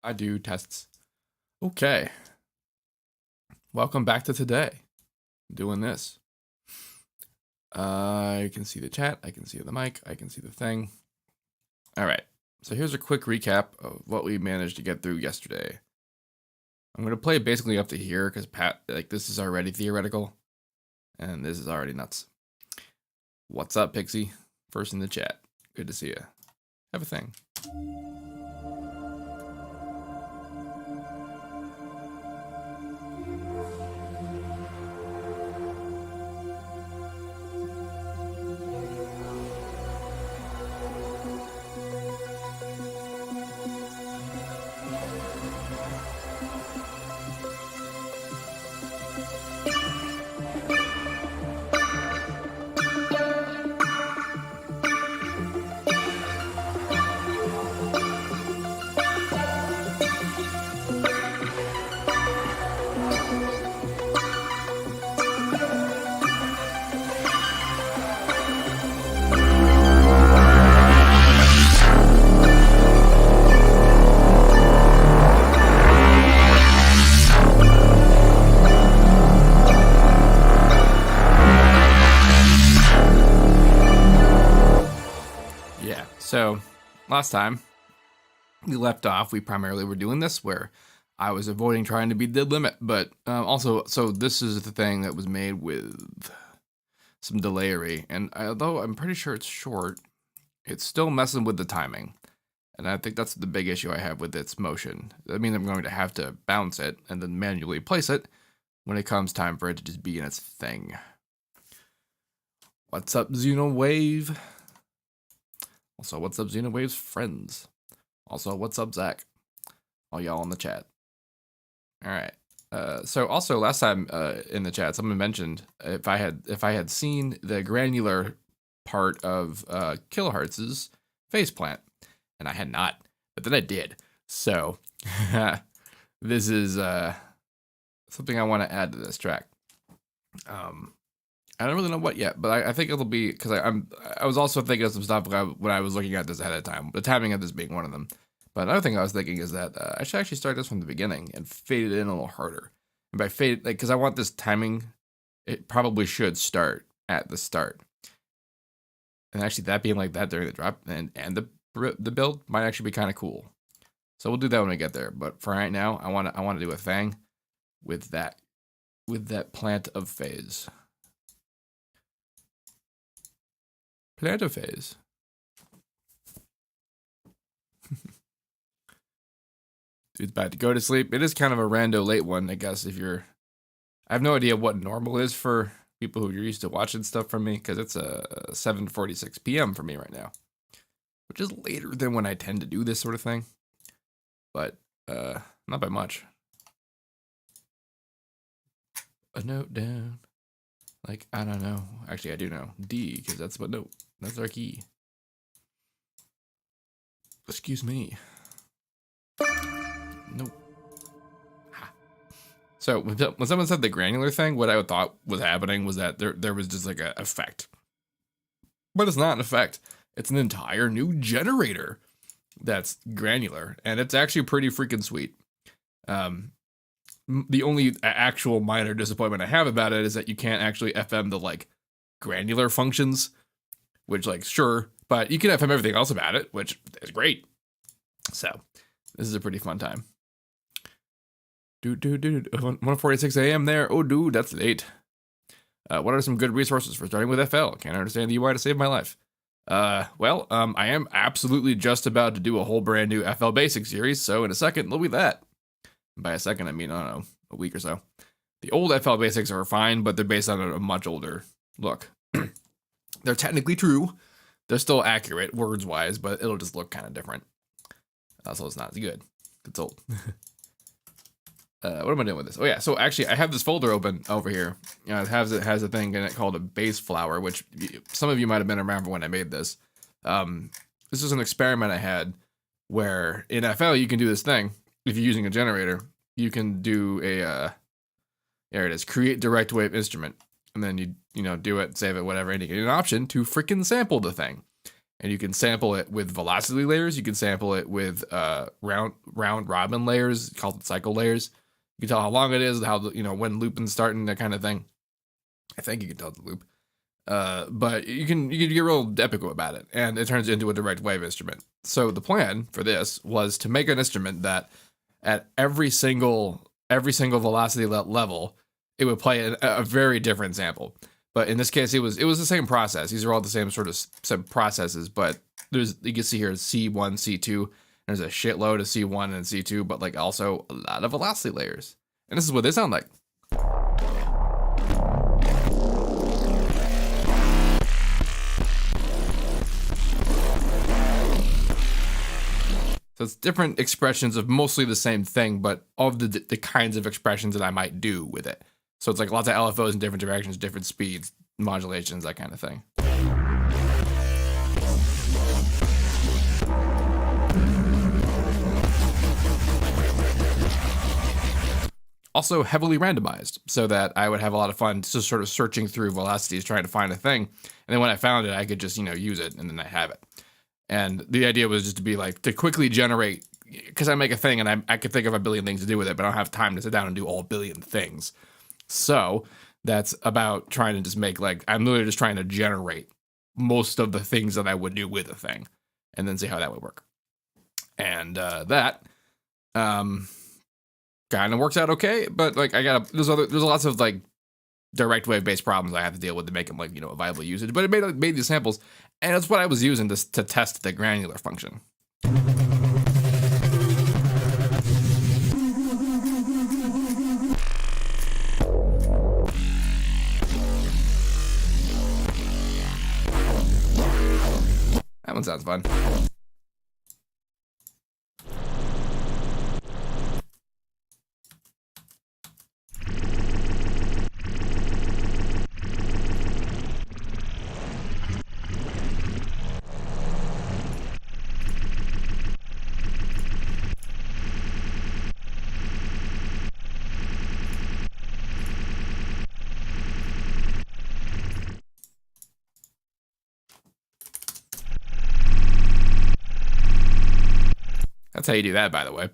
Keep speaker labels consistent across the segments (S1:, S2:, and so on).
S1: I do tests. Okay. Welcome back to today. Doing this. I can see the chat. I can see the mic. I can see the thing. All right. So here's a quick recap of what we managed to get through yesterday. I'm going to play basically up to here because this is already theoretical. And this is already nuts. What's up, Pixie? First in the chat. Good to see you. Have a thing. So last time we left off, we primarily were doing this where I was avoiding trying to beat dead limit, but so this is the thing that was made with some delayery, and although I'm pretty sure it's short, it's still messing with the timing, and I think that's the big issue I have with its motion. That means I'm going to have to bounce it and then manually place it when it comes time for it to just be in its thing. What's up, Xenowave? Also, what's up, Xenowave's friends? Also, what's up, Zach? All y'all in the chat. All right. So also last time in the chat, someone mentioned if I had seen the granular part of Kilohertz's face plant, and I had not, but then I did. So this is something I want to add to this track. I don't really know what yet, but I think it'll be because I was also thinking of some stuff when I was looking at this ahead of time. The timing of this being one of them. But another thing I was thinking is that I should actually start this from the beginning and fade it in a little harder. And by fade, because I want this timing, it probably should start at the start. And actually, that being like that during the drop and the build might actually be kind of cool. So we'll do that when we get there. But for right now, I want to do a thing with that plant of phase. Plantophase. Dude's about to go to sleep. It is kind of a rando late one, I guess, if you're... I have no idea what normal is for people who are used to watching stuff from me, because it's 7:46 p.m. for me right now, which is later than when I tend to do this sort of thing, but not by much. A note down. Like, I don't know. Actually, I do know. D, because that's what note. That's our key. Excuse me. Nope. Ha. So when someone said the granular thing, what I thought was happening was that there was just like an effect. But it's not an effect. It's an entire new generator that's granular. And it's actually pretty freaking sweet. The only actual minor disappointment I have about it is that you can't actually FM the like granular functions, which like sure, but you can FM everything else about it, which is great. So this is a pretty fun time. 1:46 a.m. there. Oh, dude, that's late. What are some good resources for starting with FL? Can't understand the UI to save my life. Well, I am absolutely just about to do a whole brand new FL Basics series, so in a second, there'll be that. By a second, I mean, I don't know, a week or so. The old FL Basics are fine, but they're based on a much older look. They're technically true. They're still accurate, words-wise, but it'll just look kind of different. So it's not as good. It's old. What am I doing with this? Oh, yeah, so actually, I have this folder open over here. It has a thing in it called a base flower, which some of you might have been around for when I made this. This is an experiment I had where in FL, you can do this thing. If you're using a generator, you can do a, there it is, create direct wave instrument. And then you do it, save it, whatever, and you get an option to freaking sample the thing. And you can sample it with velocity layers. You can sample it with round robin layers, called cycle layers. You can tell how long it is, how when looping's starting, that kind of thing. I think you can tell the loop. But you can get real epic about it, and it turns into a direct wave instrument. So the plan for this was to make an instrument that at every single velocity level, it would play a very different sample. But in this case, it was the same process. These are all the same sort of processes, but you can see here C1, C2. There's a shitload of C1 and C2, but like also a lot of velocity layers. And this is what they sound like. So it's different expressions of mostly the same thing, but of the kinds of expressions that I might do with it. So it's like lots of LFOs in different directions, different speeds, modulations, that kind of thing. Also heavily randomized, so that I would have a lot of fun just sort of searching through velocities, trying to find a thing. And then when I found it, I could just, use it, and then I have it. And the idea was just to be like, to quickly generate, because I make a thing and I could think of a billion things to do with it, but I don't have time to sit down and do all billion things. So that's about trying to just make, like, I'm literally just trying to generate most of the things that I would do with a thing and then see how that would work. And that kind of works out okay, but like there's lots of like direct wave based problems I have to deal with to make them like, a viable usage, but it made these samples, and that's what I was using to test the granular function. That one sounds fun. That's how you do that, by the way.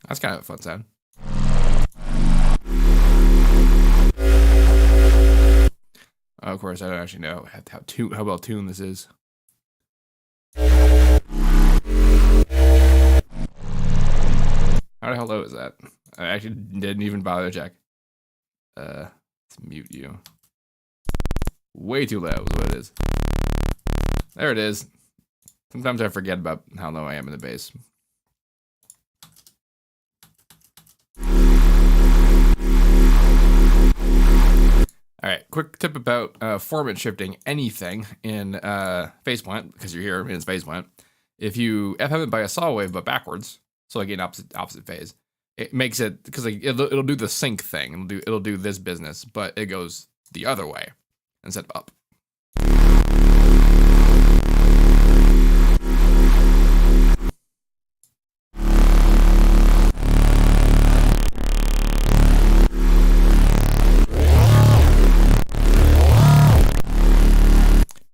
S1: That's kind of a fun sound. Of course, I don't actually know how well tuned this is. How the hell low is that? I actually didn't even bother to check. Let's mute you. Way too low is what it is. There it is. Sometimes I forget about how low I am in the bass. All right, quick tip about format shifting anything in phase plant, because you're here in phase plant. If you FM it by a saw wave but backwards, so like in opposite phase, it makes it, because like it'll do the sync thing. It'll do this business, but it goes the other way instead of up.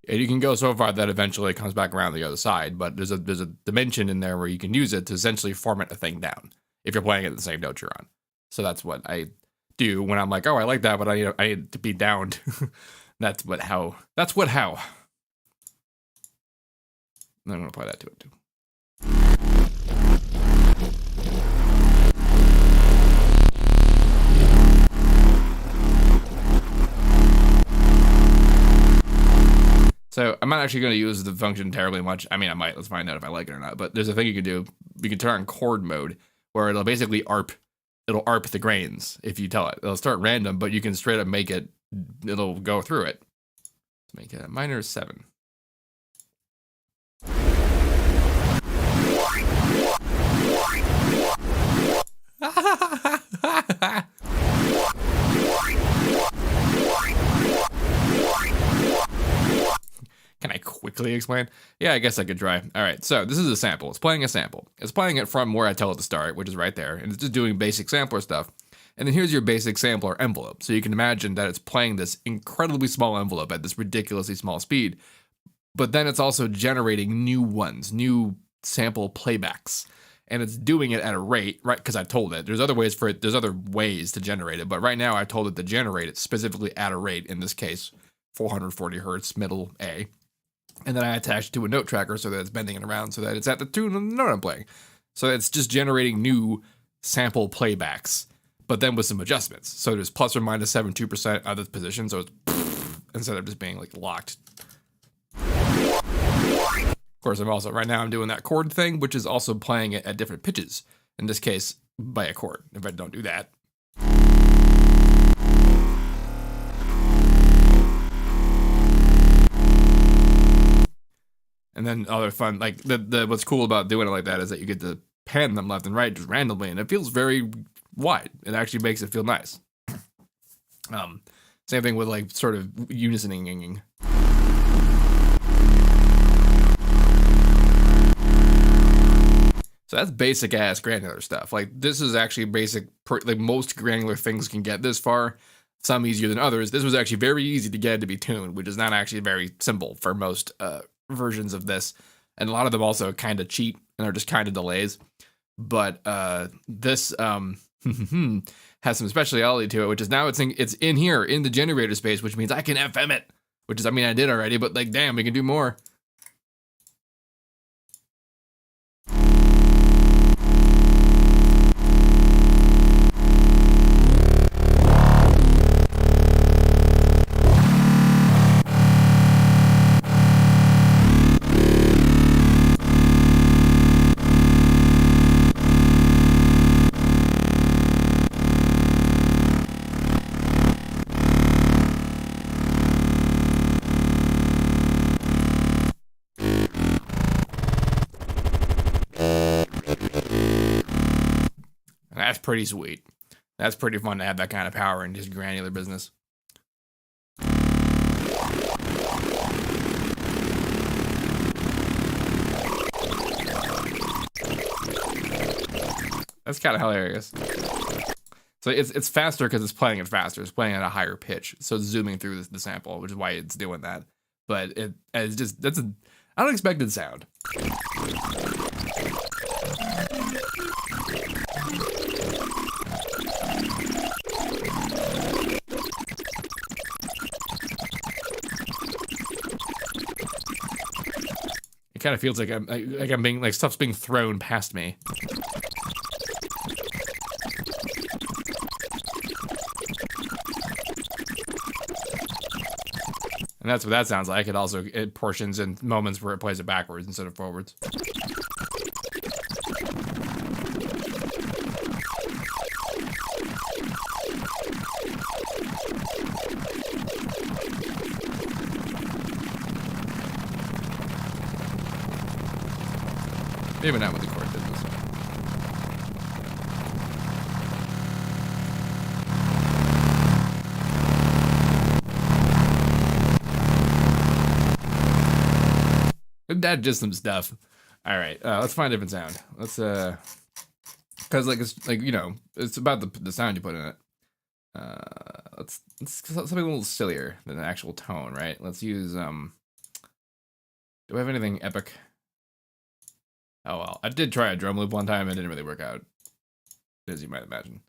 S1: And you can go so far that eventually it comes back around the other side, but there's a dimension in there where you can use it to essentially format a thing down if you're playing at the same note you're on. So that's what I do when I'm like, oh, I like that, but I need to be downed. That's what how. I'm gonna apply that to it too. I'm not actually going to use the function terribly much. I mean, I might. Let's find out if I like it or not. But there's a thing you can do. You can turn on chord mode, where it'll basically ARP. It'll ARP the grains if you tell it. It'll start random, but you can straight up make it. It'll go through it. Let's make it a minor 7. Can I quickly explain? Yeah, I guess I could try. All right, so this is a sample. It's playing a sample. It's playing it from where I tell it to start, which is right there, and it's just doing basic sampler stuff. And then here's your basic sampler envelope. So you can imagine that it's playing this incredibly small envelope at this ridiculously small speed, but then it's also generating new ones, new sample playbacks. And it's doing it at a rate, right? Because I told it. There's other ways for it. There's other ways to generate it, but right now I told it to generate it specifically at a rate. In this case, 440 hertz, middle A. And then I attached it to a note tracker so that it's bending it around so that it's at the tune of the note I'm playing. So it's just generating new sample playbacks, but then with some adjustments. So there's plus or minus 72% out of the position. So it's instead of just being like locked. Of course, I'm also, right now I'm doing that chord thing, which is also playing it at different pitches. In this case, by a chord. If I don't do that. And then other fun, like what's cool about doing it like that is that you get to pan them left and right just randomly, and it feels very wide. It actually makes it feel nice. Same thing with like sort of unisoning. So that's basic ass granular stuff. Like this is actually basic, like most granular things can get this far. Some easier than others. This was actually very easy to get it to be tuned, which is not actually very simple for most versions of this. And a lot of them also kind of cheat and are just kind of delays. But this has some speciality to it, which is now it's in here in the generator space, which means I can FM it. Which is, I mean, I did already, but like, damn, we can do more. That's pretty sweet. That's pretty fun to have that kind of power in just granular business. That's kind of hilarious. So it's faster because it's playing it faster. It's playing at a higher pitch. So it's zooming through the sample, which is why it's doing that. But it's just, that's an unexpected sound. It kind of feels like I'm being like stuff's being thrown past me. And that's what that sounds like. It portions in moments where it plays it backwards instead of forwards. Maybe not with the chord business. That just some stuff. All right, let's find a different sound. Let's because like it's like, you know, it's about the sound you put in it. Let's something a little sillier than the actual tone, right? Let's use do I have anything epic? Oh well, I did try a drum loop one time. It didn't really work out, as you might imagine.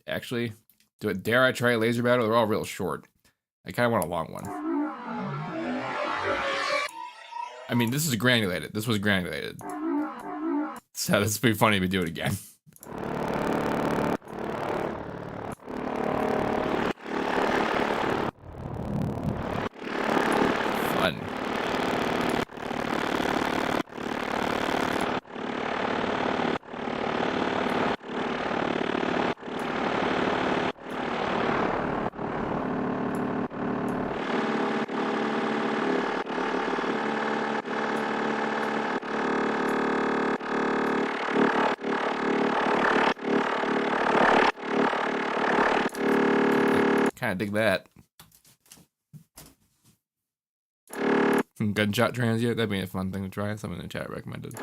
S1: Actually, dare I try a laser battle? They're all real short. I kind of want a long one. I mean, this is granulated. This was granulated. So this would be funny if we do it again. kind of dig that. Gunshot transient, that'd be a fun thing to try. Someone in the chat recommended.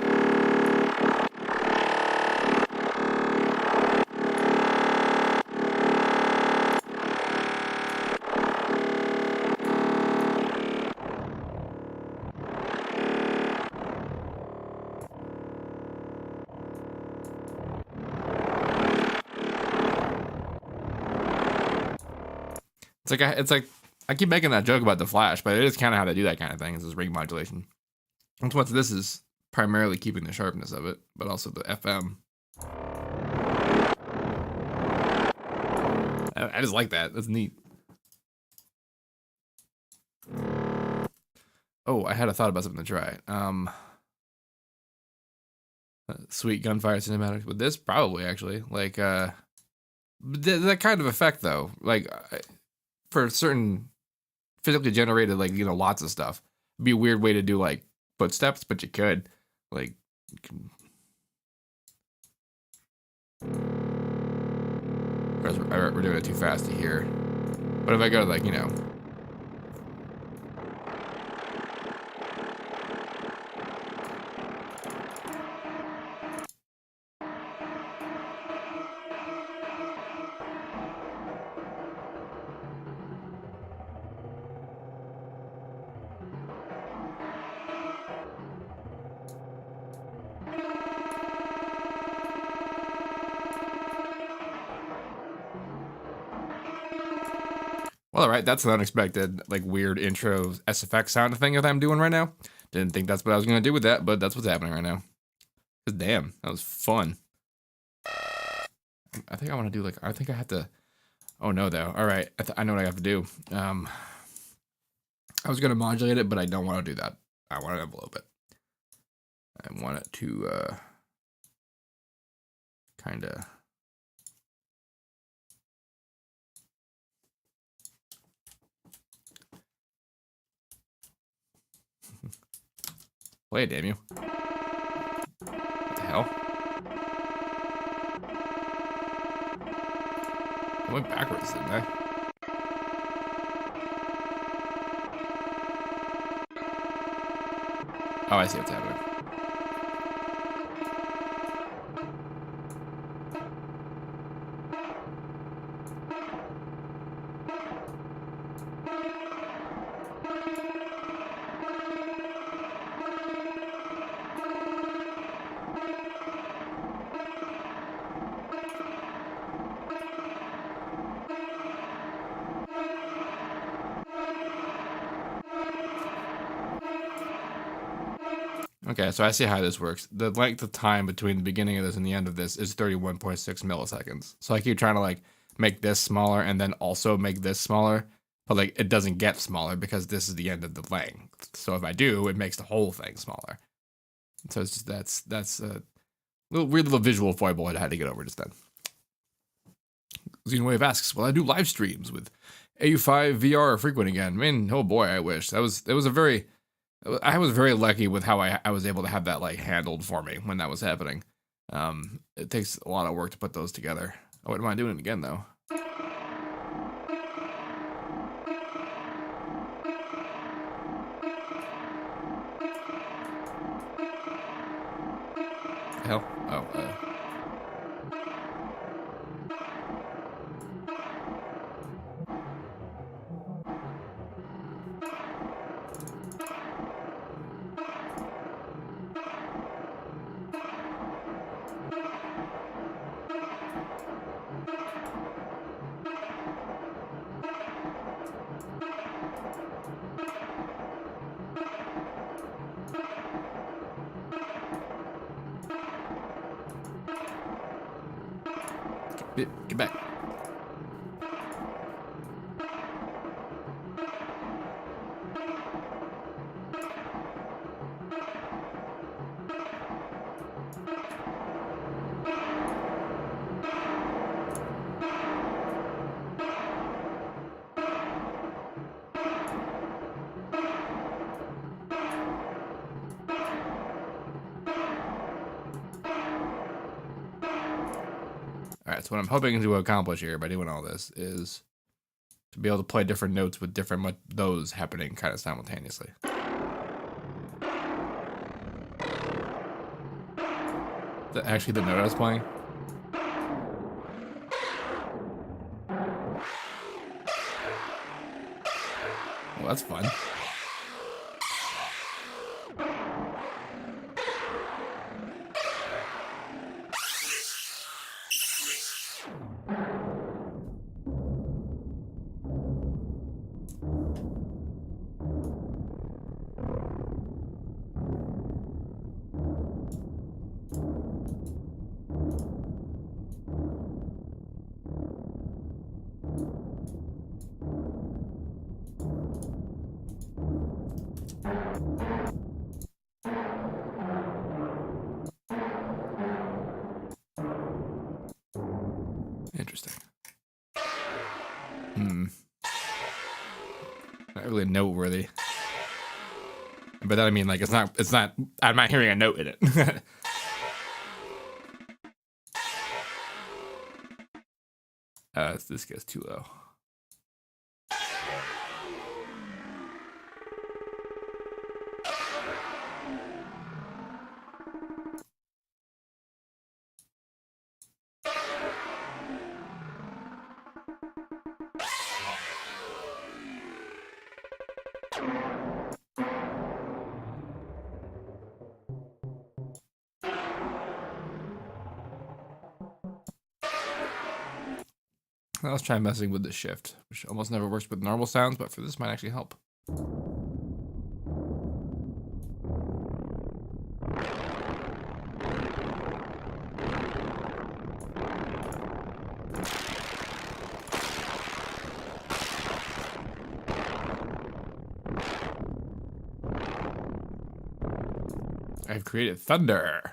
S1: It's like I keep making that joke about the Flash, but it is kind of how they do that kind of thing. Is this ring modulation. That's what this is primarily keeping the sharpness of it, but also the FM. I just like that. That's neat. Oh, I had a thought about something to try. Sweet gunfire cinematic with this, probably actually like that kind of effect though. Like for certain physically generated, like, you know, lots of stuff. It'd be a weird way to do like footsteps, but you could like. Of course, we're doing it too fast to hear. But if I go to like, you know. Well, all right, that's an unexpected, like, weird intro SFX sound thing that I'm doing right now. Didn't think that's what I was going to do with that, but that's what's happening right now. Because damn, that was fun. I think I want to do, like, I think I have to, oh no, though. All right, I know what I have to do. I was going to modulate it, but I don't want to do that. I want to envelope it. I want it to, kind of... Play it, damn you. What the hell? I went backwards, didn't I? Oh, I see what's happening. Okay, so I see how this works. The length of time between the beginning of this and the end of this is 31.6 milliseconds. So I keep trying to like make this smaller and then also make this smaller, but like it doesn't get smaller because this is the end of the length. So if I do, it makes the whole thing smaller. So it's just, that's a weird little visual foible I had to get over just then. Xenowave asks, "Will I do live streams with AU5 VR frequent again?" I mean, oh boy, I wish. I was very lucky with how I was able to have that like handled for me when that was happening. It takes a lot of work to put those together. I wouldn't mind doing it again though. Hell, oh. Get back. All right, so what I'm hoping to accomplish here by doing all this is to be able to play different notes with different those happening kind of simultaneously. Is that actually the note I was playing? Well, that's fun. Interesting. Not really noteworthy. But then I mean, like, it's not, I'm not hearing a note in it. This gets too low. Let's try messing with the shift, which almost never works with normal sounds, but for this might actually help. I've created thunder.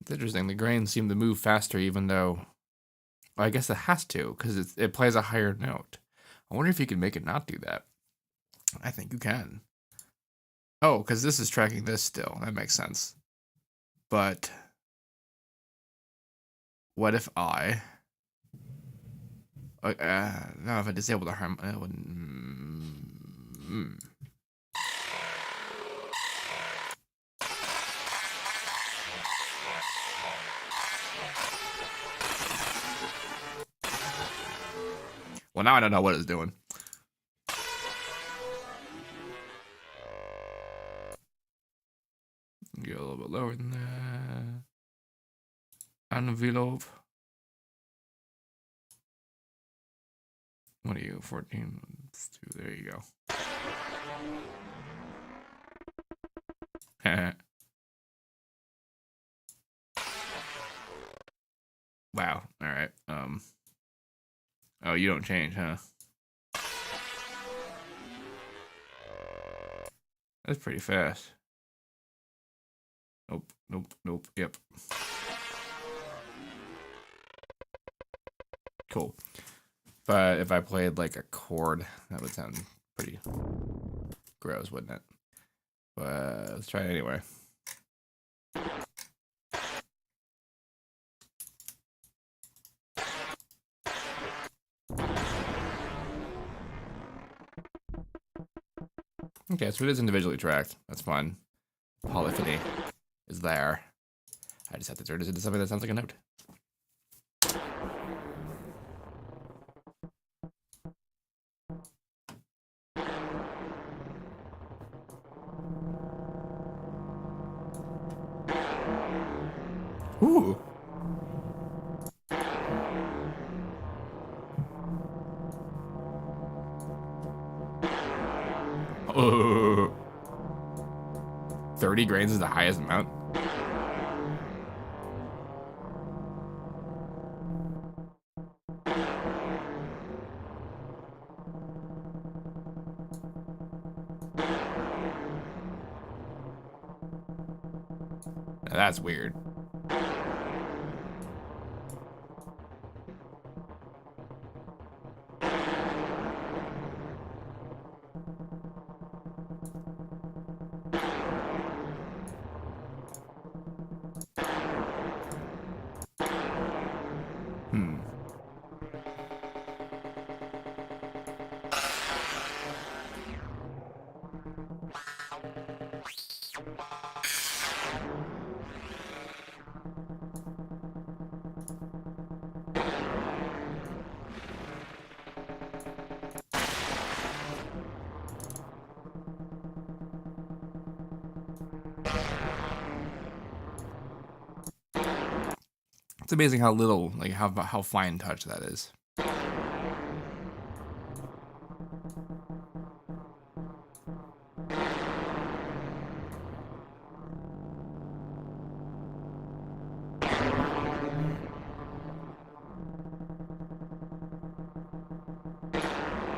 S1: It's interesting. The grains seem to move faster, even though, well, I guess it has to, because it plays a higher note. I wonder if you can make it not do that. I think you can. Oh, because this is tracking this still. That makes sense. But what if I... no, if I disable the harm... Well, now I don't know what it's doing. Get a little bit lower than that. Envelope. What are you? 14. There you go. Wow. All right. Oh, you don't change, huh? That's pretty fast. Nope. Nope. Nope. Yep. Cool. But if I played like a chord, that would sound pretty gross, wouldn't it? But let's try it anyway. Okay, so it is individually tracked. That's fine. Polyphony is there. I just have to turn this into something that sounds like a note. Ooh. Oh. 30 grains is the highest amount. Now that's weird. It's amazing how little, like how fine touch that is.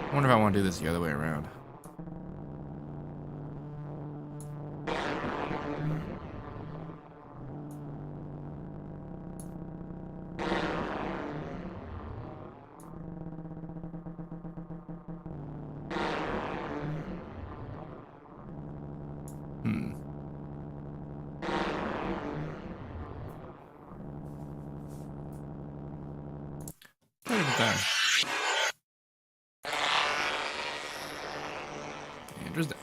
S1: I wonder if I want to do this the other way around. Interesting.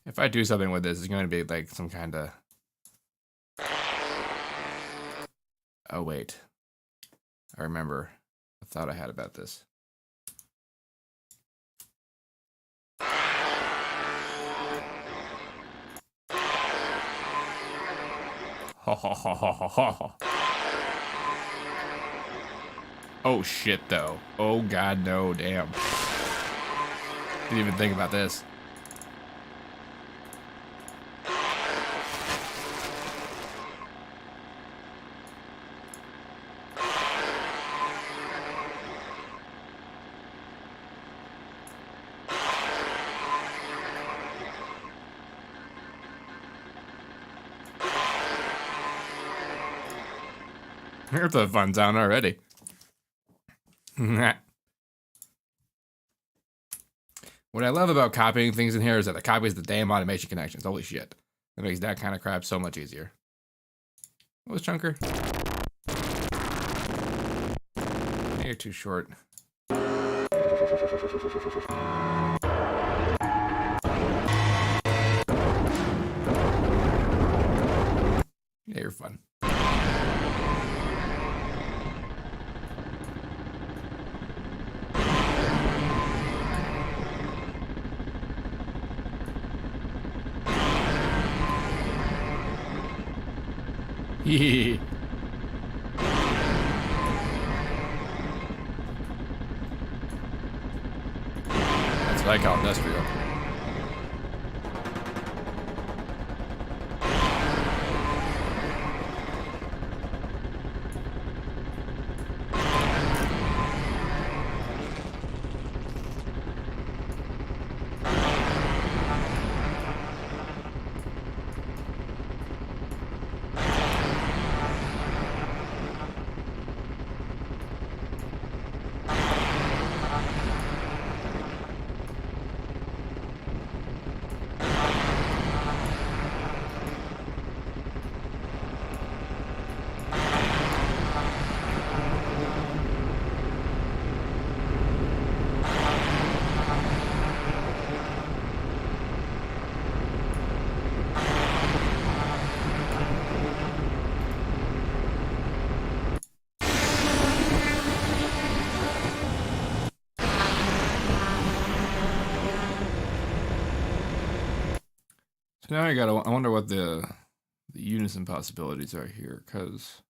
S1: If I do something with this, it's going to be like some kind of... Oh, wait. I remember a thought I had about this. Oh, shit, though. Oh, God, no, damn. Didn't even think about this. Here's a fun sound already. What I love about copying things in here is that it copies the damn automation connections. Holy shit. That makes that kind of crap so much easier. What was Chunker? You're too short. Yeah, you're fun. Hee. That's what I call industrial. So now I wonder what the unison possibilities are here, because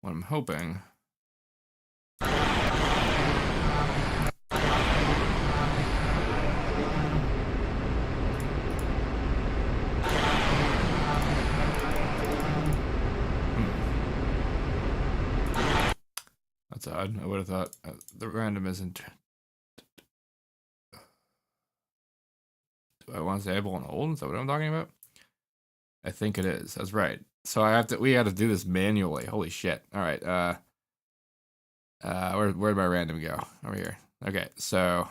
S1: what I'm hoping That's odd. I would have thought the random isn't. Do I want to stable and hold? Is that what I'm talking about? I think it is. That's right. So we have to do this manually. Holy shit. All right. Where'd my random go? Over here. Okay, so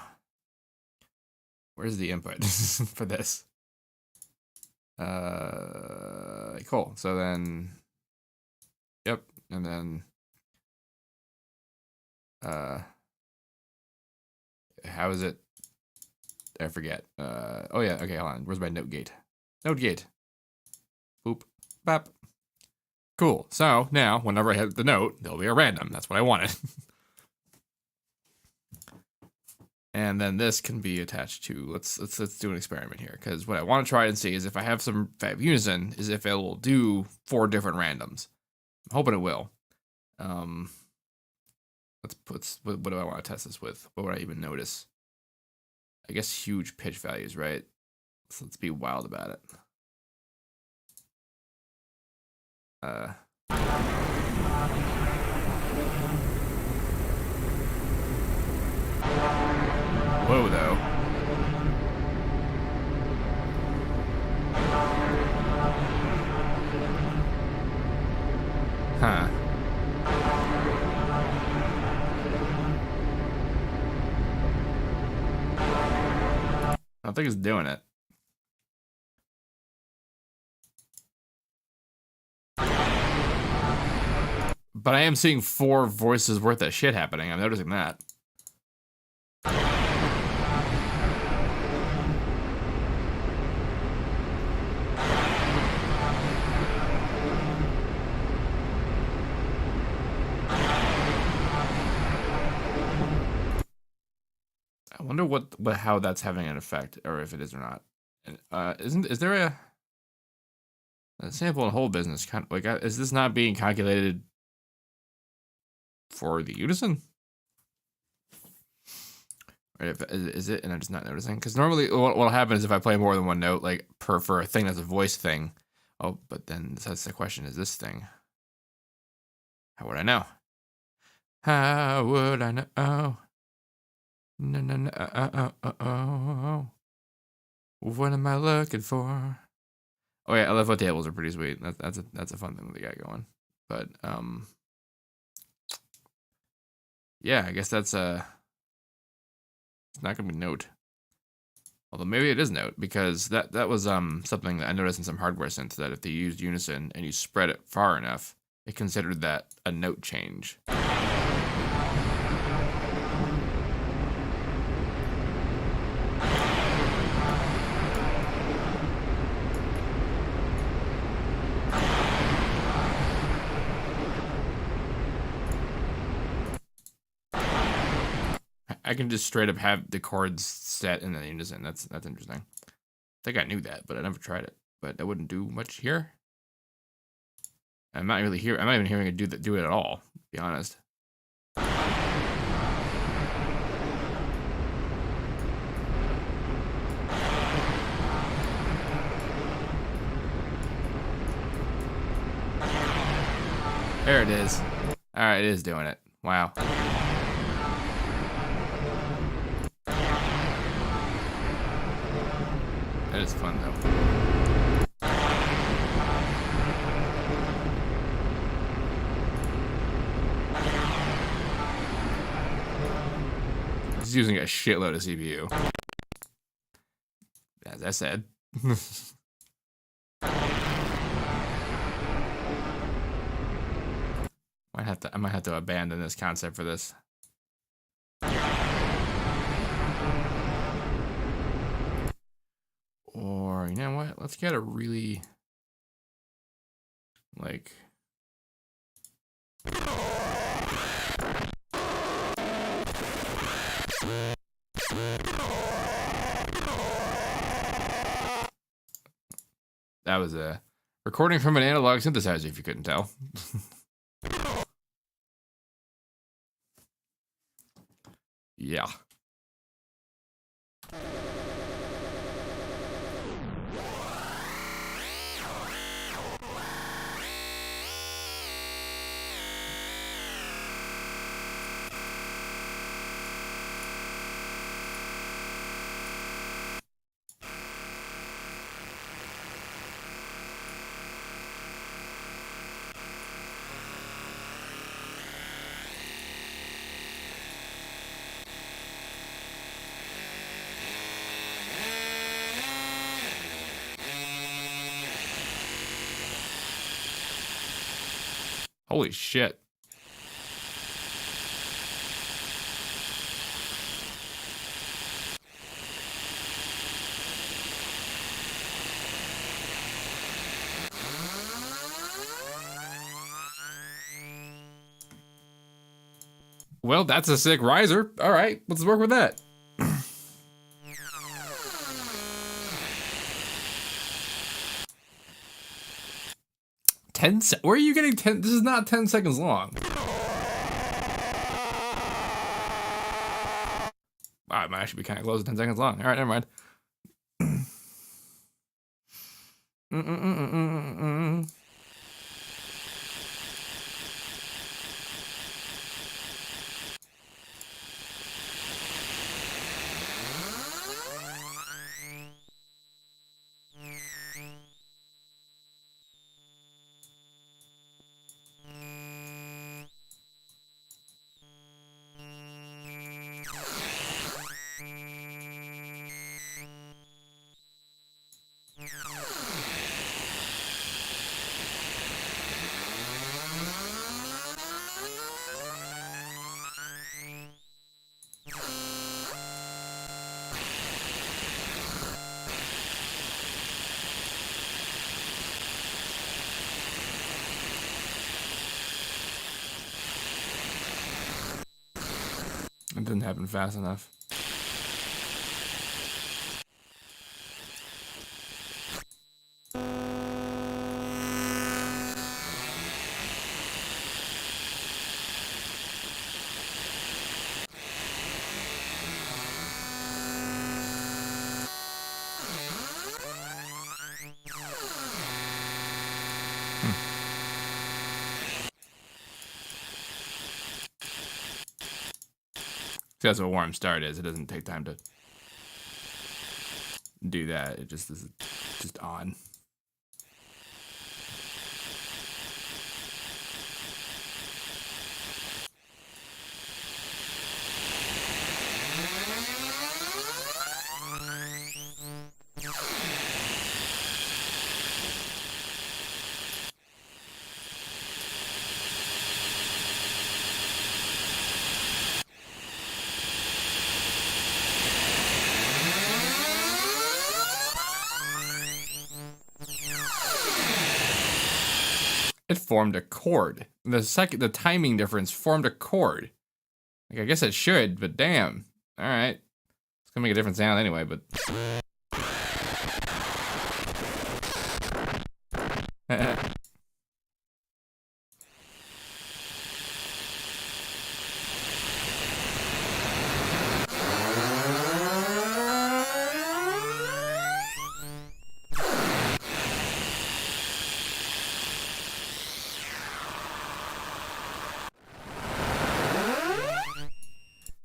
S1: where's the input for this? Cool. So then, yep, and then, how is it? I forget. Oh yeah. Okay, hold on. Where's my note gate? Note gate. Boop. Bap. Cool. So now, whenever I hit the note, there'll be a random. That's what I wanted. And then this can be attached to, let's do an experiment here, because what I want to try and see is if I have unison, is if it will do 4 different randoms. I'm hoping it will. What do I want to test this with? What would I even notice? I guess huge pitch values, right? So let's be wild about it. Whoa, though. Huh. I don't think it's doing it. But I am seeing 4 voices worth of shit happening. I'm noticing that. I wonder how that's having an effect, or if it is or not. Is there a sample and hold business kind of like, is this not being calculated for the unison? Or is it, and I'm just not noticing? Because normally what'll happen is if I play more than one note, like for a thing that's a voice thing. Oh, but then that's the question: is this thing? How would I know? How would I know? Oh. No. What am I looking for? Oh yeah, LFO tables are pretty sweet. That's a fun thing that they got going. But yeah, I guess that's it's not gonna be note. Although maybe it is note, because that was something that I noticed in some hardware synths, that if they used unison and you spread it far enough, it considered that a note change. I can just straight up have the chords set in the unison. That's interesting. I think I knew that, but I never tried it. But it wouldn't do much here. I'm not even hearing it do it at all, to be honest. There it is. All right, it is doing it. Wow. That is fun, though. He's using a shitload of CPU. As I said. I might have to abandon this concept for this. Or, you know what? Let's get a really, like, that was a recording from an analog synthesizer, if you couldn't tell. Yeah. Holy shit. Well, that's a sick riser. All right, let's work with that. 10 where are you getting 10? This is not 10 seconds long. Wow, it might actually be kind of close to 10 seconds long. All right, never mind. It didn't happen fast enough. That's what a warm start is. It doesn't take time to do that. It just is just on. It formed a chord. The timing difference formed a chord. Like, I guess it should, but damn. All right. It's gonna make a different sound anyway, but.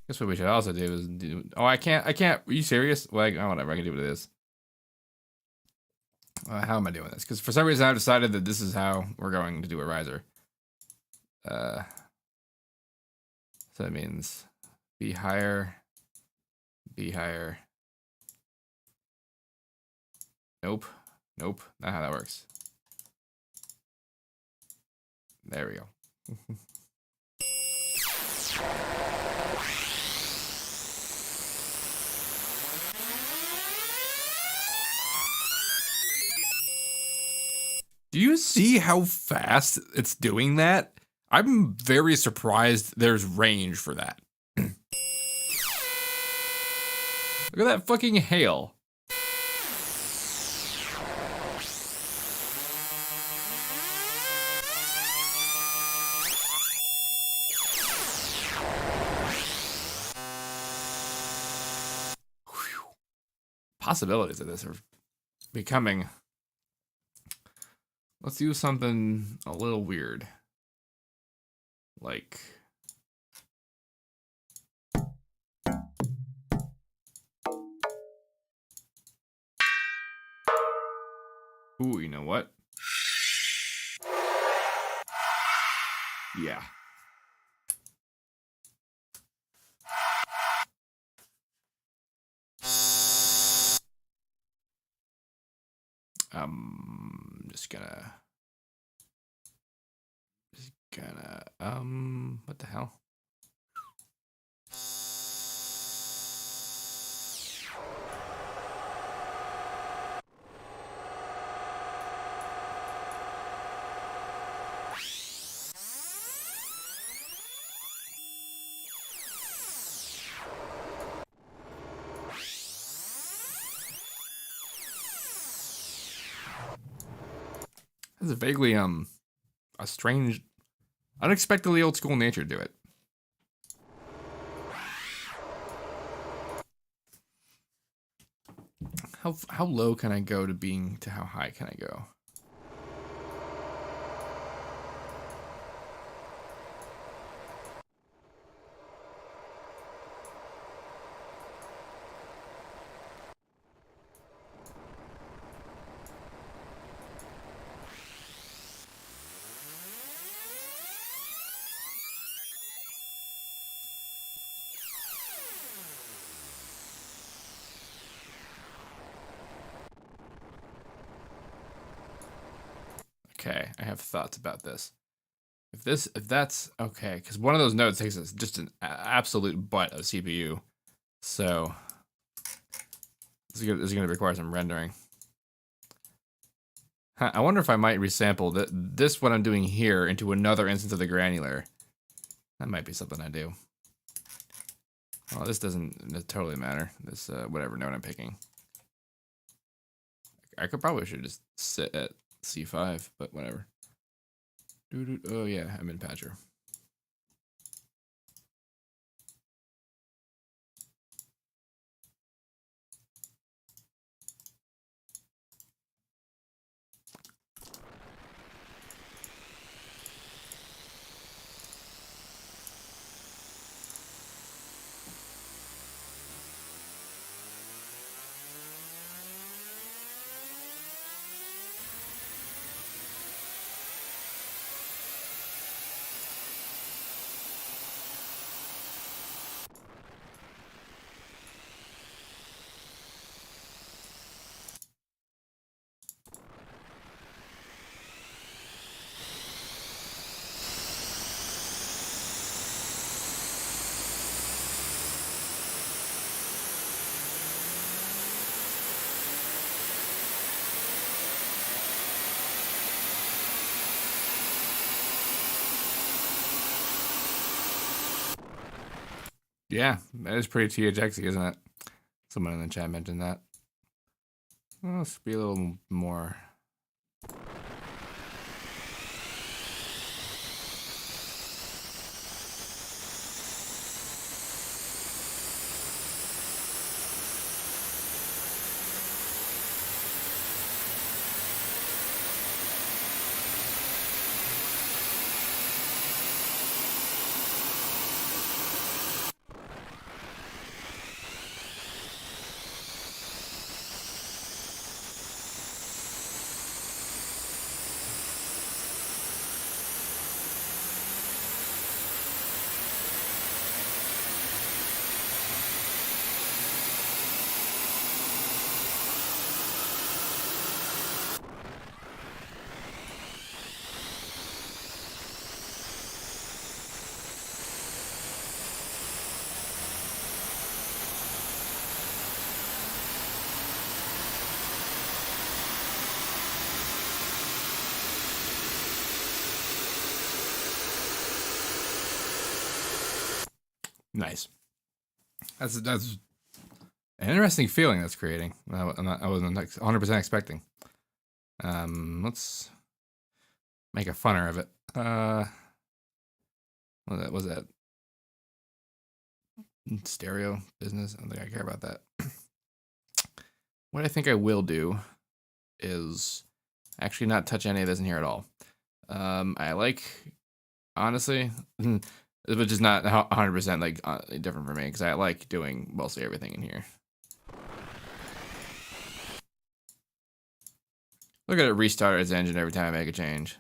S1: Guess what we should also do is do. Oh, I can't. Are you serious? Like, oh, whatever. I can do what it is. How am I doing this? Because for some reason I've decided that this is how we're going to do a riser. So that means B higher, B higher. Nope. Nope. Not how that works. There we go. Do you see how fast it's doing that? I'm very surprised there's range for that. Look at that fucking hail. Whew. Possibilities of this are becoming. Let's do something a little weird. Like. Ooh, you know what? Yeah. I'm just gonna, what the hell? This is vaguely, a strange, unexpectedly old school nature to it. How low can I go to how high can I go? Okay, I have thoughts about this. If that's okay, because one of those nodes takes us just an absolute butt of CPU, so this is going to require some rendering. I wonder if I might resample this what I'm doing here into another instance of the granular. That might be something I do. Well, this doesn't totally matter. This whatever node I'm picking. I probably should just sit at C5, but whatever. Oh yeah, I'm in Patcher. Yeah, that is pretty THXy, isn't it? Someone in the chat mentioned that. Well, let's be a little more. Nice. That's an interesting feeling that's creating. I wasn't 100% expecting. Let's make a funner of it. What was that? Stereo business. I don't think I care about that. What I think I will do is actually not touch any of this in here at all. I like, honestly, which is not 100% like different for me, because I like doing mostly everything in here. Look at it restart its engine every time I make a change.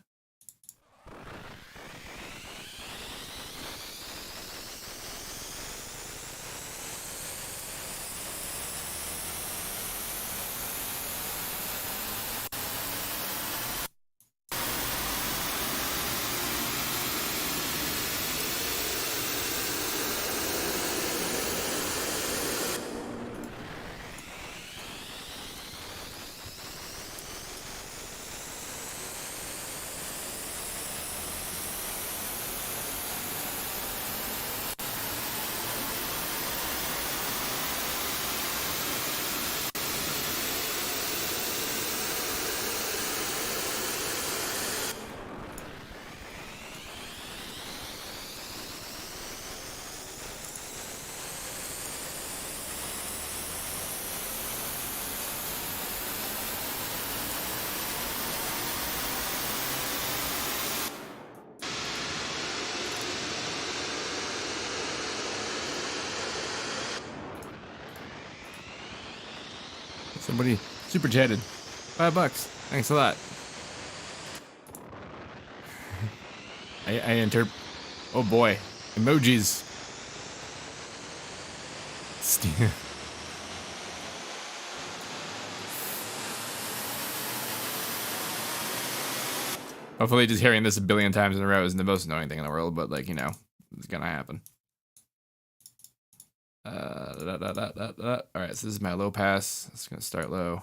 S1: Somebody super chatted. $5. Thanks a lot. I entered. Oh boy, emojis. Hopefully, just hearing this a billion times in a row isn't the most annoying thing in the world, but like, you know, it's gonna happen. All right, so this is my low pass. It's gonna start low.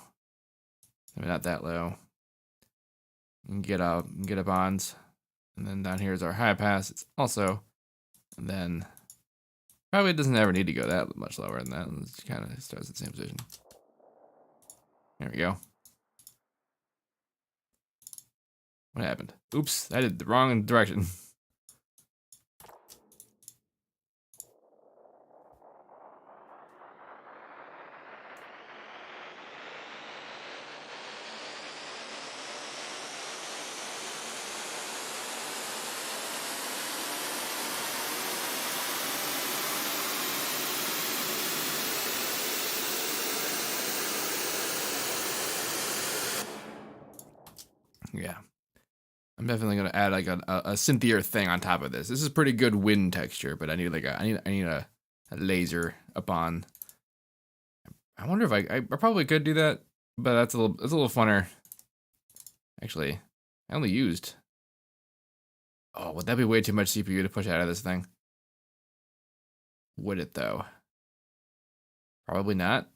S1: Maybe not that low. Get up ons. And then down here is our high pass. It's also, and then probably doesn't ever need to go that much lower than that. It kind of starts at the same position. There we go. What happened? Oops, I did the wrong direction. Yeah. I'm definitely gonna add like a synthier thing on top of this. This is pretty good wind texture, but I need like I need a laser up on. I wonder if I probably could do that, but it's a little funner. Actually, I only used. Oh, would that be way too much CPU to push out of this thing? Would it though? Probably not.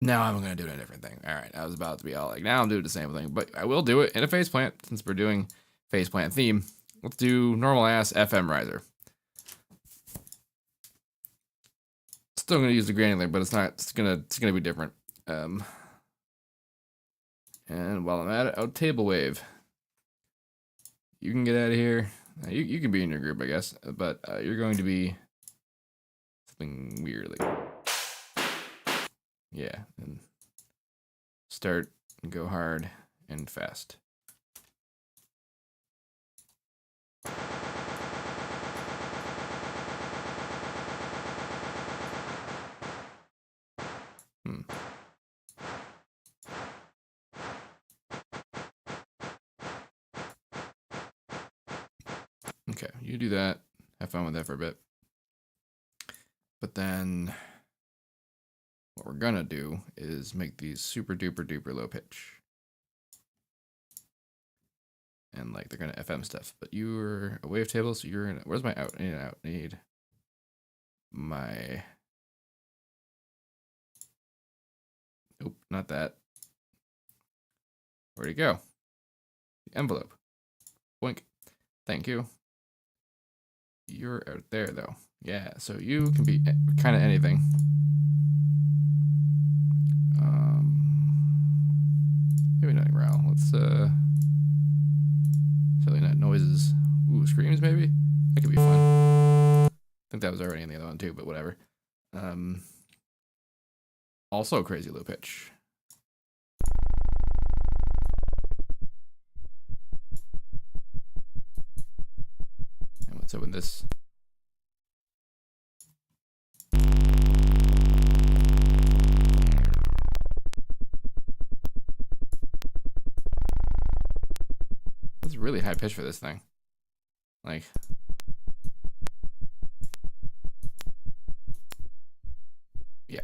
S1: Now I'm gonna do a different thing. All right, I was about to be all like, now I'm doing the same thing, but I will do it in a faceplant since we're doing faceplant theme. Let's do normal ass FM riser. Still gonna use the granular, but it's not. It's gonna be different. And while I'm at it, oh, table wave. You can get out of here. You can be in your group, I guess, but you're going to be something weird like. Yeah, and start and go hard and fast. Okay, you do that. Have fun with that for a bit. But then what we're gonna do is make these super duper duper low pitch. And like they're gonna FM stuff. But you're a wavetable, so you're gonna, where's my out? I need an out. I need my, nope, not that. Where'd it go? The envelope. Boink. Thank you. You're out there though. Yeah, so you can be kind of anything. Maybe not growl. Let's certainly not noises. Ooh, screams maybe? That could be fun. I think that was already in the other one too, but whatever. Also crazy low pitch. And what's up with this? That's really high pitch for this thing. Like, yeah.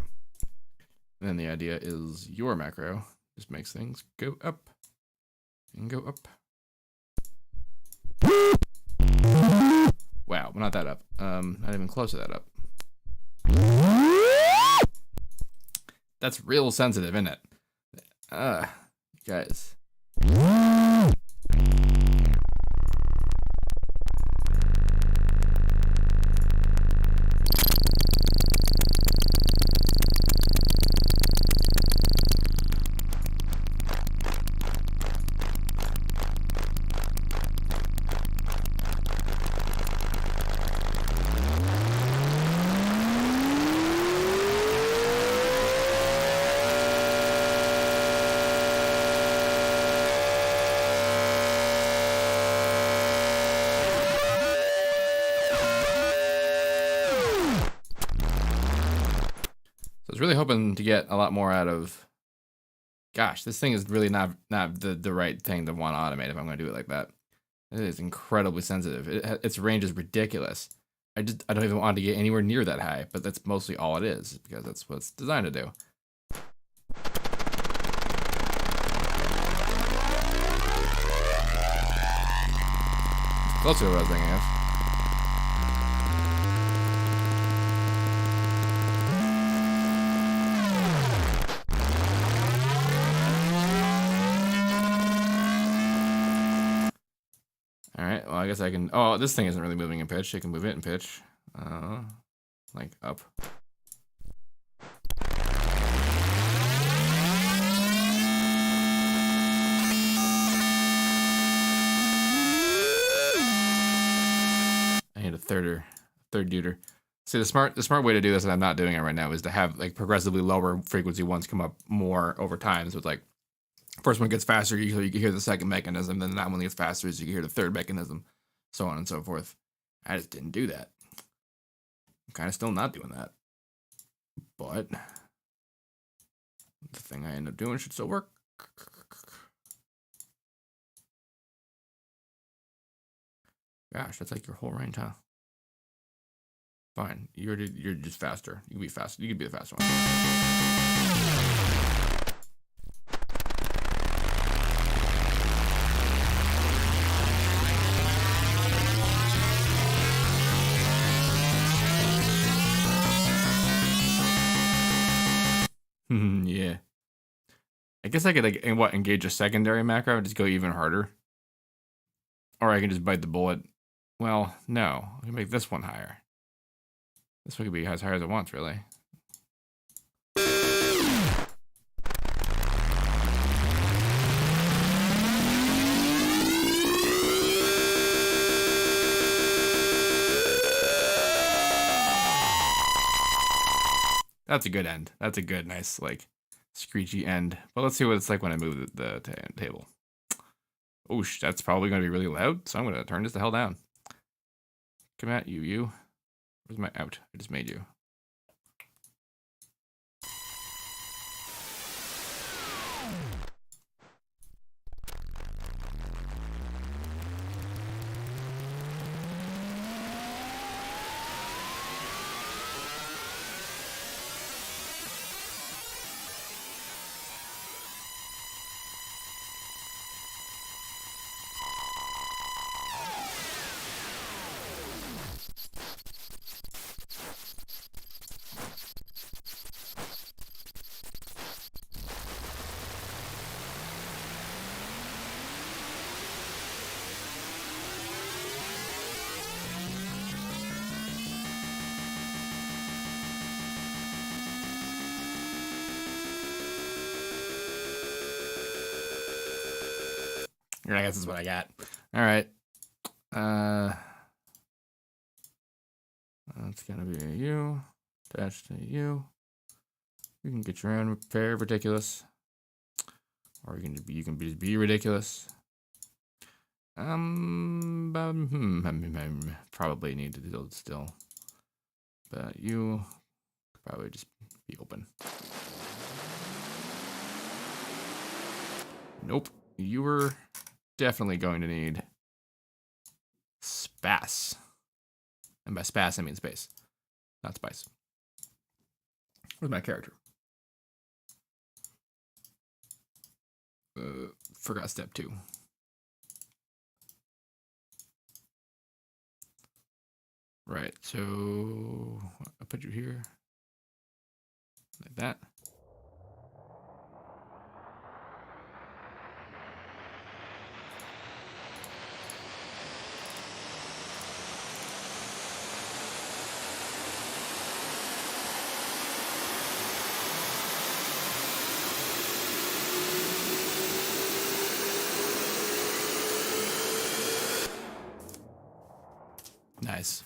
S1: And then the idea is your macro just makes things go up and go up. Wow, not that up. Not even close to that up. That's real sensitive, isn't it? Guys. was really hoping to get a lot more out of. Gosh, this thing is really not the right thing to want to automate if I'm going to do it like that. It is incredibly sensitive. Its range is ridiculous. I don't even want to get anywhere near that high, but that's mostly all it is because that's what it's designed to do. Closer to what I was thinking of. Alright, well I guess I can... Oh, this thing isn't really moving in pitch. I can move it in pitch. Like up. I need a third duder. See, the smart way to do this, and I'm not doing it right now, is to have like progressively lower frequency ones come up more over time. So it's like first one gets faster, you can hear the second mechanism, then that one gets faster, so you can hear the third mechanism, so on and so forth. I just didn't do that. I'm kind of still not doing that. But the thing I end up doing should still work. Gosh, that's like your whole range, huh? Fine, you're just faster. You can be faster. You can be the fast one. Yeah. I guess I could like engage a secondary macro and just go even harder. Or I can just bite the bullet. Well, no. I can make this one higher. This one could be as high as it wants, really. That's a good end. That's a good, nice, like, screechy end. But let's see what it's like when I move the table. Oosh, that's probably going to be really loud, so I'm going to turn this the hell down. Come at you. Where's my out? I just made you. I guess that's what I got. All right. That's gonna be a U attached to U. You can get your own very ridiculous, or you can just be ridiculous. Probably need to do still, but you probably just be open. Nope, you were definitely going to need space. And by space, I mean space, not spice. Where's my character? Forgot step 2. Right, so I'll put you here, like that. Nice.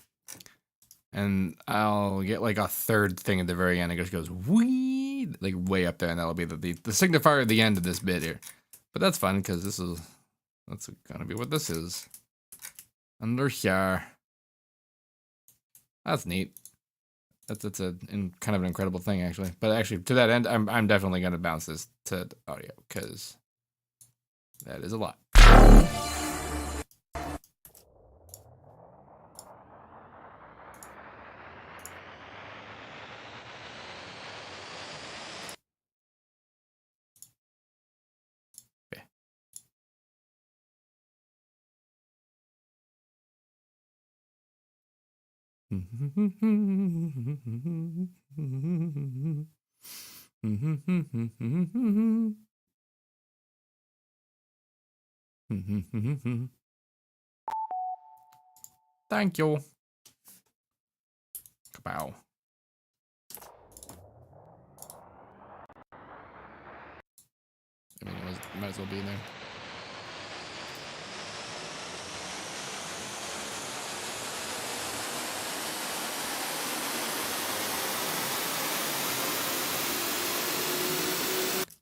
S1: And I'll get like a third thing at the very end. It just goes wee, like way up there, and that'll be the signifier of the end of this bit here. But that's fun because that's gonna be what this is. Under here. That's neat. That's kind of an incredible thing, actually. But actually, to that end, I'm definitely going to bounce this to audio because that is a lot. Thank you. Kapow. I mean, it might as well be in there.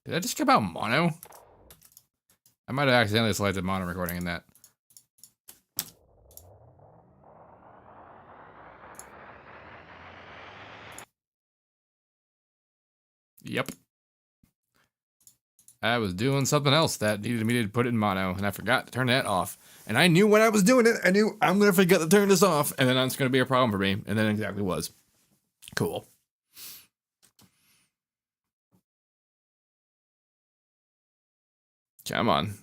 S1: Did I just come out mono? I might have accidentally selected mono recording in that. Yep. I was doing something else that needed me to put it in mono, and I forgot to turn that off. And I knew when I was doing it, I knew I'm going to forget to turn this off, and then that's going to be a problem for me. And then it exactly was. Cool. Come on.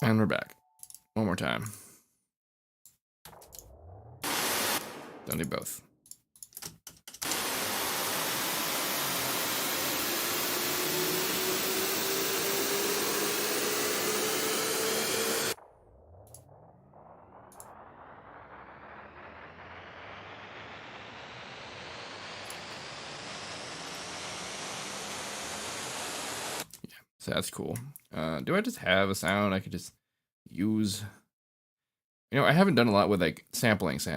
S1: And we're back. One more time. Don't need both. So that's cool. Do I just have a sound I could just use? You know, I haven't done a lot with like sampling. So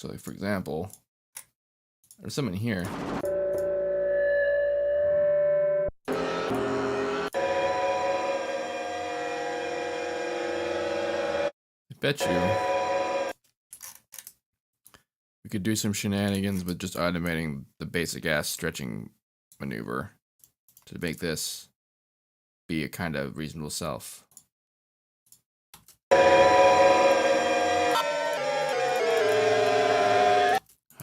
S1: like, for example, there's something here. I bet you we could do some shenanigans with just automating the basic ass stretching maneuver to make this be a kind of reasonable self. I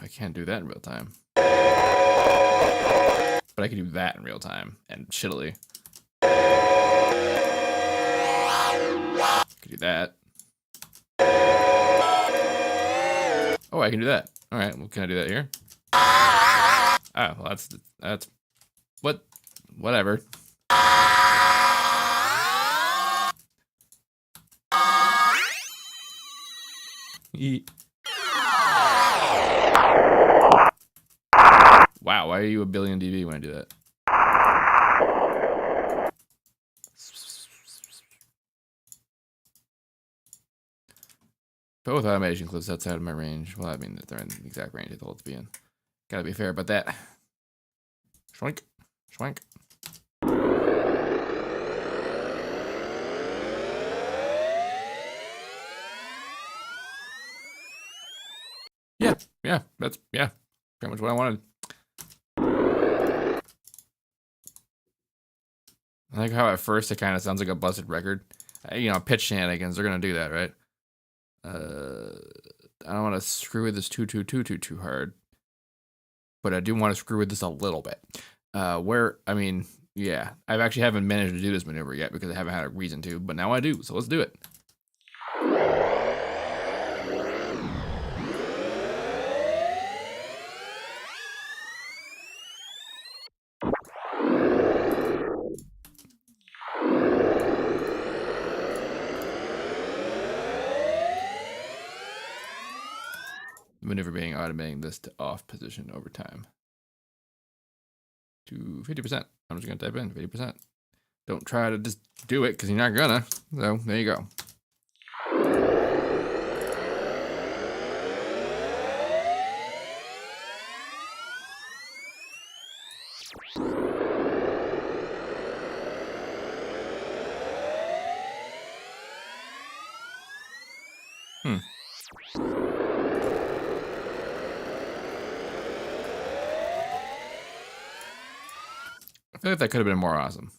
S1: can't do that in real time. But I can do that in real time, and shittily. I can do that. Oh, I can do that. All right, well, can I do that here? Ah, well, that's whatever. Wow, why are you a billion dB when I do that? Both automation clips outside of my range. Well, I mean, they're in the exact range they told to be in. Gotta be fair about that. Schwank. Schwank. Yeah, that's pretty much what I wanted. I like how at first it kind of sounds like a busted record. You know, pitch shenanigans, they're gonna do that, right? I don't want to screw with this too hard, but I do want to screw with this a little bit. I mean, yeah, I actually haven't managed to do this maneuver yet because I haven't had a reason to, but now I do, so let's do it. Maneuver being automating this to off position over time to 50%. I'm just gonna type in 50%. Don't try to just do it because you're not gonna. So there you go. I feel like that could have been more awesome.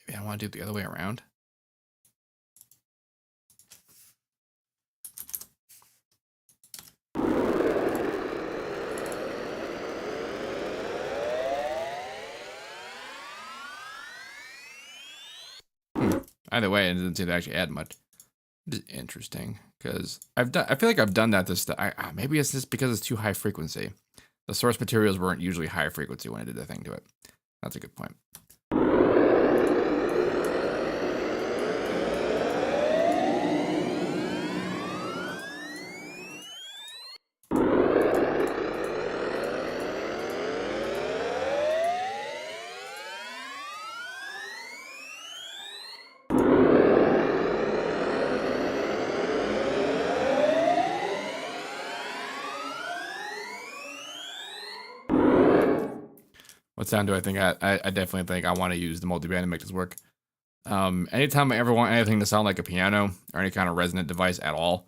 S1: Maybe I want to do it the other way around. Either way, it doesn't seem to actually add much. It's interesting because I feel like I've done that this time. Maybe it's just because it's too high frequency. The source materials weren't usually high frequency when I did the thing to it. That's a good point. What sound do I think? I definitely think I want to use the multiband to make this work. Anytime I ever want anything to sound like a piano or any kind of resonant device at all,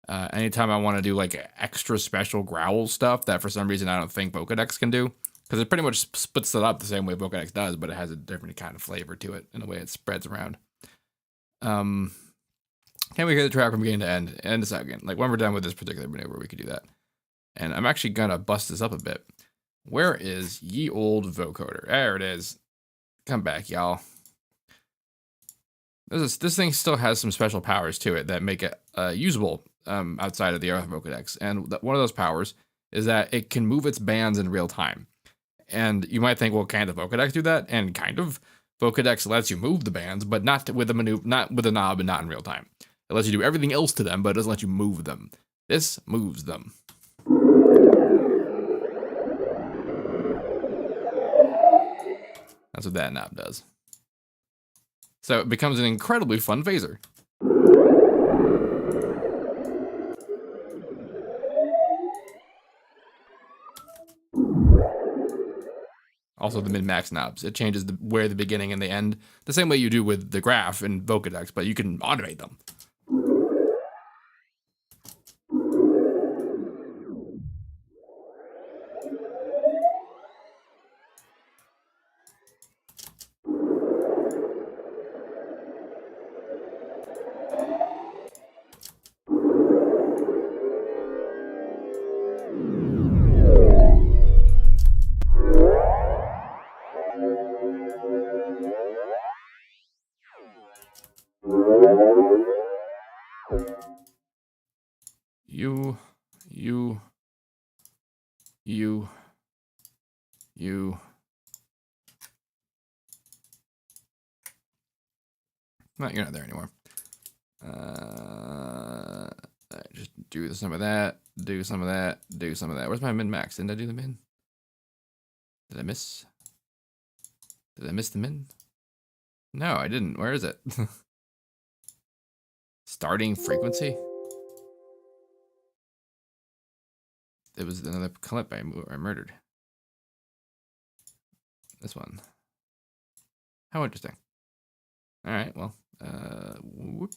S1: anytime I want to do like extra special growl stuff that for some reason I don't think Vocodex can do, because it pretty much splits it up the same way Vocodex does, but it has a different kind of flavor to it in the way it spreads around. Can we hear the track from beginning to end in a second? Like when we're done with this particular maneuver, we could do that. And I'm actually gonna bust this up a bit. Where is ye old vocoder? There it is. Come back, y'all. This thing still has some special powers to it that make it usable outside of the Earth Vocodex. And one of those powers is that it can move its bands in real time. And you might think, well, can't the Vocodex do that? And kind of. Vocodex lets you move the bands, but not with a maneuver, not with a knob, and not in real time. It lets you do everything else to them, but it doesn't let you move them. This moves them. That's what that knob does. So it becomes an incredibly fun phaser. Also the min-max knobs. It changes where the beginning and the end, the same way you do with the graph in Vocodex, but you can automate them. You. No, you're not there anymore. Just do some of that, do some of that, do some of that. Where's my min-max? Didn't I do the min? Did I miss? Did I miss the min? No, I didn't. Where is it? Starting frequency? It was another clip I murdered. This one. How interesting. All right, well, whoop.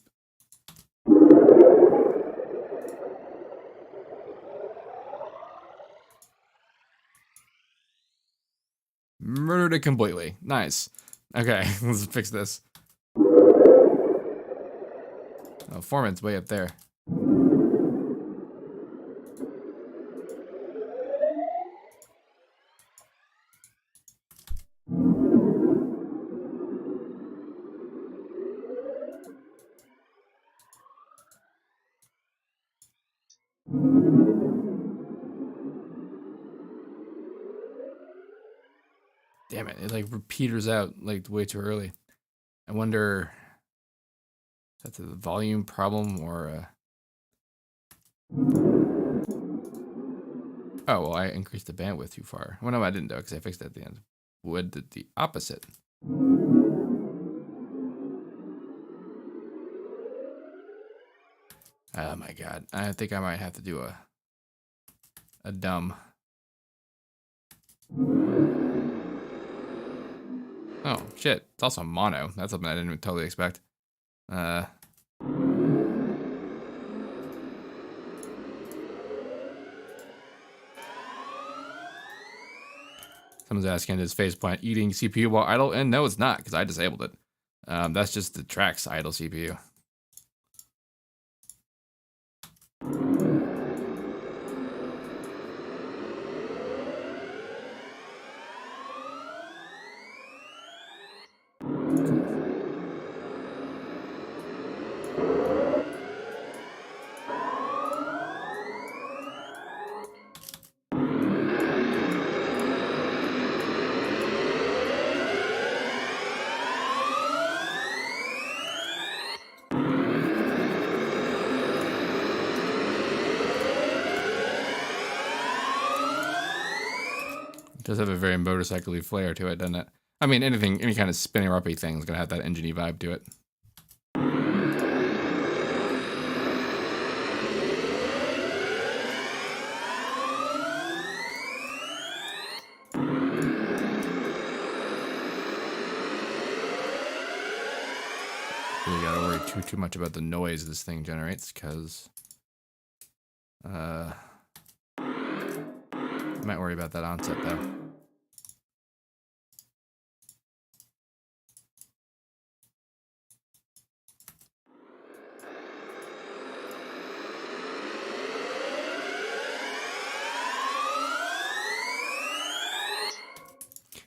S1: Murdered it completely. Nice. Okay, let's fix this. Oh, Foreman's way up there. Damn it, it like peters out like way too early. I wonder if that's a volume problem or oh, Oh, well, I increased the bandwidth too far. Well, no, I didn't, though, because I fixed it at the end. Would did the opposite. Oh, my God. I think I might have to do a dumb. Oh, shit. It's also mono. That's something I didn't totally expect. Someone's asking, is faceplant eating CPU while idle? And no, it's not, because I disabled it. That's just the track's idle CPU. Does have a very motorcycle-y flair to it, doesn't it? I mean, any kind of spinning ruppy thing is gonna have that engine-y vibe to it. You gotta worry too much about the noise this thing generates, because might worry about that onset though.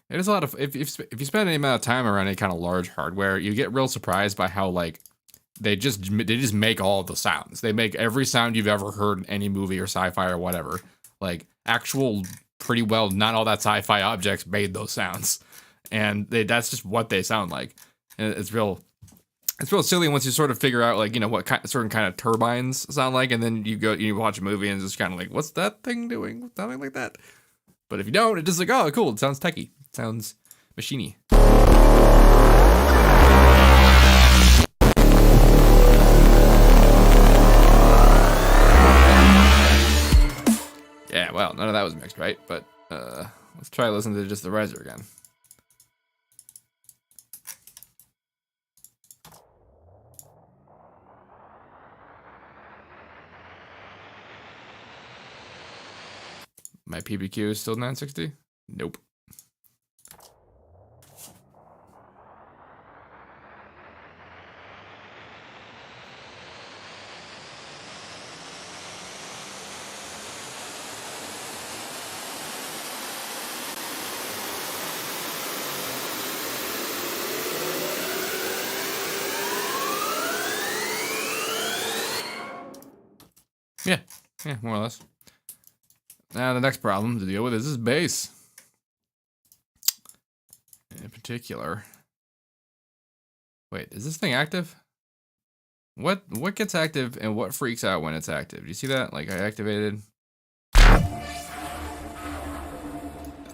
S1: It is a lot of if you spend any amount of time around any kind of large hardware, you get real surprised by how like they just make all the sounds. They make every sound you've ever heard in any movie or sci-fi or whatever. Like actual pretty well not all that sci-fi objects made those sounds, and that's just what they sound like. And it's real silly once you sort of figure out like, you know, what certain kind of turbines sound like, and then you watch a movie and it's just kind of like, what's that thing doing? Sounding like that. But if you don't, it's just like, oh, cool. It sounds techie. It sounds machiney. Yeah, well, none of that was mixed, right? But let's try listening to just the riser again. My PBQ is still 960? Nope. Yeah, more or less. Now the next problem to deal with is bass. In particular. Wait, is this thing active? What gets active and what freaks out when it's active? Do you see that? Like I activated. And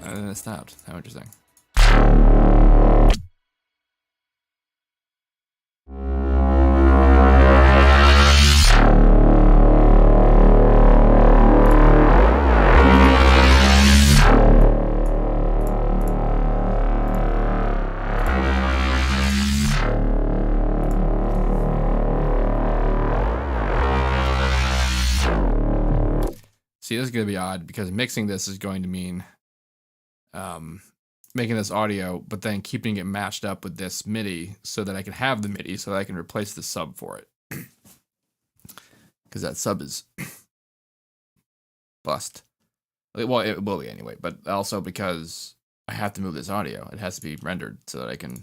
S1: then it stopped. How interesting. See, this is going to be odd because mixing this is going to mean making this audio, but then keeping it matched up with this MIDI so that I can have the MIDI so that I can replace the sub for it. Because that sub is bust. Well, it will be anyway, but also because I have to move this audio. It has to be rendered so that I can...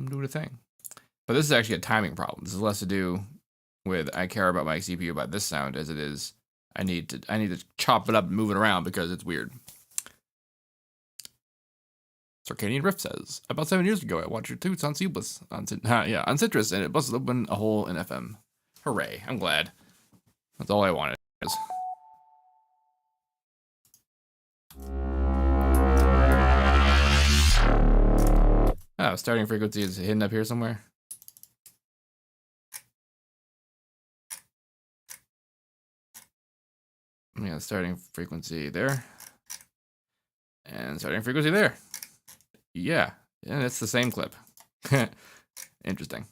S1: do the thing. But this is actually a timing problem. This is less to do with I care about my CPU about this sound as it is I need to chop it up and move it around because it's weird. Circadian Rift says, about 7 years ago, I watched your tweets on Seamless, on Citrus, and it busted open a hole in FM. Hooray! I'm glad. That's all I wanted. Oh, starting frequency is hidden up here somewhere. Yeah, starting frequency there. And starting frequency there. Yeah, and it's the same clip. Interesting.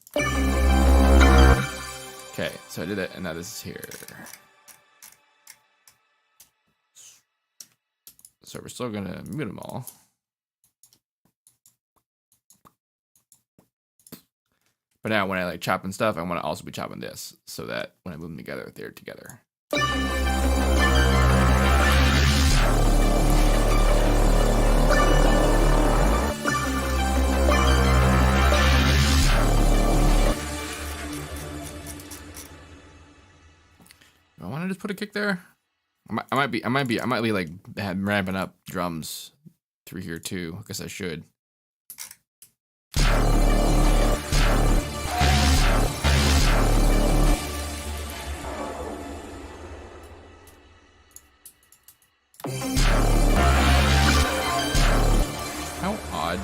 S1: Okay, so I did it, and now this is here. So we're still gonna mute them all. But now when I like chopping stuff, I want to also be chopping this so that when I move them together, they're together. I want to just put a kick there. I might be like ramping up drums through here too. I guess I should. How odd.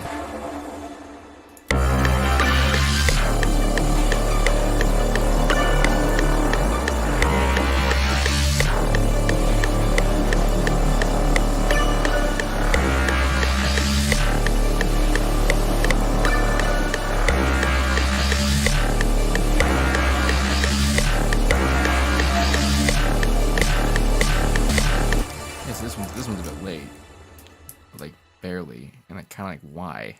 S1: This one's a bit late, like barely, and I kind of like why.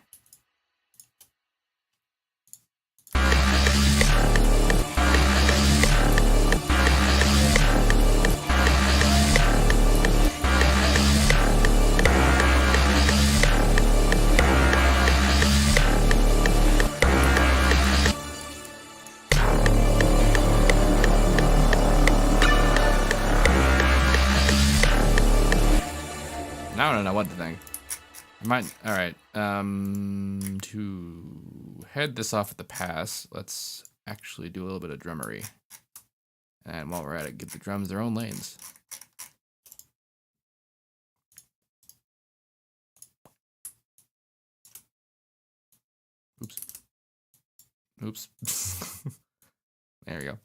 S1: Now I don't know what to think. I might. All right. To head this off at the pass, let's actually do a little bit of drummery. And while we're at it, give the drums their own lanes. Oops. Oops. There we go.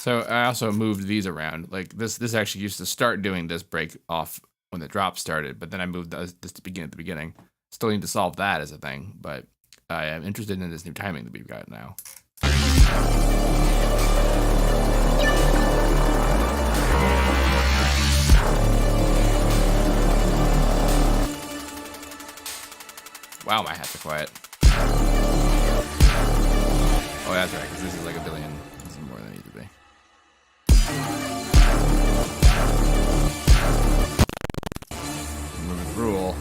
S1: So I also moved these around. Like this actually used to start doing this break off when the drop started, but then I moved this to begin at the beginning. Still need to solve that as a thing, but I am interested in this new timing that we've got now. Wow, my hats are quiet. Oh, that's right, because this is like a billion. This is more than it needs to be. Moving rule.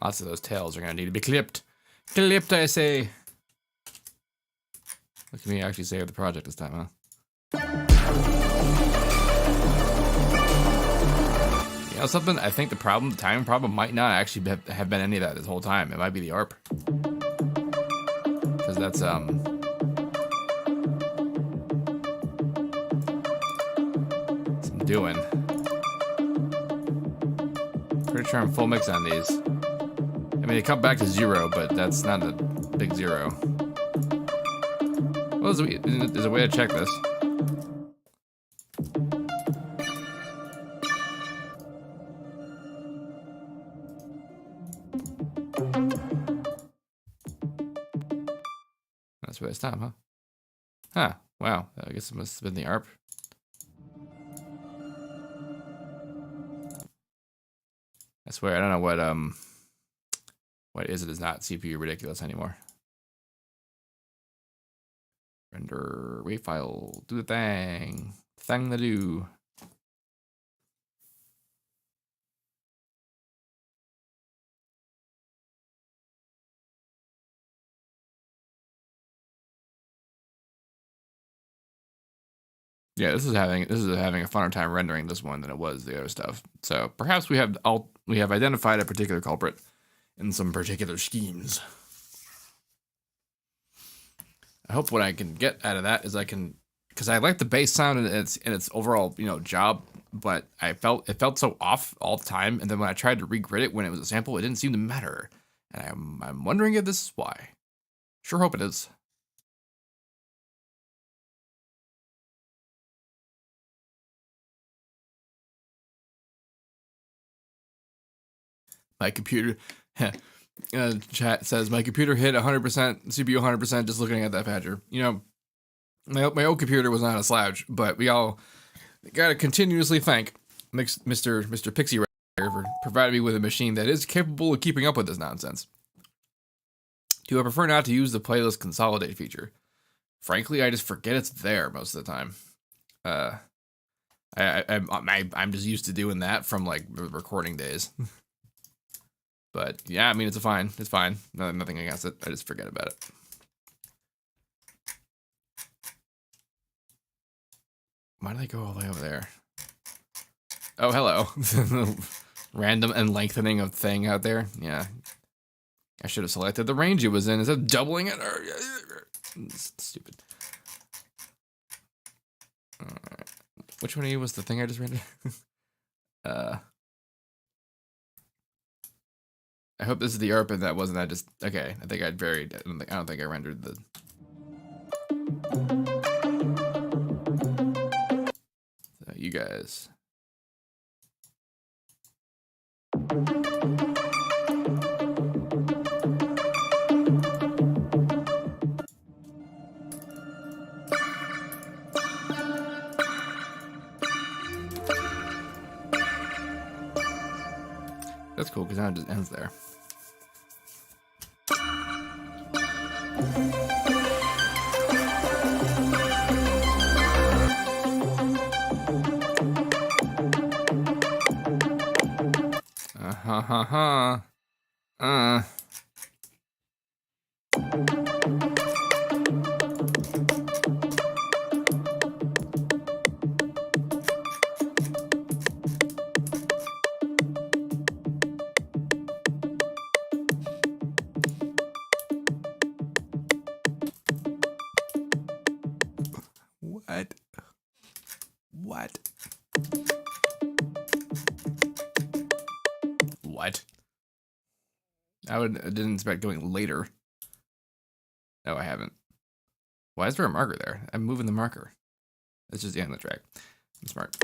S1: Lots of those tails are going to need to be clipped. Clipped, I say. Look at me actually save the project this time, huh? You know something? I think the timing problem might not actually have been any of that this whole time. It might be the ARP. Because that's, I'm doing. Pretty sure I'm full mix on these. I mean, it come back to 0, but that's not a big 0. Well, there's a way to check this. That's where I stop, huh? Huh. Wow. I guess it must have been the ARP. I swear, I don't know what is it is not CPU ridiculous anymore. Render wave file, do the thing to do. Yeah, this is having a funner time rendering this one than it was the other stuff. So perhaps we have identified a particular culprit in some particular schemes. I hope what I can get out of that is because I like the bass sound and its overall job, but it felt so off all the time. And then when I tried to regrid it when it was a sample, it didn't seem to matter. And I'm wondering if this is why. Sure hope it is. My computer, chat says, my computer hit 100%, CPU 100% just looking at that patcher. My old computer was not a slouch, but we all gotta continuously thank Mr. Pixie for providing me with a machine that is capable of keeping up with this nonsense. Do I prefer not to use the playlist consolidate feature? Frankly, I just forget it's there most of the time. I'm just used to doing that from like recording days. But yeah, I mean, it's fine. Nothing against it. I just forget about it. Why did I go all the way over there? Oh, hello. Random and lengthening of thing out there. Yeah. I should have selected the range it was in instead of doubling it. It's stupid. All right. Which one of you was the thing I just rendered? I hope this is the ARP and that wasn't. Okay. I think I'd varied. I don't think I rendered the. So you guys. That's cool because now it just ends there. What? I didn't expect going later. No, I haven't. Why is there a marker there? I'm moving the marker. It's just the end of the track. I'm smart.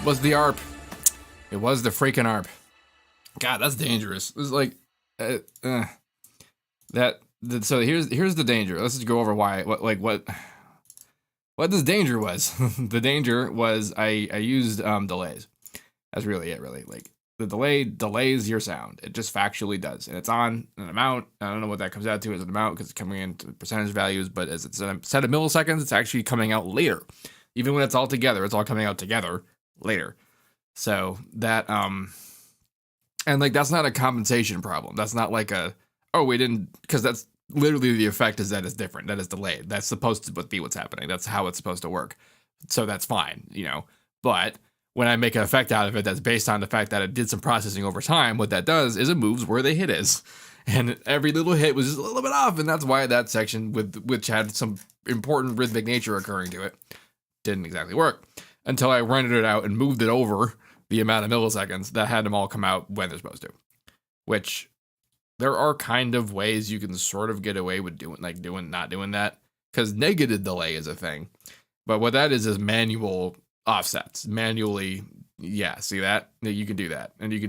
S1: Was the ARP. It was the freaking ARP. God, that's dangerous. It was like so here's the danger. Let's just go over what this danger was. The danger was I used delays. That's really it, really. Like the delay delays your sound. It just factually does. And it's on an amount. I don't know what that comes out to as an amount because it's coming into percentage values, but as it's a set of milliseconds, it's actually coming out later. Even when it's all together, it's all coming out together later. So that and like that's not a compensation problem. That's not like we didn't, because that's literally the effect is that it's different, that it's delayed. That's supposed to be what's happening. That's how it's supposed to work. So that's fine, you know. But when I make an effect out of it that's based on the fact that it did some processing over time, what that does is it moves where the hit is. And every little hit was just a little bit off, and that's why that section, which had some important rhythmic nature occurring to it, didn't exactly work. Until I rendered it out and moved it over the amount of milliseconds that had them all come out when they're supposed to. Which, there are kind of ways you can sort of get away with not doing that, because negative delay is a thing. But what that is manual offsets. Manually, yeah, see that? You can do that. And you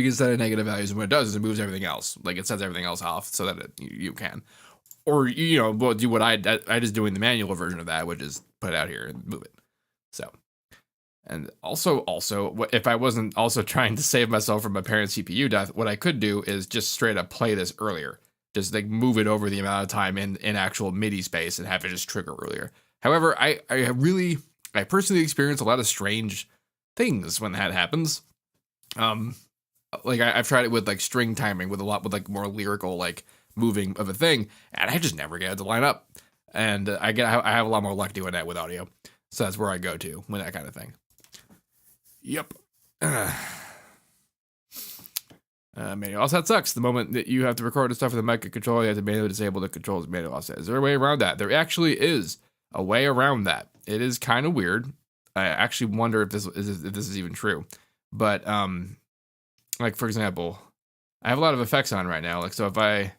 S1: can set a negative values, and what it does is it moves everything else. Like, it sets everything else off so that you can. Or, you know, do what I just doing the manual version of that, which is put it out here and move it. So, and also, if I wasn't also trying to save myself from my parents' CPU death, what I could do is just straight up play this earlier. Just like move it over the amount of time in actual MIDI space and have it just trigger earlier. However, I personally experience a lot of strange things when that happens. Like I've tried it with like string timing with like more lyrical like moving of a thing, and I just never get it to line up. And I have a lot more luck doing that with audio, so that's where I go to with that kind of thing. Yep. Manual offset sucks. The moment that you have to record the stuff with the mic control, you have to manually disable the controls manual offset. Is there a way around that? There actually is a way around that. It is kind of weird. I actually wonder if this is even true. But like for example, I have a lot of effects on right now. Like so, because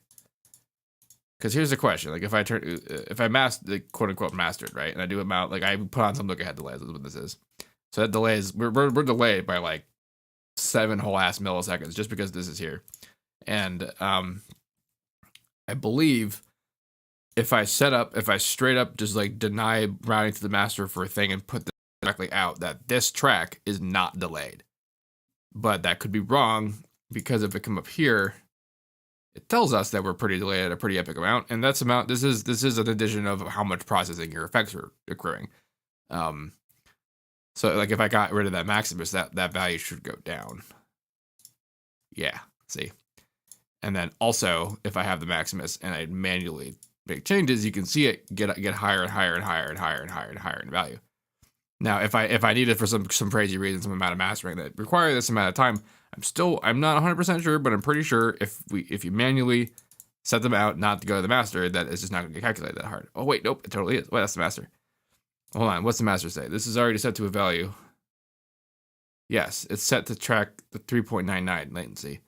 S1: here's the question: like if I the quote unquote mastered, right, and I do amount like I put on some look ahead delays. That's what this is. So that delays we're delayed by like 7 whole ass milliseconds just because this is here, and I believe if I straight up just like deny routing to the master for a thing and put this directly out, that this track is not delayed. But that could be wrong, because if it come up here, it tells us that we're pretty delayed at a pretty epic amount, and this is an addition of how much processing your effects are accruing. So like if I got rid of that Maximus, that value should go down. Yeah, see. And then also if I have the Maximus and I manually make changes, you can see it get higher and higher and higher and higher and higher and higher in value. Now, if I need it for some crazy reason, some amount of mastering that require this amount of time, I'm not 100% sure, but I'm pretty sure if you manually set them out not to go to the master, that it's just not going to get calculated that hard. Oh wait, nope, it totally is. Wait, that's the master. Hold on, what's the master say? This is already set to a value. Yes, it's set to track the 3.99 latency,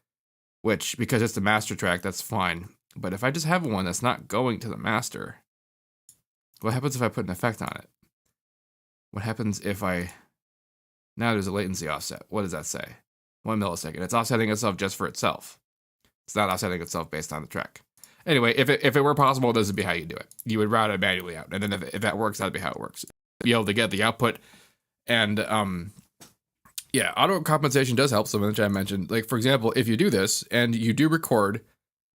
S1: which, because it's the master track, that's fine. But if I just have one that's not going to the master, what happens if I put an effect on it? What happens if now there's a latency offset. What does that say? 1 millisecond. It's offsetting itself just for itself. It's not offsetting itself based on the track. Anyway, if it were possible, this would be how you do it. You would route it manually out. And then if that works, that'd be how it works. Be able to get the output. And yeah, auto compensation does help, some of which I mentioned. Like, for example, if you do this and you do record,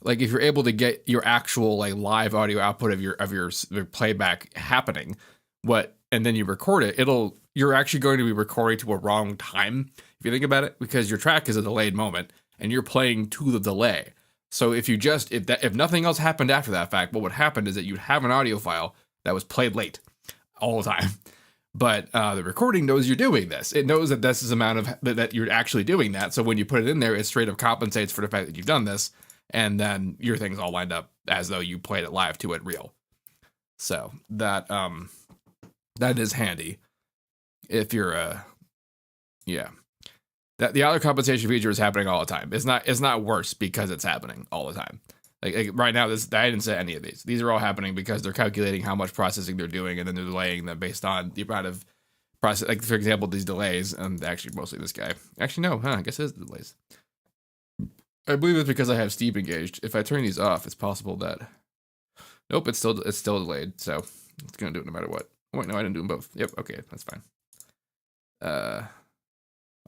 S1: like if you're able to get your actual like live audio output of your playback happening, and then you record it, you're actually going to be recording to a wrong time, if you think about it, because your track is a delayed moment and you're playing to the delay. So if nothing else happened after that fact, what would happen is that you'd have an audio file that was played late all the time. But the recording knows you're doing this. It knows that this is the amount of that you're actually doing that. So when you put it in there, it straight up compensates for the fact that you've done this, and then your thing's all lined up as though you played it live to it real. So that is handy if you're that the auto compensation feature is happening all the time. It's not worse because it's happening all the time. Like right now, I didn't say any of these. These are all happening because they're calculating how much processing they're doing, and then they're delaying them based on the amount of process. Like for example, these delays, and actually mostly this guy. Actually, no, I guess it is the delays. I believe it's because I have Steep engaged. If I turn these off, it's possible that. Nope, it's still delayed. So it's gonna do it no matter what. Oh, wait, no, I didn't do them both. Yep, okay, that's fine.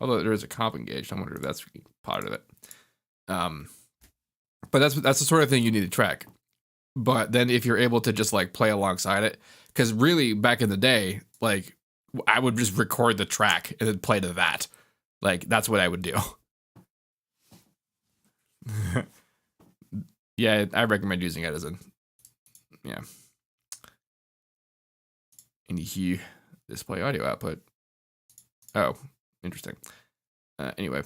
S1: Although there is a comp engaged, I wonder if that's part of it. But that's the sort of thing you need to track. But then if you're able to just like play alongside it, because really back in the day, like I would just record the track and then play to that. Like that's what I would do. Yeah, I recommend using it as a, yeah. And here, display audio output. Oh, interesting. Anyway.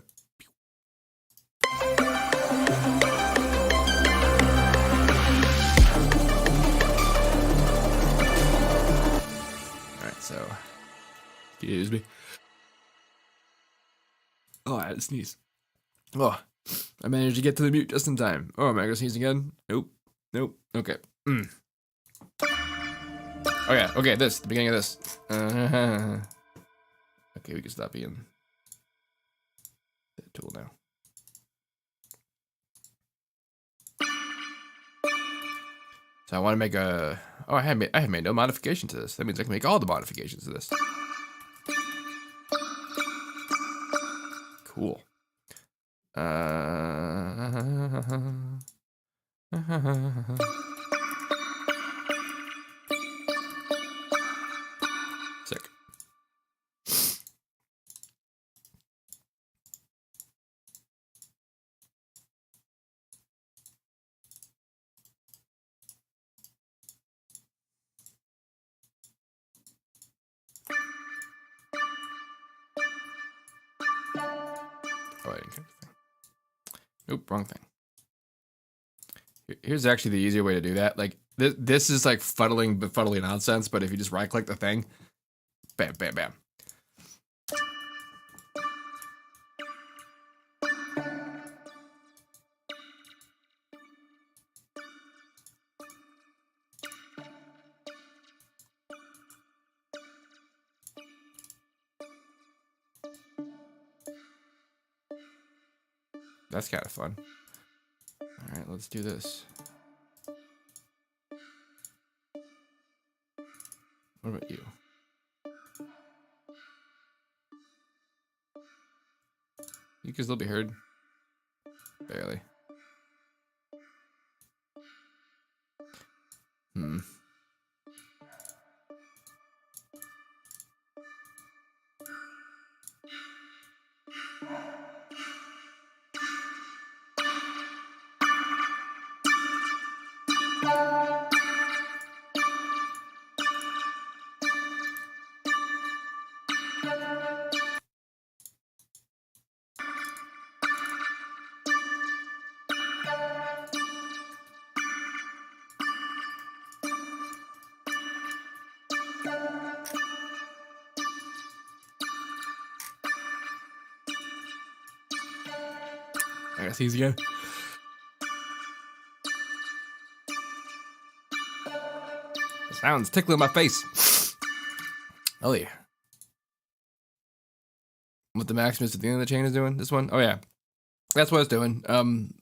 S1: Alright, so, excuse me. Oh, I had to sneeze. Oh, I managed to get to the mute just in time. Oh, am I gonna sneeze again? Nope. Nope. Okay. Oh yeah. Okay, the beginning of this. Okay, we can stop being the tool now. So I want to make a. Oh, I have made no modification to this. That means I can make all the modifications to this. Cool. Sick. Oh, I didn't catch the thing. Nope, wrong thing. Here's actually the easier way to do that. Like this is like fuddly nonsense, but if you just right click the thing, bam, bam, bam. That's kind of fun. All right, let's do this. What about you? You can still be heard. Barely. I gotta sneeze again. The sound's tickling my face. Oh yeah. What the Maximus at the end of the chain is doing? This one? Oh yeah. That's what it's doing.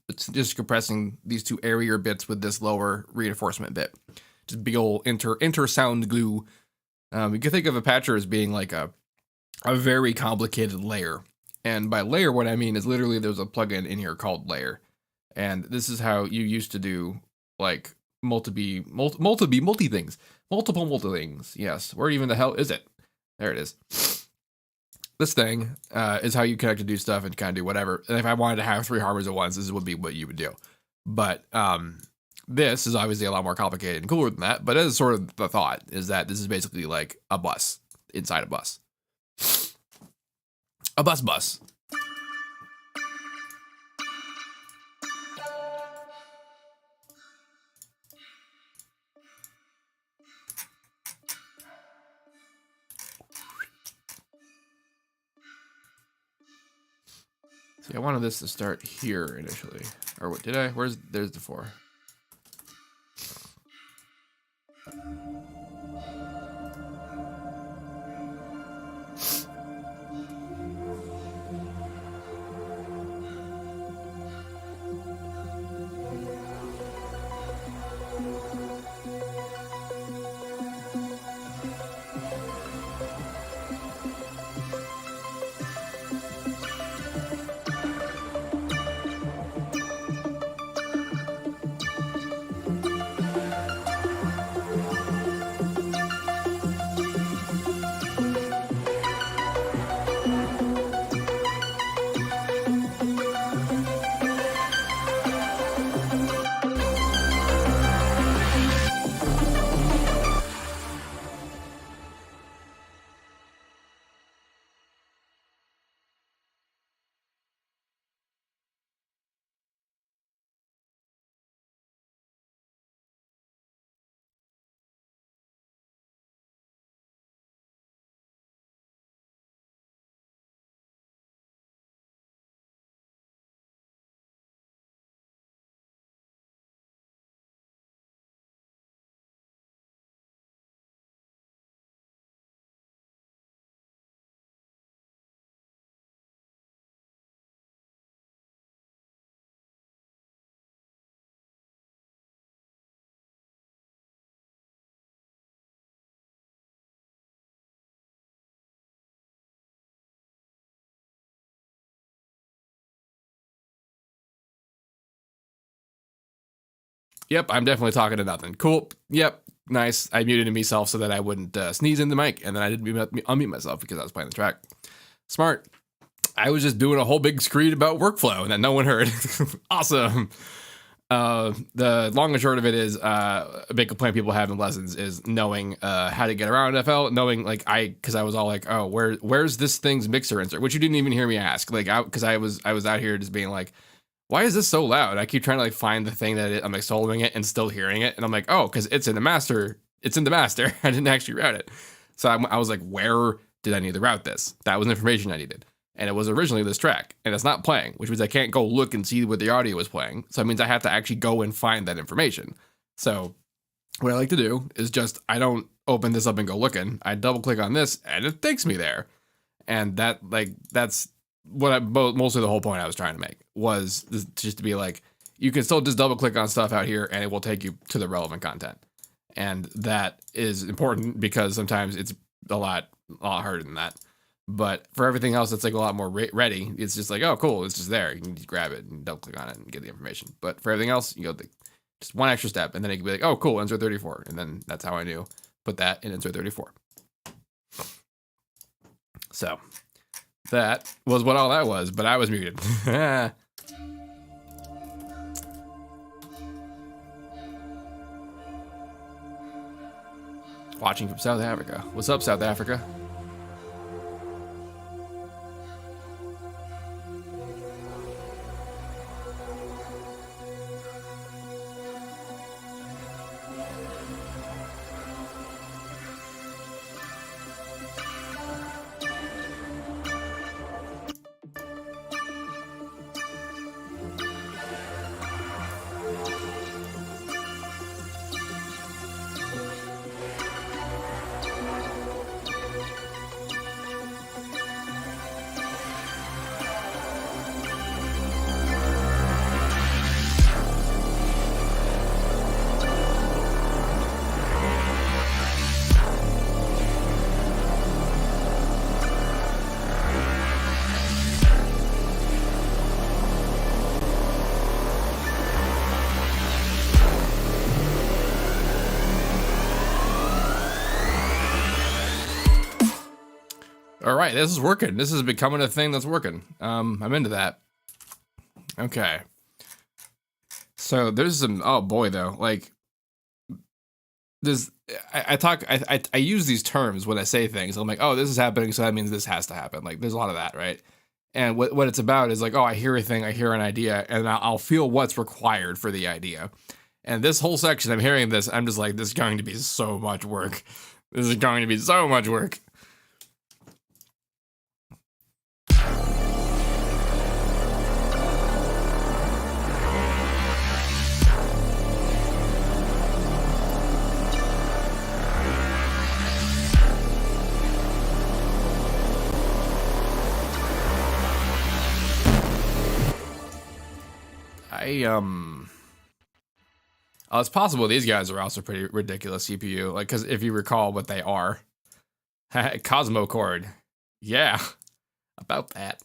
S1: It's just compressing these two airier bits with this lower reinforcement bit. Just big old inter sound glue. You can think of a patcher as being like a very complicated layer. And by layer, what I mean is literally there's a plugin in here called Layer. And this is how you used to do like multi things. Multiple things. Yes. Where even the hell is it? There it is. This thing is how you connect to do stuff and kind of do whatever. And if I wanted to have 3 hardwares at once, this would be what you would do. But this is obviously a lot more complicated and cooler than that. But that is sort of the thought, is that this is basically like a bus inside a bus. A bus. See, I wanted this to start here initially. Or what, did I? There's the 4. Yep, I'm definitely talking to nothing. Cool. Yep, nice. I muted myself so that I wouldn't sneeze in the mic, and then I didn't unmute myself because I was playing the track. Smart. I was just doing a whole big screed about workflow and that no one heard. Awesome. The long and short of it is a big complaint people have in lessons is knowing how to get around FL, knowing like because I was all like, oh, where's this thing's mixer insert, which you didn't even hear me ask, like because I was out here just being like, why is this so loud? I keep trying to like find the thing that I'm like soloing it and still hearing it, and I'm like, oh, because it's in the master. It's in the master. I didn't actually route it, so I was like, where did I need to route this? That was information I needed. And it was originally this track, and it's not playing, which means I can't go look and see what the audio is playing. So it means I have to actually go and find that information. So what I like to do is just, I don't open this up and go looking. I double click on this, and it takes me there. And that's what mostly the whole point I was trying to make was just to be like, you can still just double click on stuff out here, and it will take you to the relevant content. And that is important because sometimes it's a lot harder than that. But for everything else, it's like a lot more ready. It's just like, oh, cool. It's just there. You can just grab it and double click on it and get the information. But for everything else, you go just one extra step, and then it can be like, oh, cool, insert 34. And then that's how I knew. Put that in insert 34. So that was what all that was, but I was muted. Watching from South Africa. What's up, South Africa? All right, this is working. This is becoming a thing that's working. I'm into that. Okay. So there's some, oh boy, though, like this, I use these terms when I say things. I'm like, oh, this is happening, so that means this has to happen. Like there's a lot of that, right? And what it's about is like, oh, I hear a thing, I hear an idea, and I'll feel what's required for the idea. And this whole section, I'm hearing this, I'm just like, this is going to be so much work. This is going to be so much work. It's possible these guys are also pretty ridiculous CPU, like, because if you recall what they are. Cosmo Chord. Yeah, about that.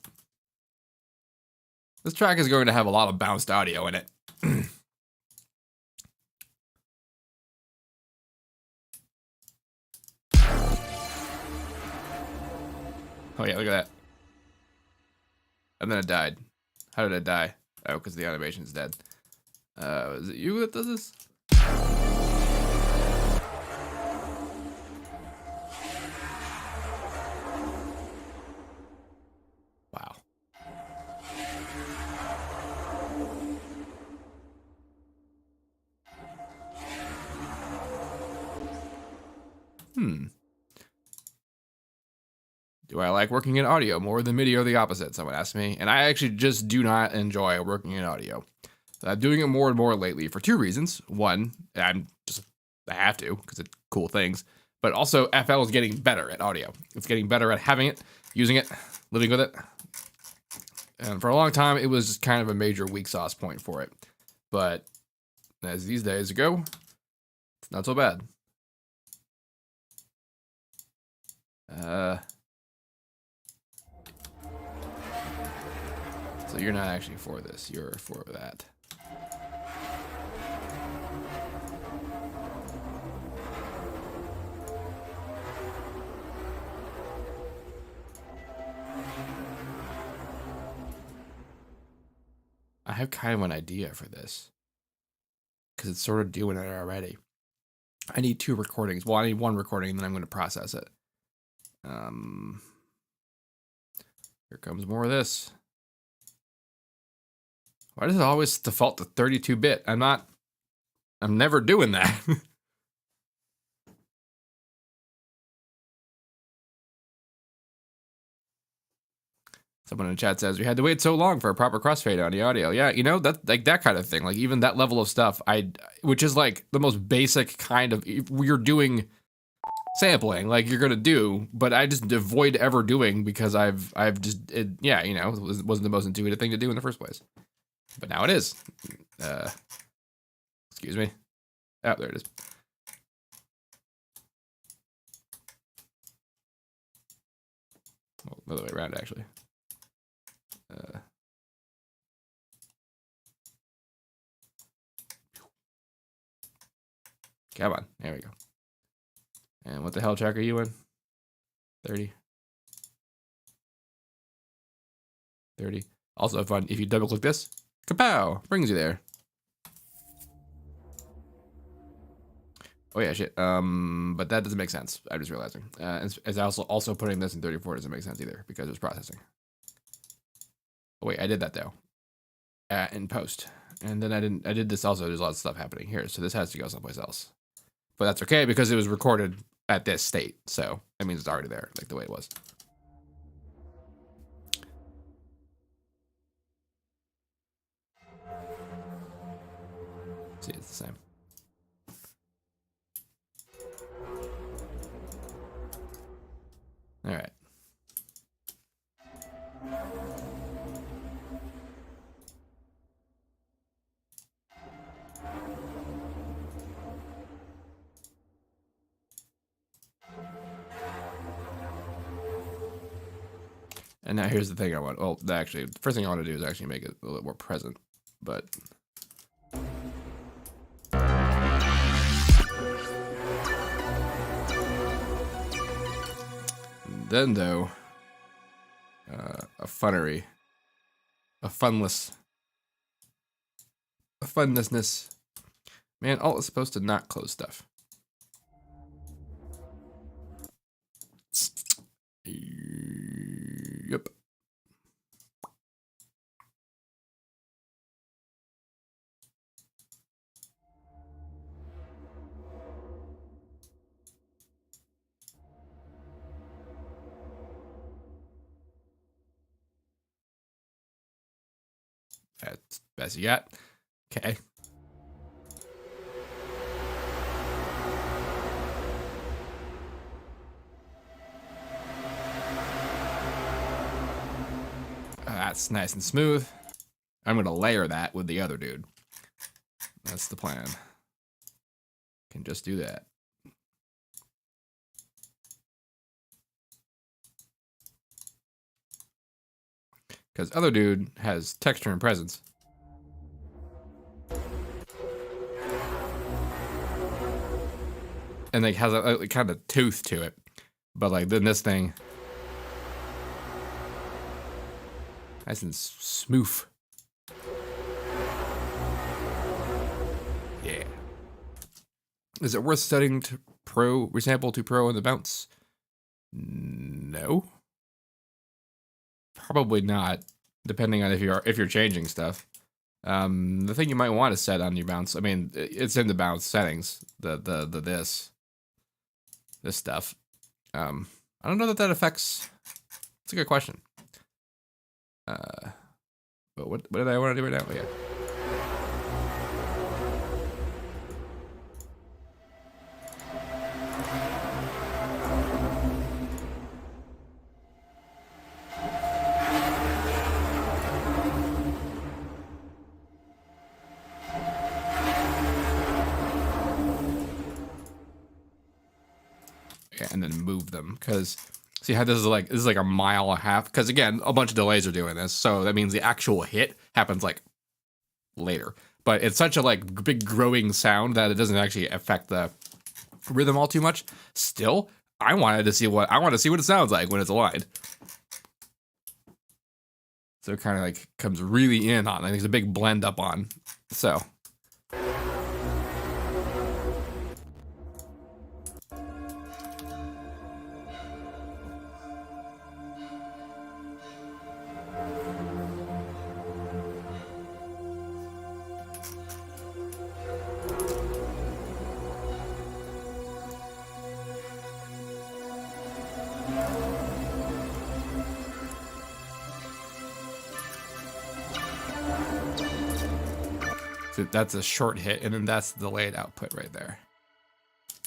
S1: This track is going to have a lot of bounced audio in it. Oh yeah, look at that. And then it died. How did it die? Oh, because the animation's dead. Is it you that does this? Wow. Do I like working in audio more than MIDI or the opposite? Someone asked me. And I actually just do not enjoy working in audio. I'm doing it more and more lately for two reasons. One, I have to, because it's cool things. But also, FL is getting better at audio. It's getting better at having it, using it, living with it. And for a long time, it was just kind of a major weak sauce point for it. But as these days go, it's not so bad. So you're not actually for this, you're for that. I have kind of an idea for this because it's sort of doing it already. I need 2 recordings. Well, I need 1 recording, and then I'm going to process it. Here comes more of this. Why does it always default to 32-bit? I'm never doing that. Someone in the chat says, we had to wait so long for a proper crossfade on the audio. Yeah, you know, that like that kind of thing. Like even that level of stuff, which is like the most basic kind of, you're doing sampling, like you're gonna do, but I just avoid ever doing because I've just, yeah, you know, it wasn't the most intuitive thing to do in the first place. But now it is. Excuse me. Oh, there it is. Well, the other way around, actually. Come on. There we go. And what the hell track are you in? 30. 30. Also fun, if you double click this, kapow! Brings you there. Oh yeah, shit. But that doesn't make sense. I'm just realizing. As also putting this in 34 doesn't make sense either because it's processing. Oh wait, I did that though. In post. And then I did this also. There's a lot of stuff happening here. So this has to go someplace else. But that's okay because it was recorded at this state. So that means it's already there, like the way it was. See, it's the same. All right. And now here's the thing I want. Well, actually, the first thing I want to do is actually make it a little more present. But then, though, a funnery, a funlessness. Man, alt is supposed to not close stuff. Yep. That's best you got. Okay. That's nice and smooth. I'm going to layer that with the other dude. That's the plan. Can just do that. Because other dude has texture and presence. And like has a kind of tooth to it. But like then this thing, nice and smooth. Yeah. Is it worth setting to pro, resample to pro in the bounce? No. Probably not, depending on if you're changing stuff. The thing you might want to set on your bounce, I mean, it's in the bounce settings, this stuff. I don't know that affects. It's a good question. But what did I want to do right now? Oh, yeah. And then move them, because see how this is like a mile and a half, because again a bunch of delays are doing this, so that means the actual hit happens like later, but it's such a like big growing sound that it doesn't actually affect the rhythm all too much. Still, I want to see what it sounds like when it's aligned. So it kind of like comes really in on. Like there's a big blend up on. So. So that's a short hit, and then that's the delayed output right there.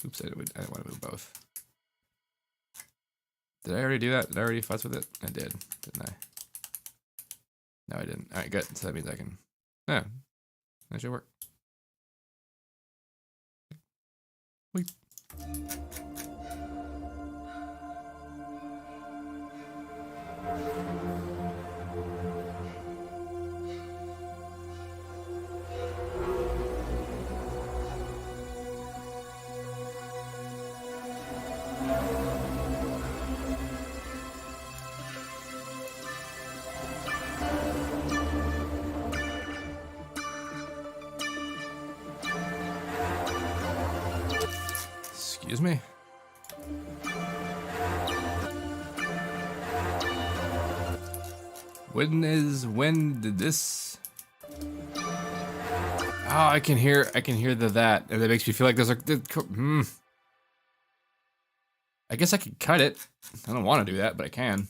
S1: Oops, I didn't want to move both. Did I already do that? Did I already fuss with it? I did, didn't I? No, I didn't. All right, good. So that means I can. Yeah, that should work. Wait. Excuse me. When did this? Oh, I can hear that, and it makes me feel like there's a. I guess I could cut it. I don't want to do that, but I can.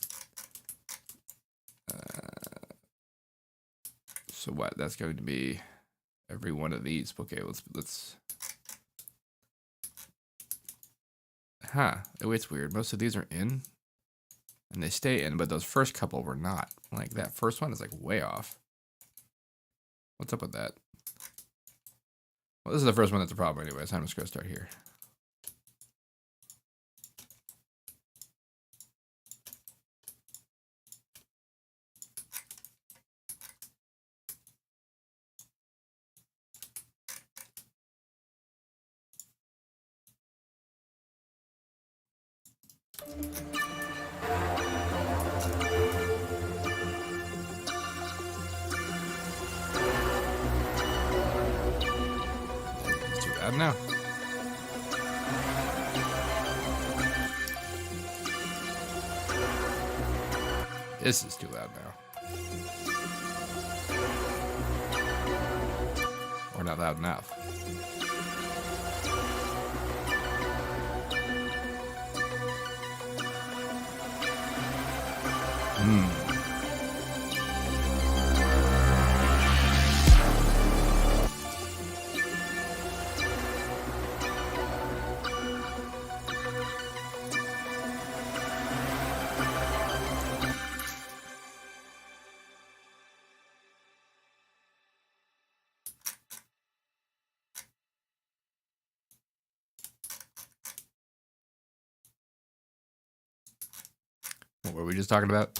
S1: So what? That's going to be every one of these. Okay, let's. Huh. Oh, it's weird. Most of these are in, and they stay in, but those first couple were not. Like that first one is like way off. What's up with that? Well, this is the first one that's a problem anyways. I'm just gonna start here. It's too bad now. This is too loud now. Or not loud enough. What were we just talking about?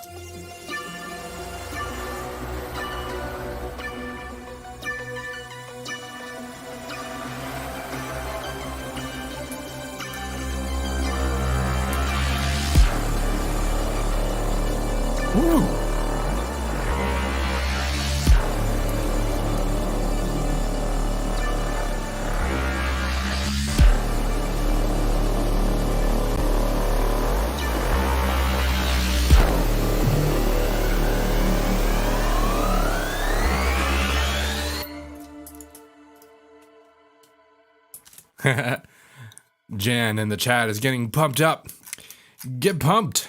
S1: Woo! Jan in the chat is getting pumped up. Get pumped.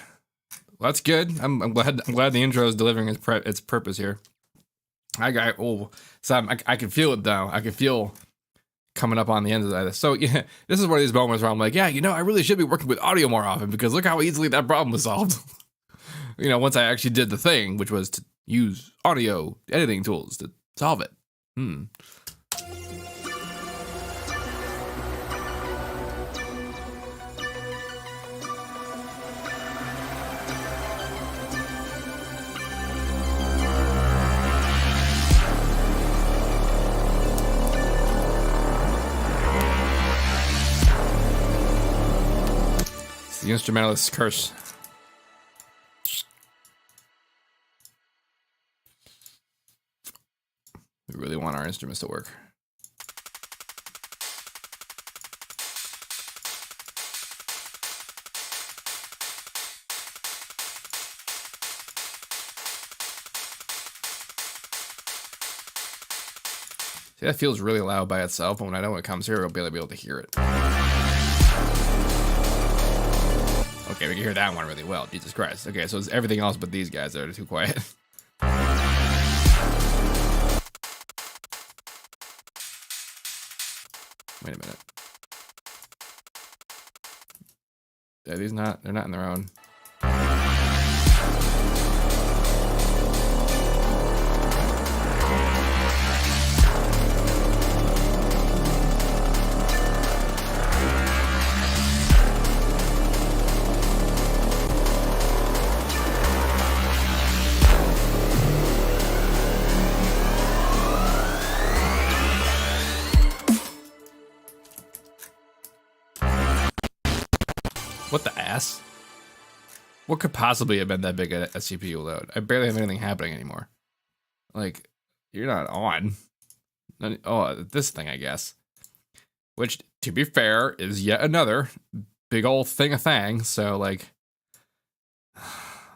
S1: Well, that's good. I'm glad the intro is delivering its purpose here. So I can feel it though. I can feel coming up on the end of that. So yeah, this is one of these moments where I'm like, yeah, I really should be working with audio more often because look how easily that problem was solved. Once I actually did the thing, which was to use audio editing tools to solve it. The instrumentalist's curse. we really want our instruments to work. See, that feels really loud by itself, but when I know it comes here, I'll be able to hear it. Okay, we can hear that one really well. Jesus Christ. Okay, so it's everything else but these guys that are too quiet. Wait a minute. Are these not? They're not in their own. What the ass? What could possibly have been that big a CPU load? I barely have anything happening anymore. Like, you're not on. Oh, this thing, I guess. Which, to be fair, is yet another big old thing of thang. So, like,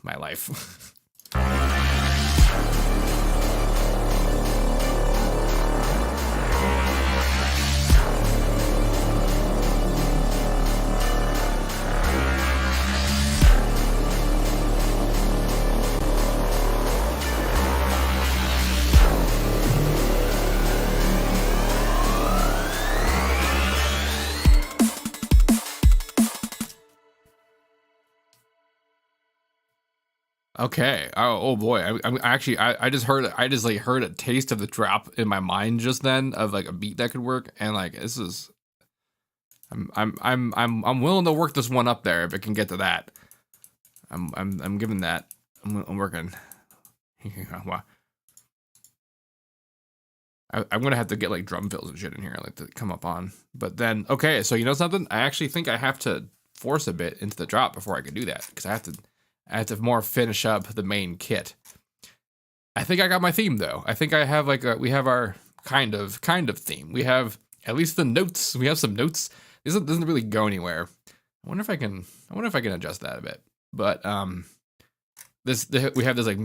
S1: my life. Okay. Oh boy. I just heard a taste of the drop in my mind just then of like a beat that could work, and like this is. I'm willing to work this one up there if it can get to that. I'm giving that. I'm working. I'm gonna have to get like drum fills and shit in here like to come up on. But then okay, so you know something? I actually think I have to force a bit into the drop before I can do that because I have to more finish up the main kit. I think I got my theme though. I think I have like we have our kind of theme. We have at least the notes. We have some notes. This doesn't really go anywhere. I wonder if I can adjust that a bit. But we have this like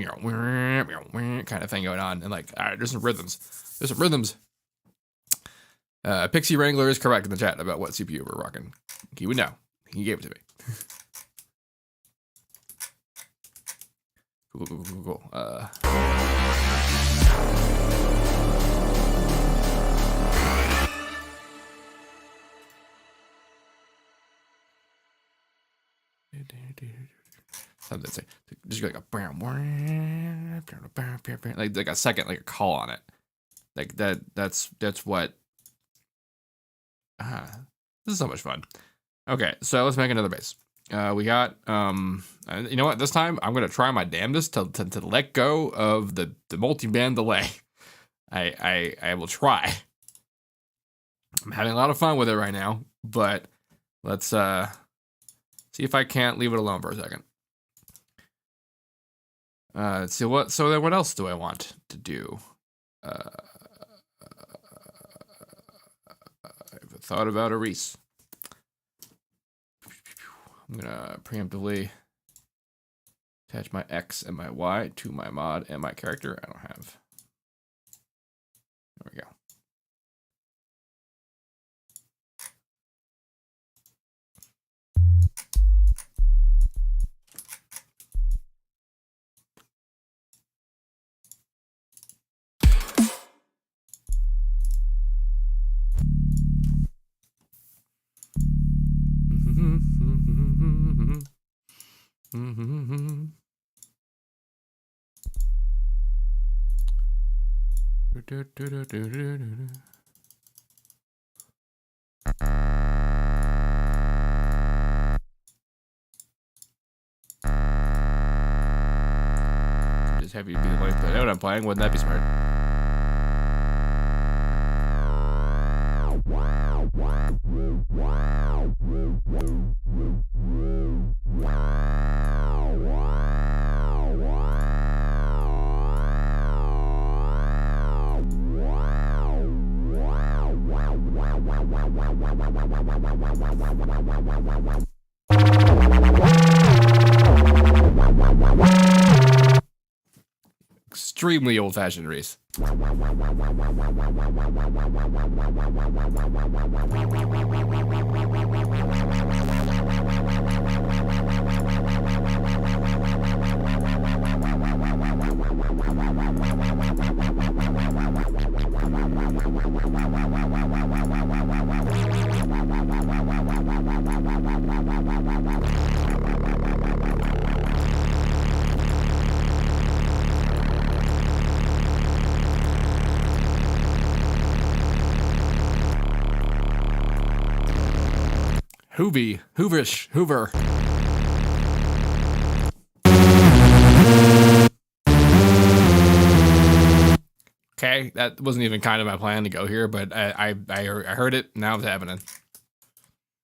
S1: kind of thing going on, and like all right, there's some rhythms. Pixie Wrangler is correct in the chat about what CPU we're rocking. He would know. He gave it to me. Cool. Something say just like a like a second, like a call on it, like that. That's what. This is so much fun. Okay, so let's make another bass. We got you know what? This time I'm gonna try my damnedest to let go of the multi-band delay. I will try. I'm having a lot of fun with it right now, but let's see if I can't leave it alone for a second. So then what else do I want to do? I've thought about a Reese. I'm gonna preemptively attach my X and my Y to my mod and my character. I don't have. There we go. Just have you be the one to know what I'm playing. Wouldn't that be smart? extremely old-fashioned, Reese. Hoover. Okay, that wasn't even kind of my plan to go here, but I heard it. Now it's happening.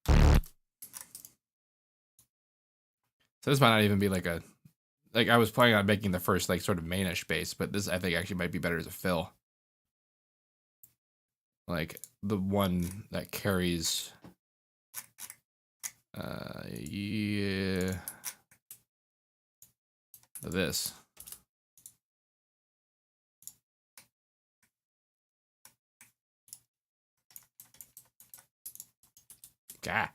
S1: So this might not even be like a, like I was planning on making the first like sort of mainish base, but this I think actually might be better as a fill. Like the one that carries, yeah, this. Gah.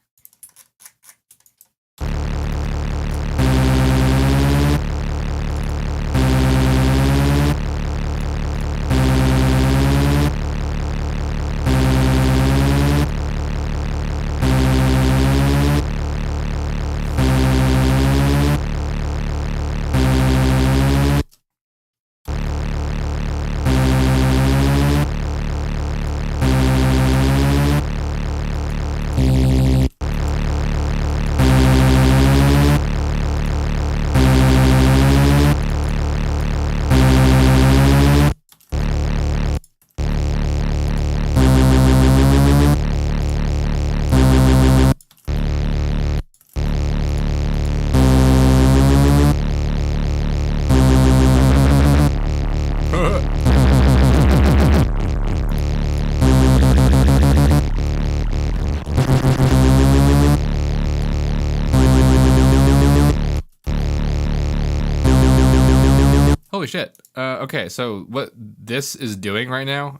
S1: Holy shit. Okay, so what this is doing right now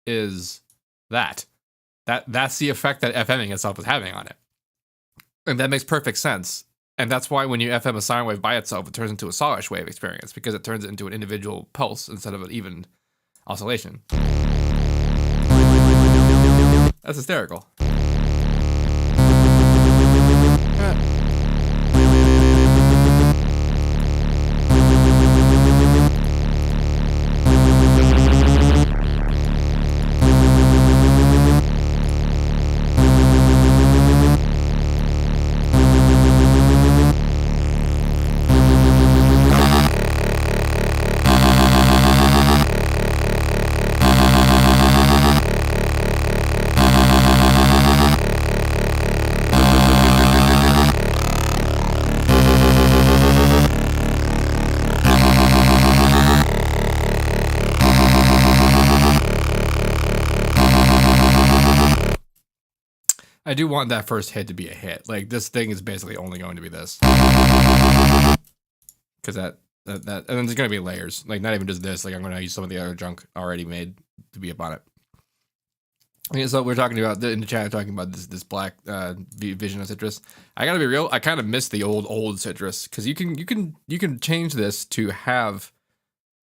S1: is that's the effect that FMing itself is having on it. And that makes perfect sense. And that's why when you FM a sine wave by itself, it turns into a solish wave experience, because it turns it into an individual pulse instead of an even oscillation. That's hysterical. I do want that first hit to be a hit. Like, this thing is basically only going to be this. Because that, and then there's going to be layers. Like, not even just this. Like, I'm going to use some of the other junk already made to be up on it. Okay, so we're talking about, in the chat, talking about this black vision of citrus. I gotta be real, I kind of miss the old citrus. Because you can change this to have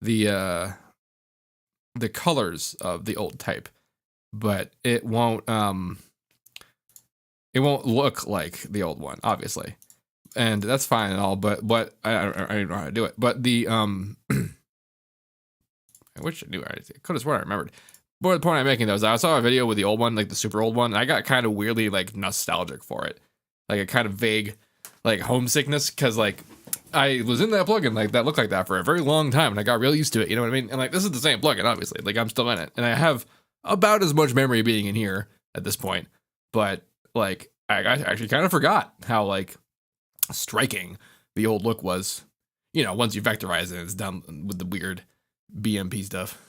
S1: the colors of the old type. But it won't look like the old one, obviously, and that's fine and all. But I don't know how to do it. But the I wish I knew. I could have sworn I remembered. But the point I'm making though is I saw a video with the old one, like the super old one, and I got kind of weirdly like nostalgic for it, like a kind of vague like homesickness, because like I was in that plugin like that looked like that for a very long time, and I got real used to it. You know what I mean? And like this is the same plugin, obviously. Like I'm still in it, and I have about as much memory being in here at this point, but like I actually kind of forgot how like striking the old look was, you know, once you vectorize it, it's done with the weird BMP stuff.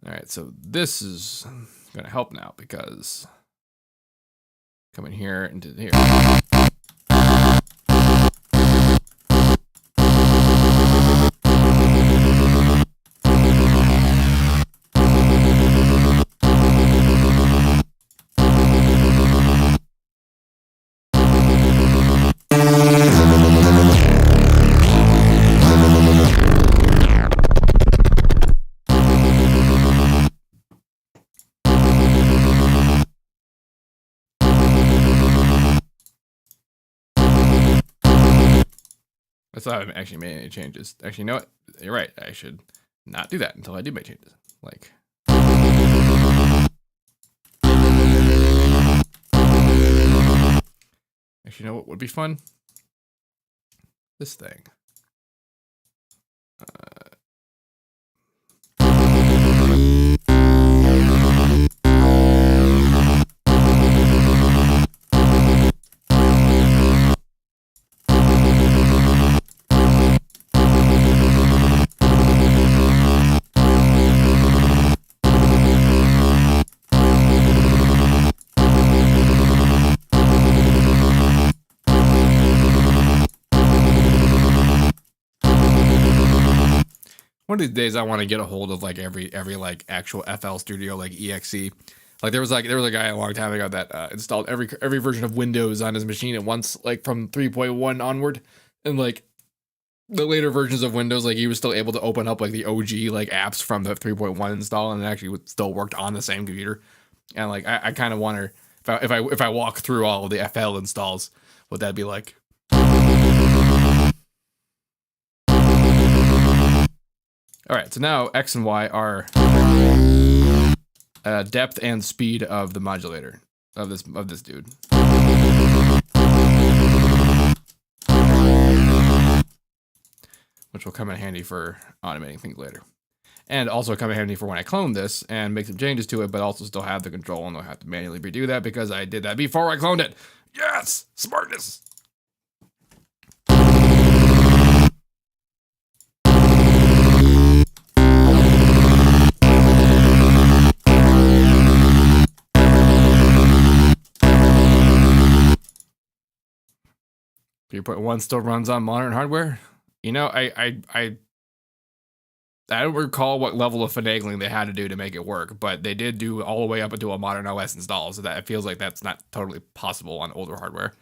S1: All right, so this is gonna help now, because come in here into here. I still haven't actually made any changes. Actually, you know what? You're right. I should not do that until I do make changes. Like, actually, you know what would be fun? This thing. One of these days, I want to get a hold of like every like actual FL Studio like exe. Like there was a guy a long time ago that installed every version of Windows on his machine at once, like from 3.1 onward, and like the later versions of Windows, like he was still able to open up like the OG like apps from the 3.1 install, and it actually still worked on the same computer. And like I kind of wonder if I walk through all of the FL installs, what that'd be like. All right, so now X and Y are depth and speed of the modulator of this dude. Which will come in handy for automating things later. And also come in handy for when I clone this and make some changes to it, but also still have the control and I'll have to manually redo that because I did that before I cloned it. Yes! Smartness! One still runs on modern hardware. You know, I don't recall what level of finagling they had to do to make it work, but they did do all the way up into a modern OS install, so that it feels like that's not totally possible on older hardware.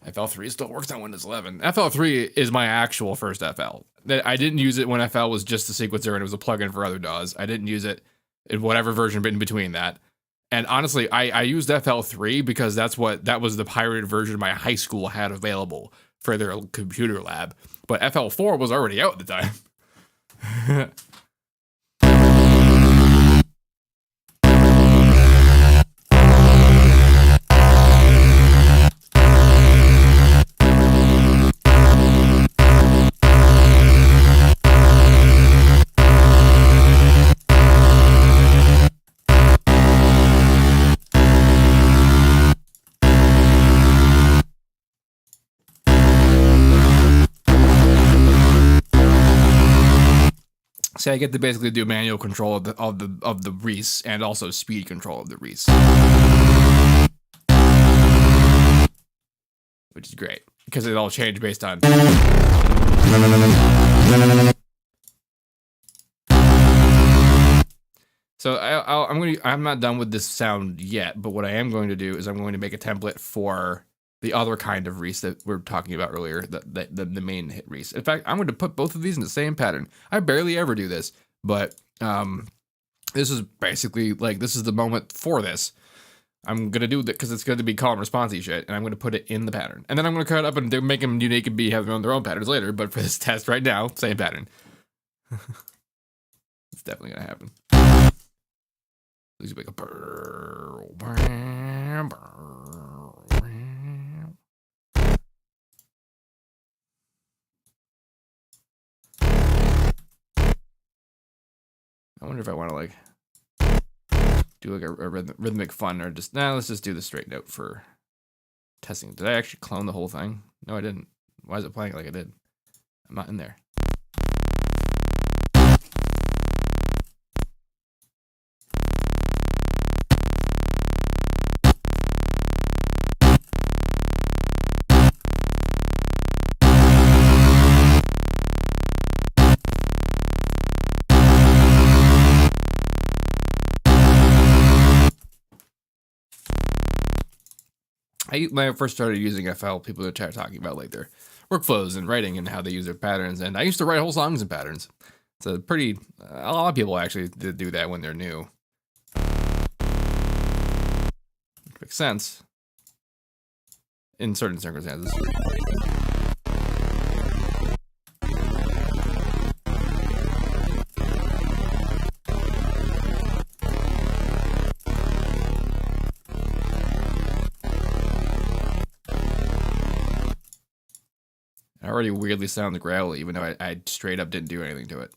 S1: FL3 still works on Windows 11. FL3 is my actual first FL. I didn't use it when FL was just a sequencer and it was a plugin for other DAWs. I didn't use it in whatever version in between that. And honestly, I used FL3 because that was the pirated version my high school had available for their computer lab. But FL4 was already out at the time. So I get to basically do manual control of the Reese and also speed control of the Reese, which is great because it all changed based on. So I'm not done with this sound yet, but what I am going to do is I'm going to make a template for the other kind of Reese that we were talking about earlier, the main hit Reese. In fact, I'm going to put both of these in the same pattern. I barely ever do this, but this is basically like, this is the moment for this. I'm going to do that because it's going to be call and responsey shit, and I'm going to put it in the pattern. And then I'm going to cut it up and make them unique and have their own patterns later, but for this test right now, same pattern. It's definitely going to happen. Please make a burr. I wonder if I want to like do like a rhythmic fun or just let's just do the straight note for testing. Did I actually clone the whole thing? No, I didn't. Why is it playing like I did? I'm not in there. When I first started using FL, people were talking about like their workflows and writing and how they use their patterns. And I used to write whole songs in patterns. So a lot of people actually do that when they're new. Makes sense in certain circumstances. It already weirdly sounds growly, even though I straight up didn't do anything to it.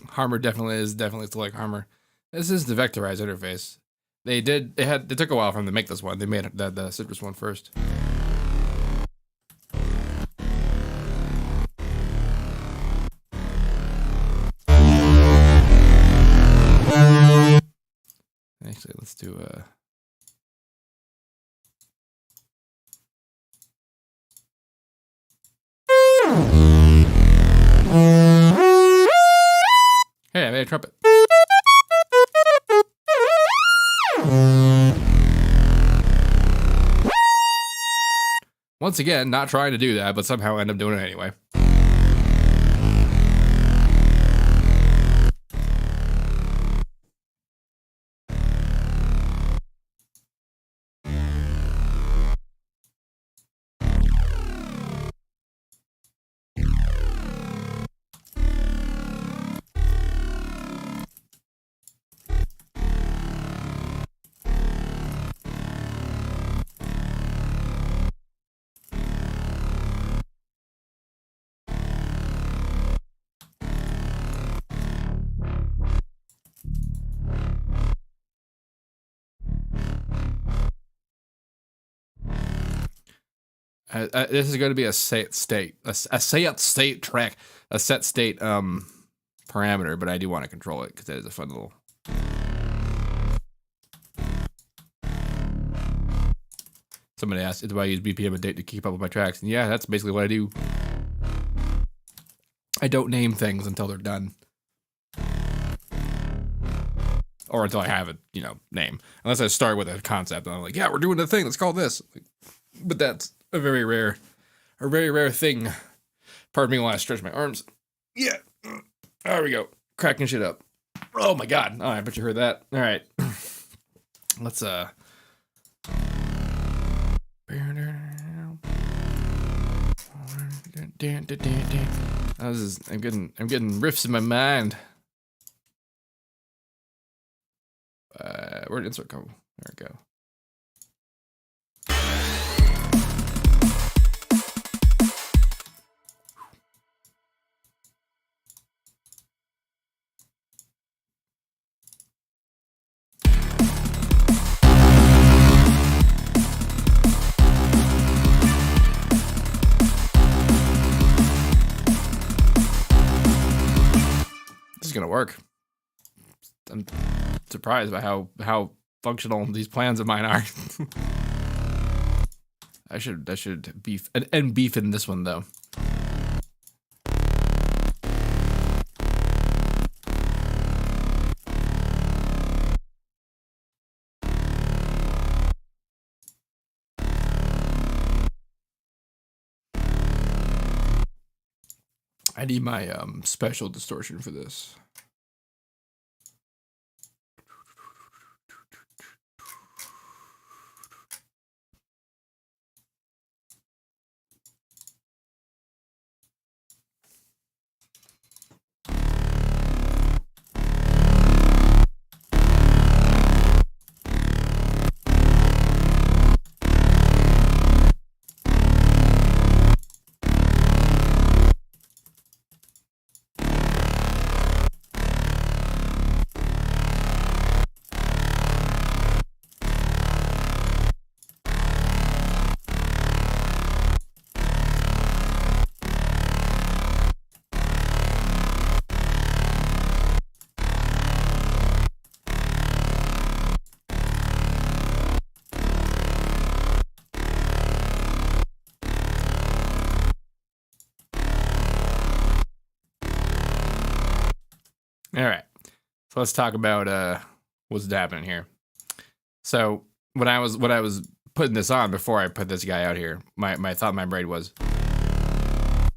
S1: Harmer definitely still like Harmer. This is the vectorized interface. They took a while for them to make this one. They made the citrus one first. Actually, let's do Hey, I made a trumpet. Once again, not trying to do that, but somehow end up doing it anyway. This is going to be a set state track, a set state parameter, but I do want to control it because that is a fun little. Somebody asked, do I use BPM and date to keep up with my tracks? And yeah, that's basically what I do. I don't name things until they're done. Or until I have a, name. Unless I start with a concept and I'm like, yeah, we're doing a thing, let's call this. But that's a very rare thing. Pardon me while I stretch my arms. Yeah. There we go. Cracking shit up. Oh my god. Oh, I bet you heard that. All right. Let's I'm getting riffs in my mind. Where'd insert go? There we go. This is gonna work. I'm surprised by how functional these plans of mine are. I should beef and beef in this one though. I need my special distortion for this. All right. So let's talk about what's happening here. So when I was putting this on before I put this guy out here, my thought in my brain was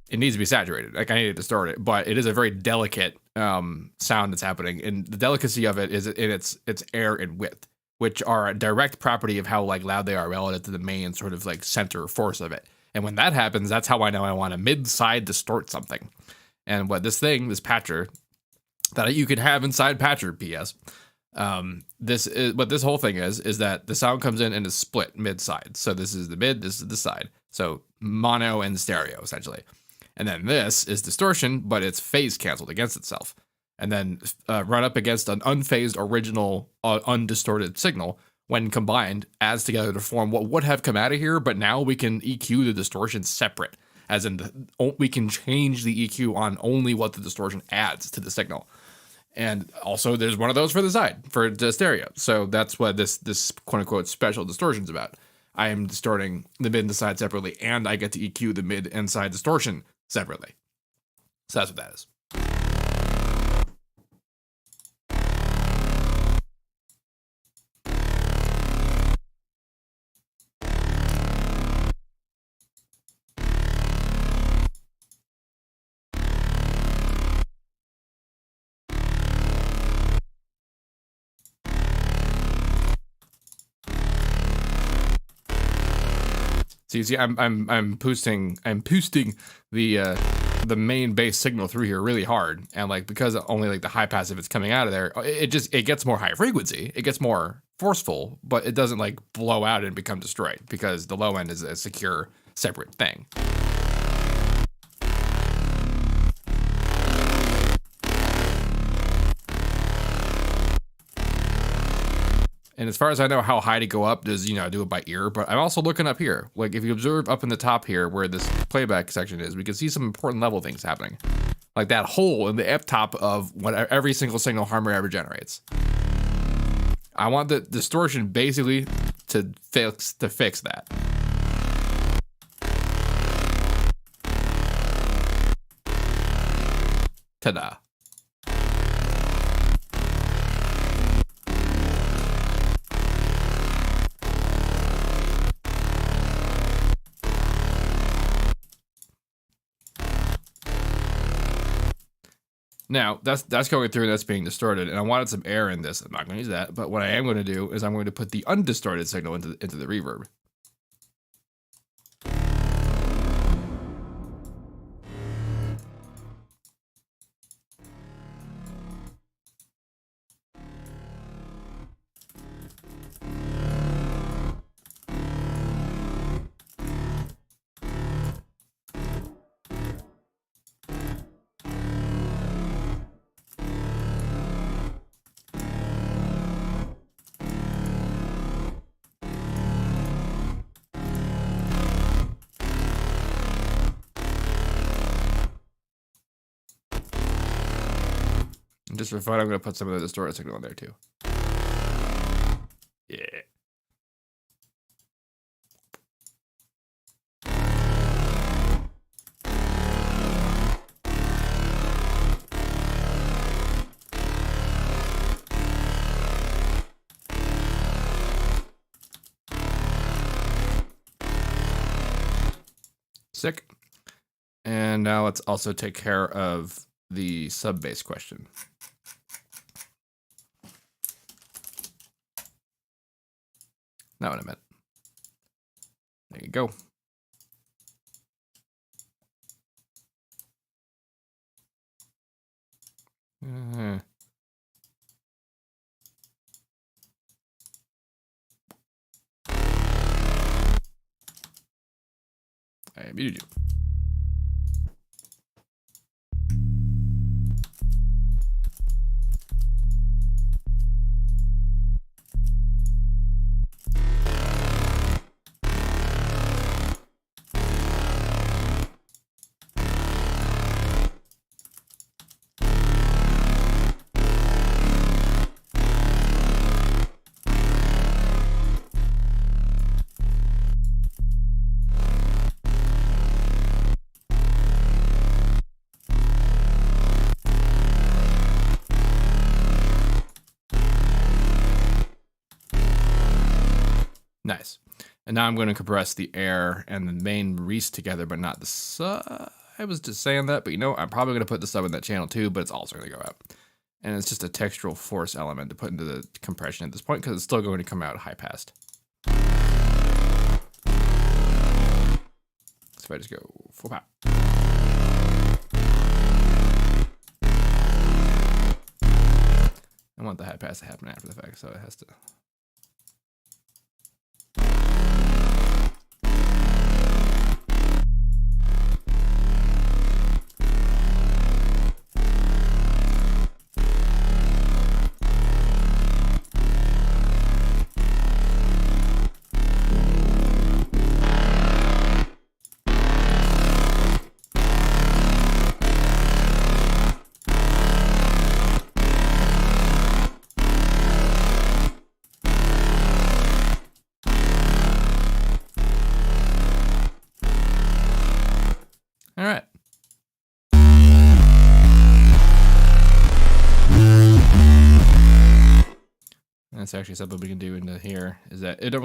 S1: it needs to be saturated. Like I need to distort it, but it is a very delicate sound that's happening, and the delicacy of it is in its air and width, which are a direct property of how like loud they are relative to the main sort of like center force of it. And when that happens, that's how I know I want to mid-side distort something. And what this patcher that you could have inside patcher, PS. This is what this whole thing is that the sound comes in and is split mid-side. So this is the mid, this is the side. So mono and stereo essentially. And then this is distortion, but it's phase canceled against itself. And then run up against an unphased original undistorted signal when combined adds together to form what would have come out of here, but now we can EQ the distortion separate, as in we can change the EQ on only what the distortion adds to the signal. And also there's one of those for the side, for the stereo. So that's what this quote unquote special distortion is about. I am distorting the mid and the side separately, and I get to EQ the mid and side distortion separately. So that's what that is. So you see, I'm boosting the main bass signal through here really hard, and like because only like the high passive is coming out of there, it gets more high frequency, it gets more forceful, but it doesn't like blow out and become destroyed because the low end is a secure separate thing. And as far as I know how high to go up is, do it by ear, but I'm also looking up here. Like if you observe up in the top here where this playback section is, we can see some important level things happening. Like that hole in the up top of what every single signal hardware ever generates. I want the distortion basically to fix that. Ta-da. Now, that's going through and that's being distorted, and I wanted some air in this. I'm not going to use that, but what I am going to do is I'm going to put the undistorted signal into the reverb. And just for fun, I'm going to put some of the distorted signal in there too. Yeah. Sick. And now let's also take care of the sub bass question. Not what I meant. There you go. I muted you. And now I'm going to compress the air and the main Reese together, but not the sub. I was just saying that, but you know, I'm probably going to put the sub in that channel too, but it's also going to go out. And it's just a textural force element to put into the compression at this point, because it's still going to come out high passed. So if I just go full power. I want the high pass to happen after the fact, so it has to. All right. That's actually something we can do into here, is that we don't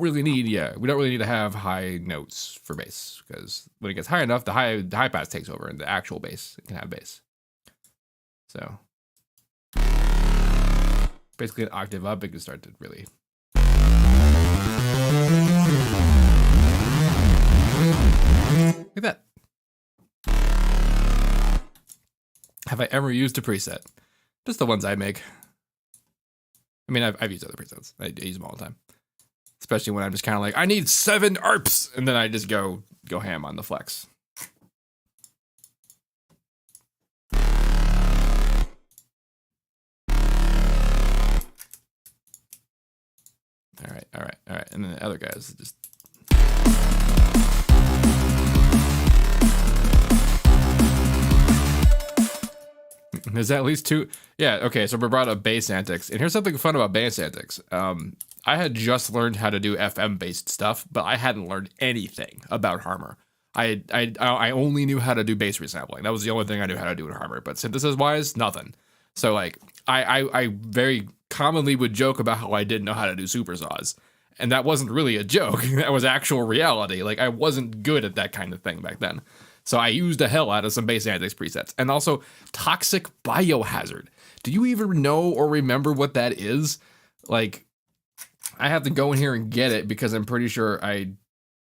S1: really need to have high notes for bass, because when it gets high enough, the high pass takes over and the actual bass can have bass. So basically an octave up, it can start to really. Look at that. Have I ever used a preset? Just the ones I make. I mean, I've used other presets. I use them all the time. Especially when I'm just kind of like, I need 7 ARPs, and then I just go ham on the flex. All right. And then the other guys just. There's at least 2. Yeah, okay, so we brought up bass antics. And here's something fun about bass antics. I had just learned how to do FM-based stuff, but I hadn't learned anything about Harmor. I only knew how to do bass resampling. That was the only thing I knew how to do in Harmor. But synthesis-wise, nothing. So, like, I very commonly would joke about how I didn't know how to do supersaws. And that wasn't really a joke. That was actual reality. Like, I wasn't good at that kind of thing back then. So I used the hell out of some bass antics presets. And also, Toxic Biohazard. Do you even know or remember what that is? Like, I have to go in here and get it because I'm pretty sure I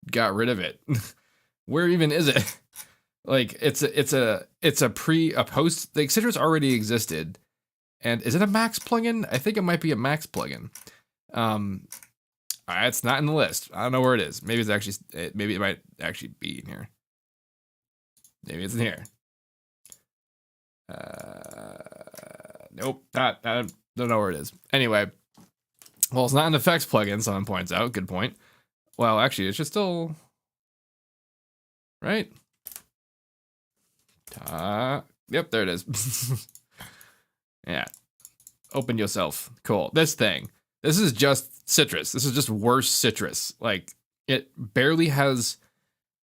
S1: got rid of it. Where even is it? Like, it's a post. Like, Citrus already existed. And is it a Max plugin? I think it might be a Max plugin. It's not in the list. I don't know where it is. Maybe it might actually be in here. Maybe it's in here. Nope. I don't know where it is. Anyway. Well, it's not an effects plugin, someone points out. Good point. Well, actually, it should still. Right? Yep, there it is. Yeah. Open yourself. Cool. This thing. This is just Citrus. This is just worse Citrus. Like, it barely has.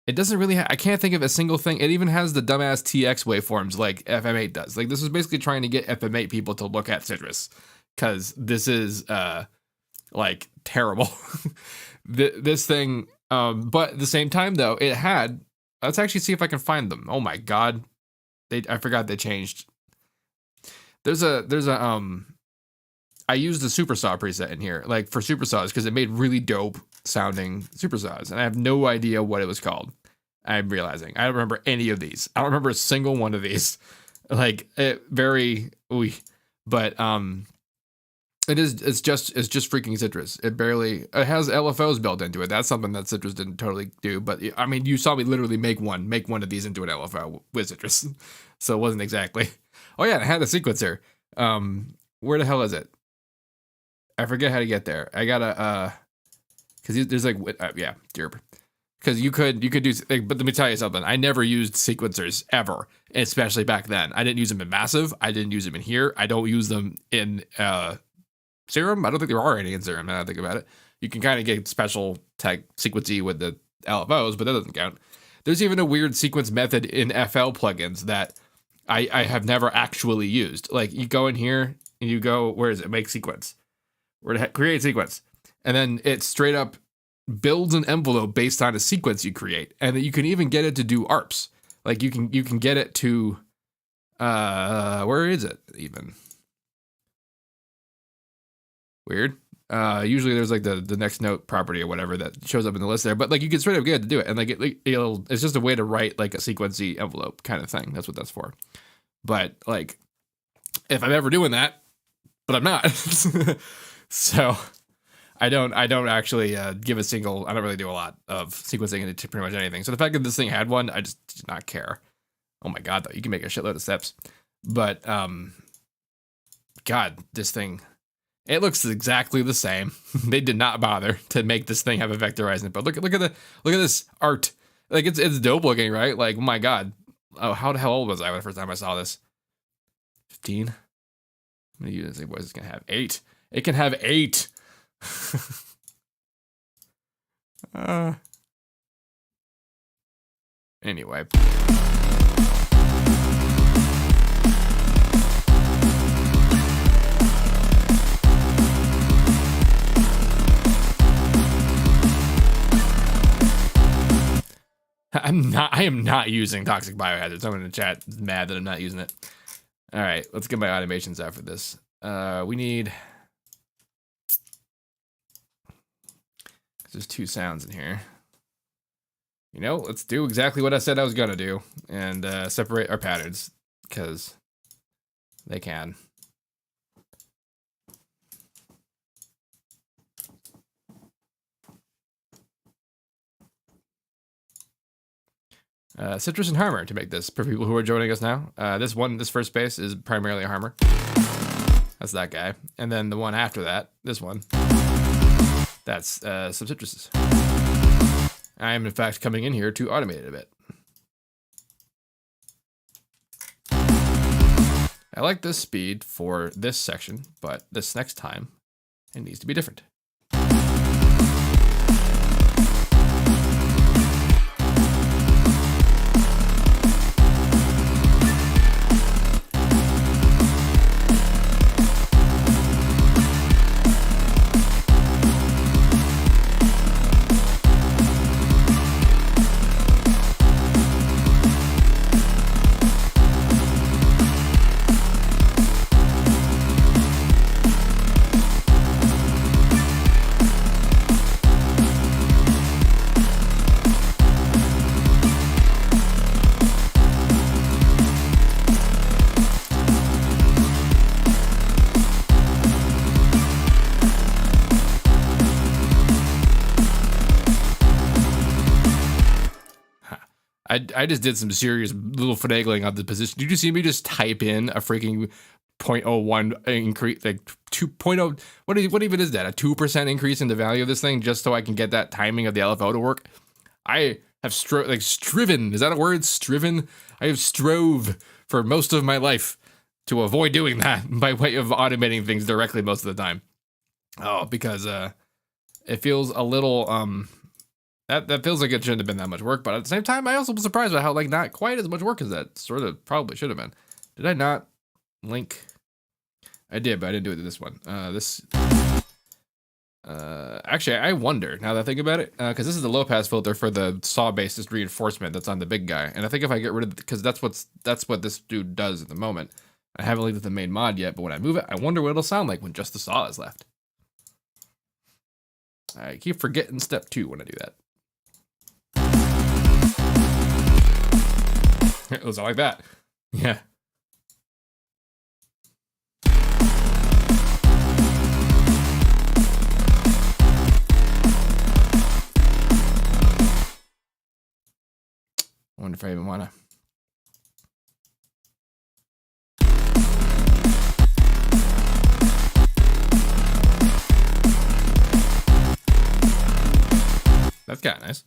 S1: It doesn't really I can't think of a single thing. It even has the dumbass TX waveforms like FM8 does. Like, this is basically trying to get FM8 people to look at Citrus. Because this is, like, terrible. This thing, but at the same time, though, it had, let's actually see if I can find them. Oh my god. I forgot they changed. There's a, I used the Supersaw preset in here, like, for Supersaws, because it made really dope sounding Supersaws, and I have no idea what it was called. I'm realizing I don't remember any of these. I don't remember a single one of these. Like, but it's just freaking Citrus. It has LFOs built into it. That's something that Citrus didn't totally do. But I mean, you saw me literally make one of these into an LFO with Citrus, so it wasn't exactly. Oh yeah, it had a sequencer. Where the hell is it? I forget how to get there. I gotta because there's like derp. Because you could do, but let me tell you something. I never used sequencers ever, especially back then. I didn't use them in Massive. I didn't use them in here. I don't use them in Serum. I don't think there are any in Serum. Now I think about it. You can kind of get special tech sequencey with the LFOs, but that doesn't count. There's even a weird sequence method in FL plugins that I have never actually used. Like, you go in here and you go, where is it? Make sequence. Where to create sequence. And then it straight up builds an envelope based on a sequence you create, and that you can even get it to do ARPs. Like you can get it to where is it even? Weird. Usually there's like the next note property or whatever that shows up in the list there, but like you can straight up get it to do it, and like it's just a way to write like a sequency envelope kind of thing. That's what that's for. But like, if I'm ever doing that, but I'm not, so I don't actually give a single. I don't really do a lot of sequencing into pretty much anything. So the fact that this thing had one, I just did not care. Oh my god, though, you can make a shitload of steps, but God, this thing. It looks exactly the same. They did not bother to make this thing have a vectorizing, but look at this art. Like it's dope looking, right? Like, oh my god. Oh, how the hell old was I the first time I saw this? 15. How many units what is it gonna have? 8. It can have 8. Anyway. I am not using toxic biohazard. Someone in the chat is mad that I'm not using it. All right, let's get my automations out for this. We need, there's 2 sounds in here. You know, let's do exactly what I said I was gonna do and separate our patterns because they can. Citrus and Harmer to make this for people who are joining us now. This first base is primarily a Harmer. That's that guy. And then the one after that, this one, that's some citruses. I am in fact coming in here to automate it a bit. I like this speed for this section, but this next time it needs to be different. I just did some serious little finagling on the position. Did you see me just type in a freaking 0.01 increase, like 2.0? What even is that? A 2% increase in the value of this thing just so I can get that timing of the LFO to work? I have striven. Is that a word? Striven? I have strove for most of my life to avoid doing that by way of automating things directly most of the time. Oh, because it feels a little That feels like it shouldn't have been that much work, but at the same time, I also was surprised by how like not quite as much work as that sort of probably should have been. Did I not link? I did, but I didn't do it to this one. Actually, I wonder now that I think about it, because this is the low pass filter for the saw basis reinforcement that's on the big guy, and I think if I get rid of it, because that's what this dude does at the moment. I haven't linked the main mod yet, but when I move it, I wonder what it'll sound like when just the saw is left. I keep forgetting step 2 when I do that. It was like that. Yeah. I wonder if I even wanna. That's kind of nice.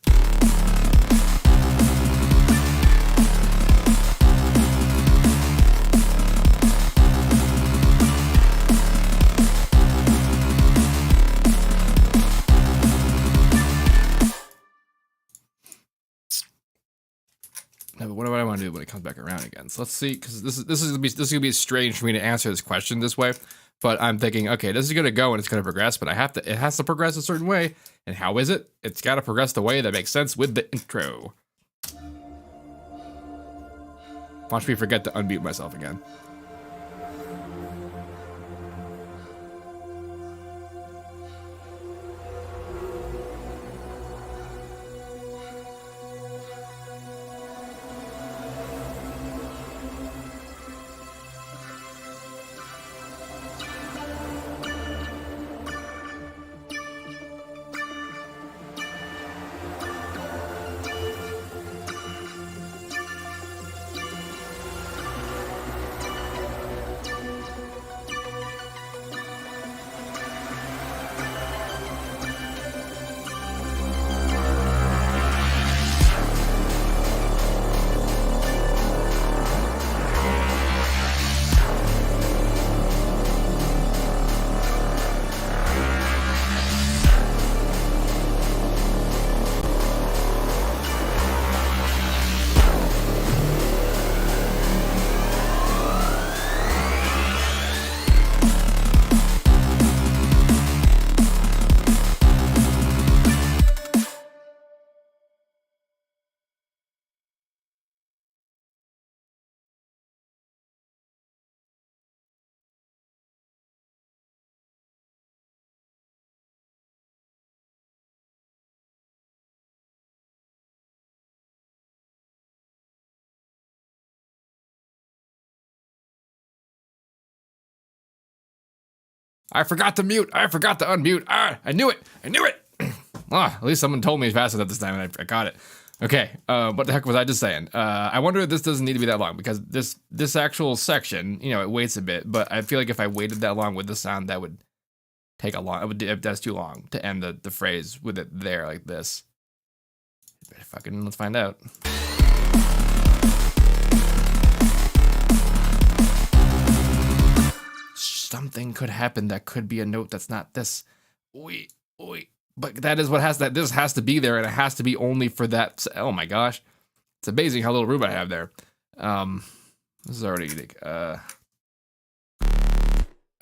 S1: No, but what do I want to do when it comes back around again? So let's see, because this is gonna be strange for me to answer this question this way. But I'm thinking, okay, this is gonna go and it's gonna progress, but it has to progress a certain way. And how is it? It's gotta progress the way that makes sense with the intro. Watch me forget to unmute myself again. I forgot to mute. I forgot to unmute. Ah, I knew it. I knew it. At least someone told me fast enough this time, and I got it. Okay. What the heck was I just saying? I wonder if this doesn't need to be that long because this actual section, you know, it waits a bit. But I feel like if I waited that long with the sound, that would take a long. That's too long to end the phrase with it there like this. Fucking let's find out. Something could happen that could be a note that's not this. Oi. But that is what this has to be there, and it has to be only for that. Oh my gosh. It's amazing how little room I have there. This is already unique. I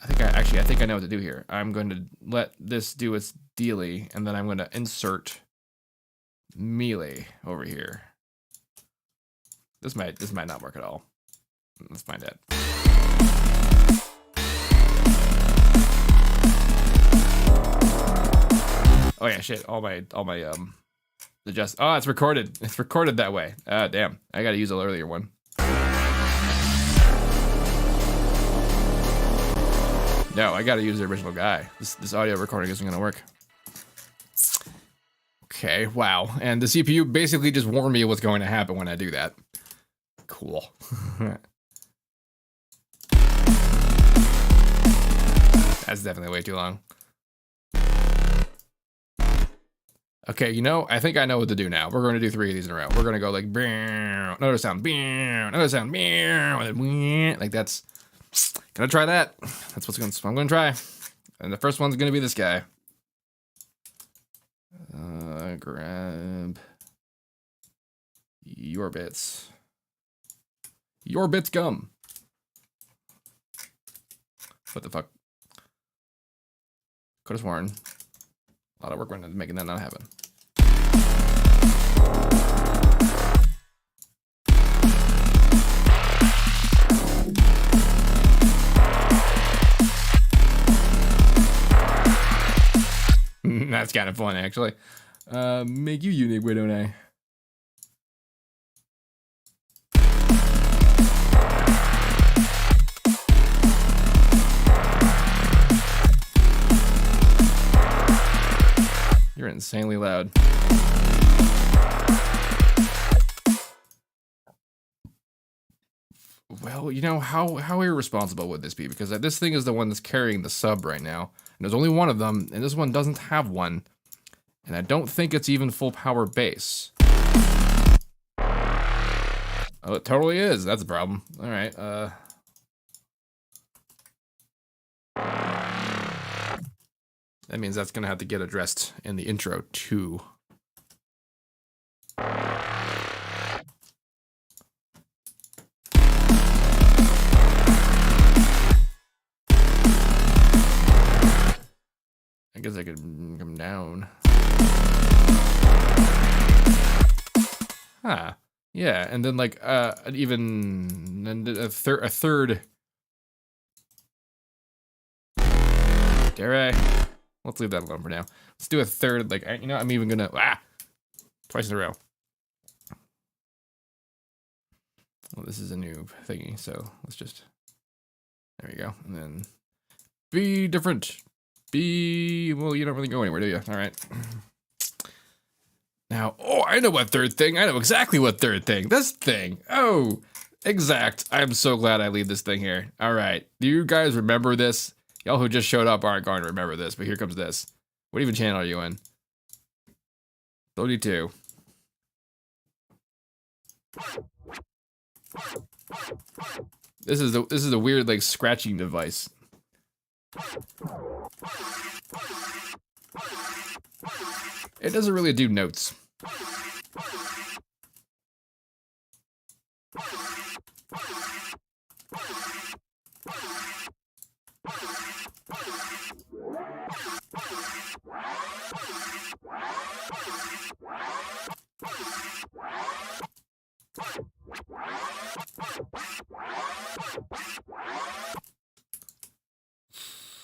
S1: think I know what to do here. I'm going to let this do its dealy, and then I'm going to insert melee over here. This might not work at all. Let's find out. Oh yeah, shit. All my adjust. Oh, it's recorded. It's recorded that way. Damn. I gotta use an earlier one. No, I gotta use the original guy. This audio recording isn't gonna work. Okay, wow. And the CPU basically just warned me what's going to happen when I do that. Cool. That's definitely way too long. Okay, you know, I think I know what to do now. We're going to do 3 of these in a row. We're going to go like, another sound, another sound, like that's, gonna try that. That's what I'm going to try. And the first one's going to be this guy. Grab your bits. Your bits gum. What the fuck? Could have sworn. A lot of work went into making that not happen. That's kind of fun, actually. Make you unique, why don't I? You're insanely loud. Well, you know, how irresponsible would this be? Because this thing is the one that's carrying the sub right now. And there's only one of them, and this one doesn't have one. And I don't think it's even full power bass. Oh, it totally is. That's a problem. All right. That means that's going to have to get addressed in the intro, too. guess I could come down. Huh. Yeah, and then like a third. Dare I? Let's leave that alone for now. Let's do a third. Like, you know, I'm even gonna twice in a row. Well, this is a new thingy, so let's just, there you go. And then be different. Well, you don't really go anywhere, do you? All right. Now, oh, I know what third thing. I know exactly what third thing. This thing. Oh, exact. I'm so glad I leave this thing here. All right. Do you guys remember this? Y'all who just showed up aren't going to remember this, but here comes this. What even channel are you in? 32. This is a weird like scratching device. It doesn't really do notes.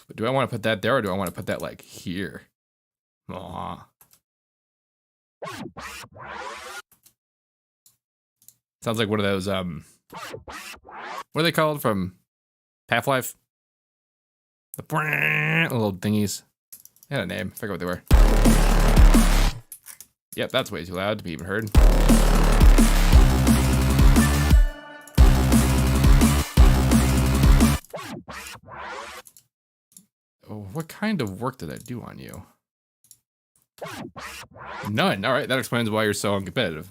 S1: But do I want to put that there or do I want to put that like here? Aw. Sounds like one of those what are they called from Half-Life? The little thingies. They had a name. I forget what they were. Yep, that's way too loud to be even heard. Oh, what kind of work did I do on you? None. All right, that explains why you're so uncompetitive.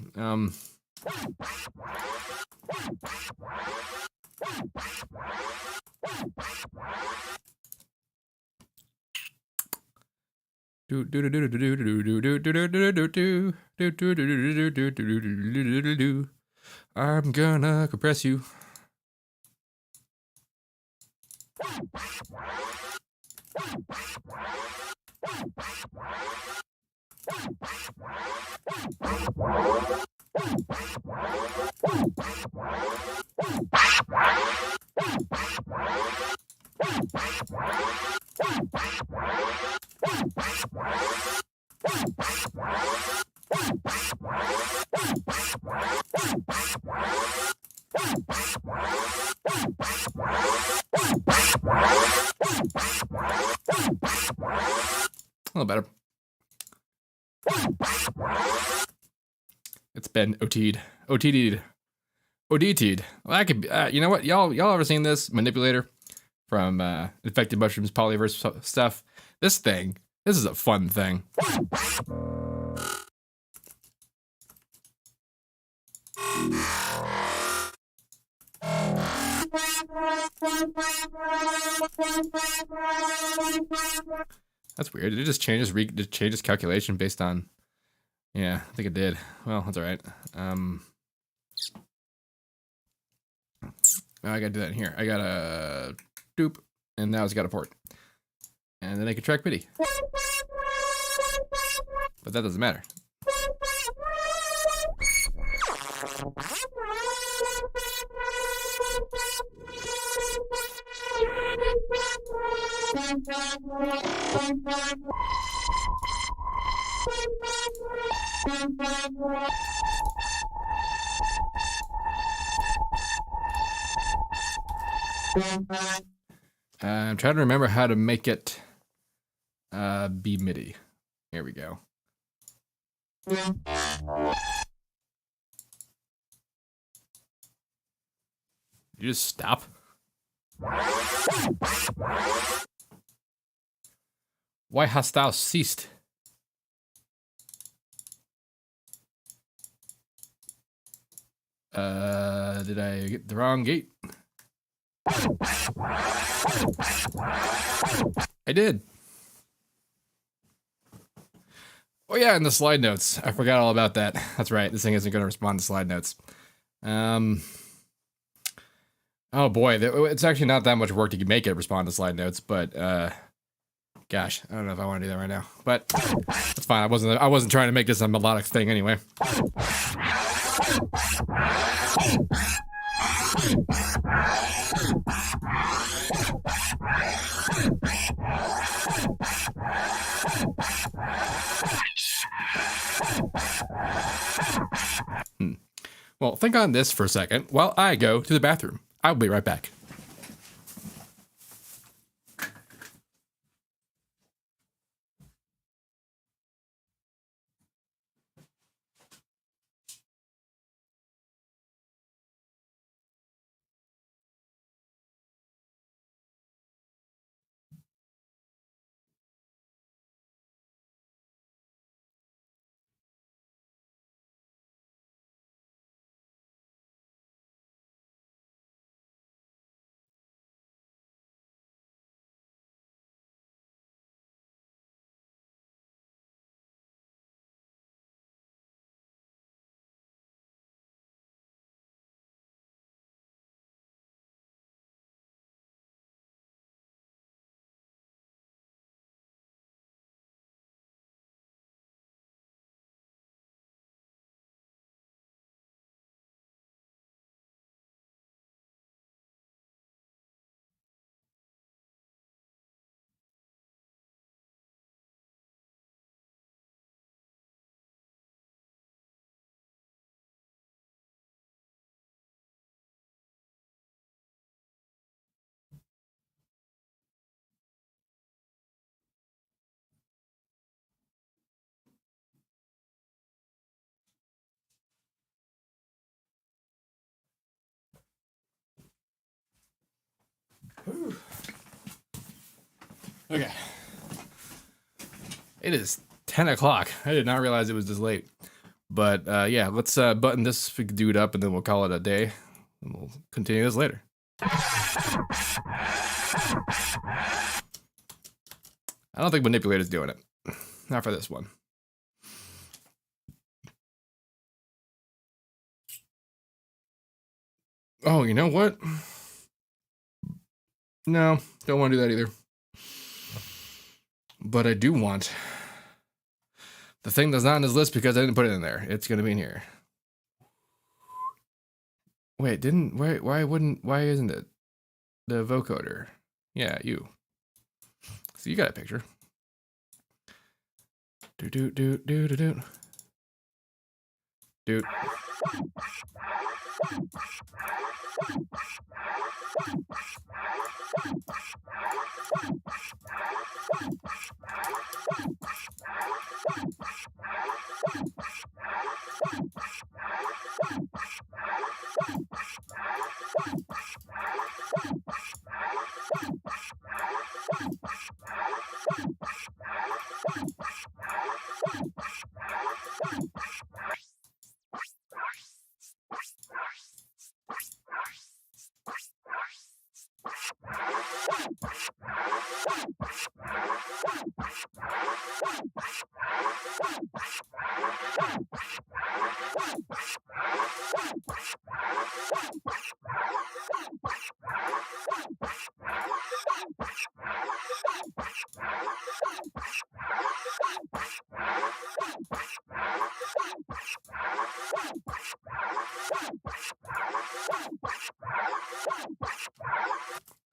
S1: I'm gonna compress you. A little better. It's been OT'd. OTD'd. ODT'd. Well, that could be, you know what? Y'all ever seen this manipulator from Infected Mushrooms Polyverse stuff? This is a fun thing. That's weird. Did it just change its calculation based on? Yeah, I think it did. Well, that's all right. I gotta do that in here. I gotta doop, and now it's got a port, and then I can track MIDI. But that doesn't matter. I'm trying to remember how to make it be MIDI. Here we go. You just stop? Why hast thou ceased? Did I get the wrong gate? I did. Oh yeah, and the slide notes. I forgot all about that. That's right. This thing isn't going to respond to slide notes. Oh boy, it's actually not that much work to make it respond to slide notes, but Gosh, I don't know if I want to do that right now, but that's fine. I wasn't trying to make this a melodic thing anyway. Well, think on this for a second while I go to the bathroom. I'll be right back. Okay. It is 10 o'clock. I did not realize it was this late. But yeah, let's button this dude up and then we'll call it a day. And we'll continue this later. I don't think Manipulator's doing it. Not for this one. Oh, you know what? No, don't want to do that either. But I do want the thing that's not on this list because I didn't put it in there. It's going to be in here. Wait, why isn't it? The vocoder. Yeah, you. So you got a picture. Dude.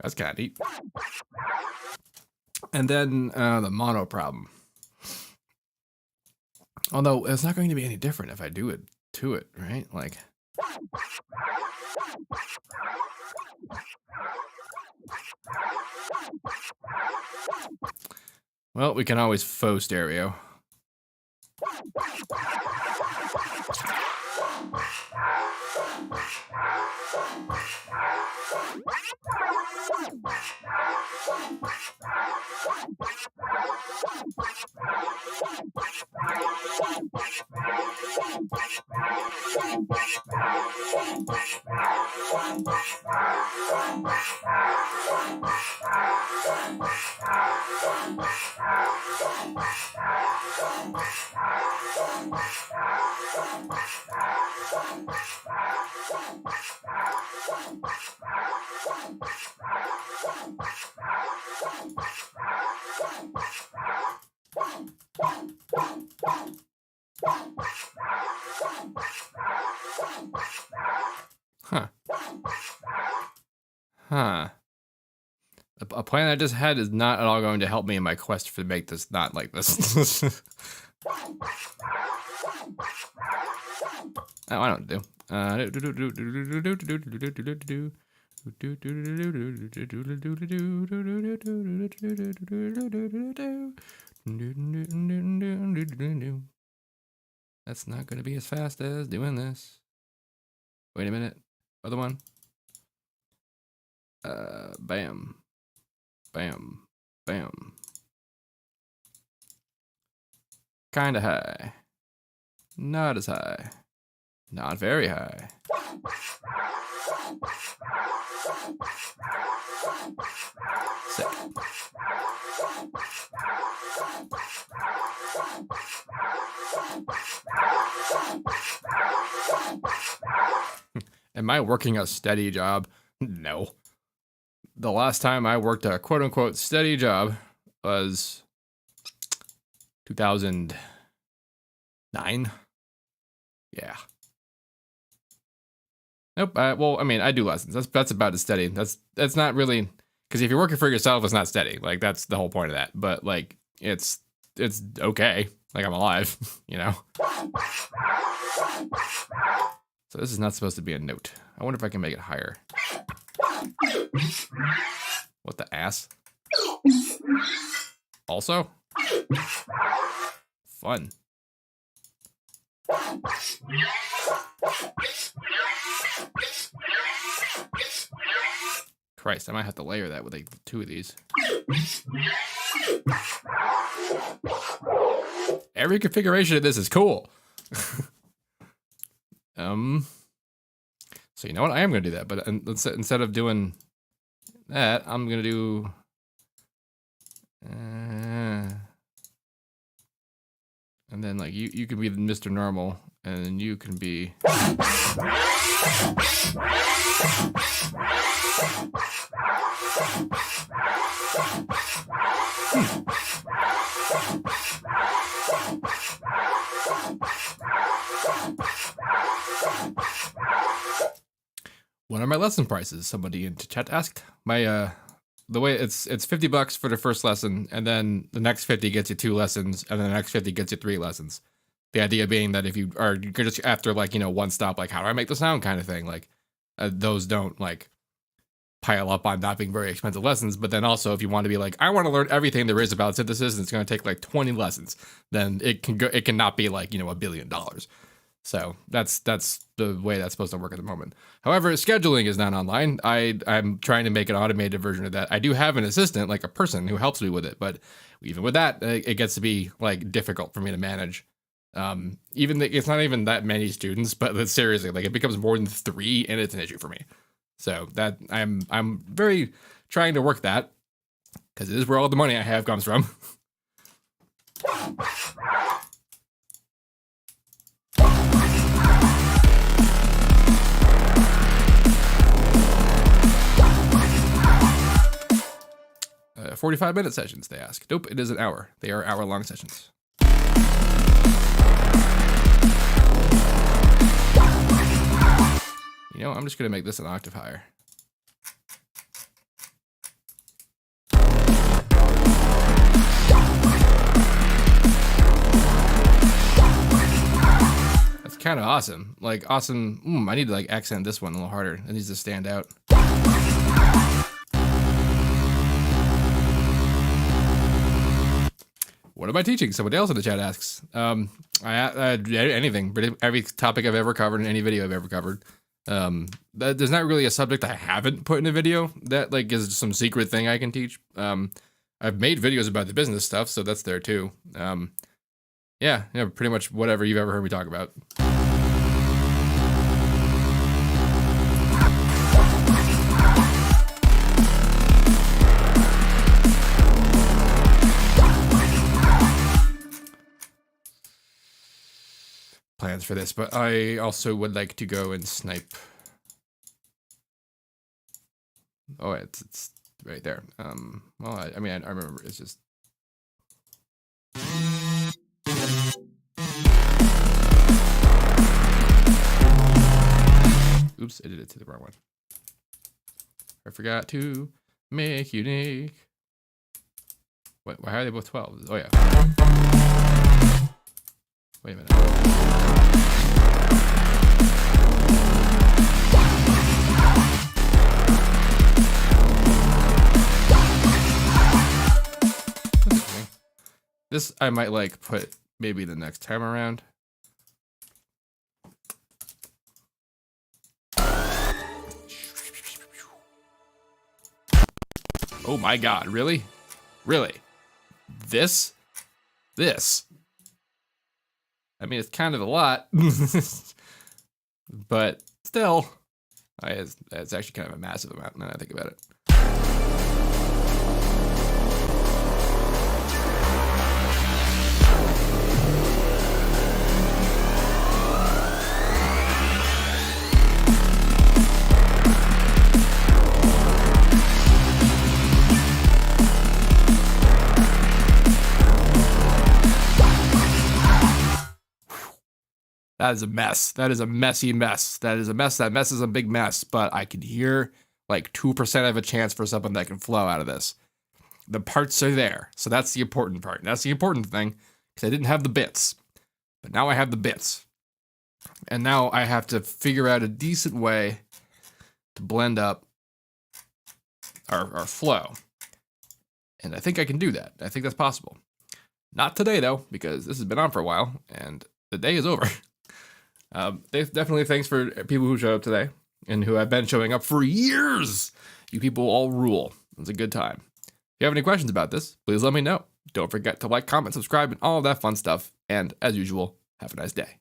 S1: That's kind of neat. And then the mono problem. Although it's not going to be any different if I do it to it, right? Like. Well, we can always faux stereo. Huh. Huh. A plan I just had is not at all going to help me in my quest to make this not like this. Oh, I don't do. That's not going to be as fast as doing this. Wait a minute. Other one. Bam. Bam. Bam. Kinda high. Not as high. Not very high. Sick. Am I working a steady job? No. The last time I worked a quote-unquote steady job was 2009. Yeah. Nope. Well, I mean, I do lessons. That's about as steady. That's not really, because if you're working for yourself, it's not steady. Like, that's the whole point of that. But like, it's okay. Like, I'm alive, you know. So this is not supposed to be a note. I wonder if I can make it higher. What the ass? Also? Fun. Christ, I might have to layer that with like 2 of these. Every configuration of this is cool. So you know what? I am going to do that, but instead of doing that, I'm going to do... and then like you can be Mr. Normal, and then you can be... What are my lesson prices? Somebody in chat asked. My the way it's $50 for the first lesson, and then the next 50 gets you 2 lessons, and then the next 50 gets you 3 lessons. The idea being that if you are just after like, you know, one stop, like how do I make the sound kind of thing, like those don't like pile up on not being very expensive lessons. But then also if you want to be like, I want to learn everything there is about synthesis, and it's going to take like 20 lessons, then it cannot be like, you know, $1 billion. So that's the way that's supposed to work at the moment. However, scheduling is not online. I'm trying to make an automated version of that. I do have an assistant, like a person who helps me with it, but even with that, it gets to be like difficult for me to manage. It's not even that many students, but seriously, like it becomes more than 3, and it's an issue for me. So that I'm very trying to work that, because it is where all the money I have comes from. 45-minute sessions, they ask. Nope, it is an hour. They are hour-long sessions. You know, I'm just going to make this an octave higher. That's kind of awesome. Like, awesome. I need to, like, accent this one a little harder. It needs to stand out. What am I teaching? Somebody else in the chat asks. Anything, every topic I've ever covered in any video I've ever covered. There's not really a subject I haven't put in a video that like is some secret thing I can teach. I've made videos about the business stuff, so that's there too. Yeah, pretty much whatever you've ever heard me talk about. Plans for this, but I also would like to go and snipe. Oh, it's right there. Well, I mean, I remember it's just. Oops, I did it to the wrong one. I forgot to make unique. What? Why are they both 12? Oh yeah. Wait a minute. This I might like put maybe the next time around. Oh my god, really? Really? This? I mean, it's kind of a lot. But still, it's actually kind of a massive amount now that I think about it. That is a mess. That is a messy mess. That is a mess. That mess is a big mess, but I can hear like 2% of a chance for something that can flow out of this. The parts are there. So that's the important part. That's the important thing, because I didn't have the bits. But now I have the bits. And now I have to figure out a decent way to blend up our flow. And I think I can do that. I think that's possible. Not today, though, because this has been on for a while, and the day is over. Definitely thanks for people who showed up today and who have been showing up for years. You people all rule. It was a good time. If you have any questions about this, please let me know. Don't forget to like, comment, subscribe, and all of that fun stuff. And as usual, have a nice day.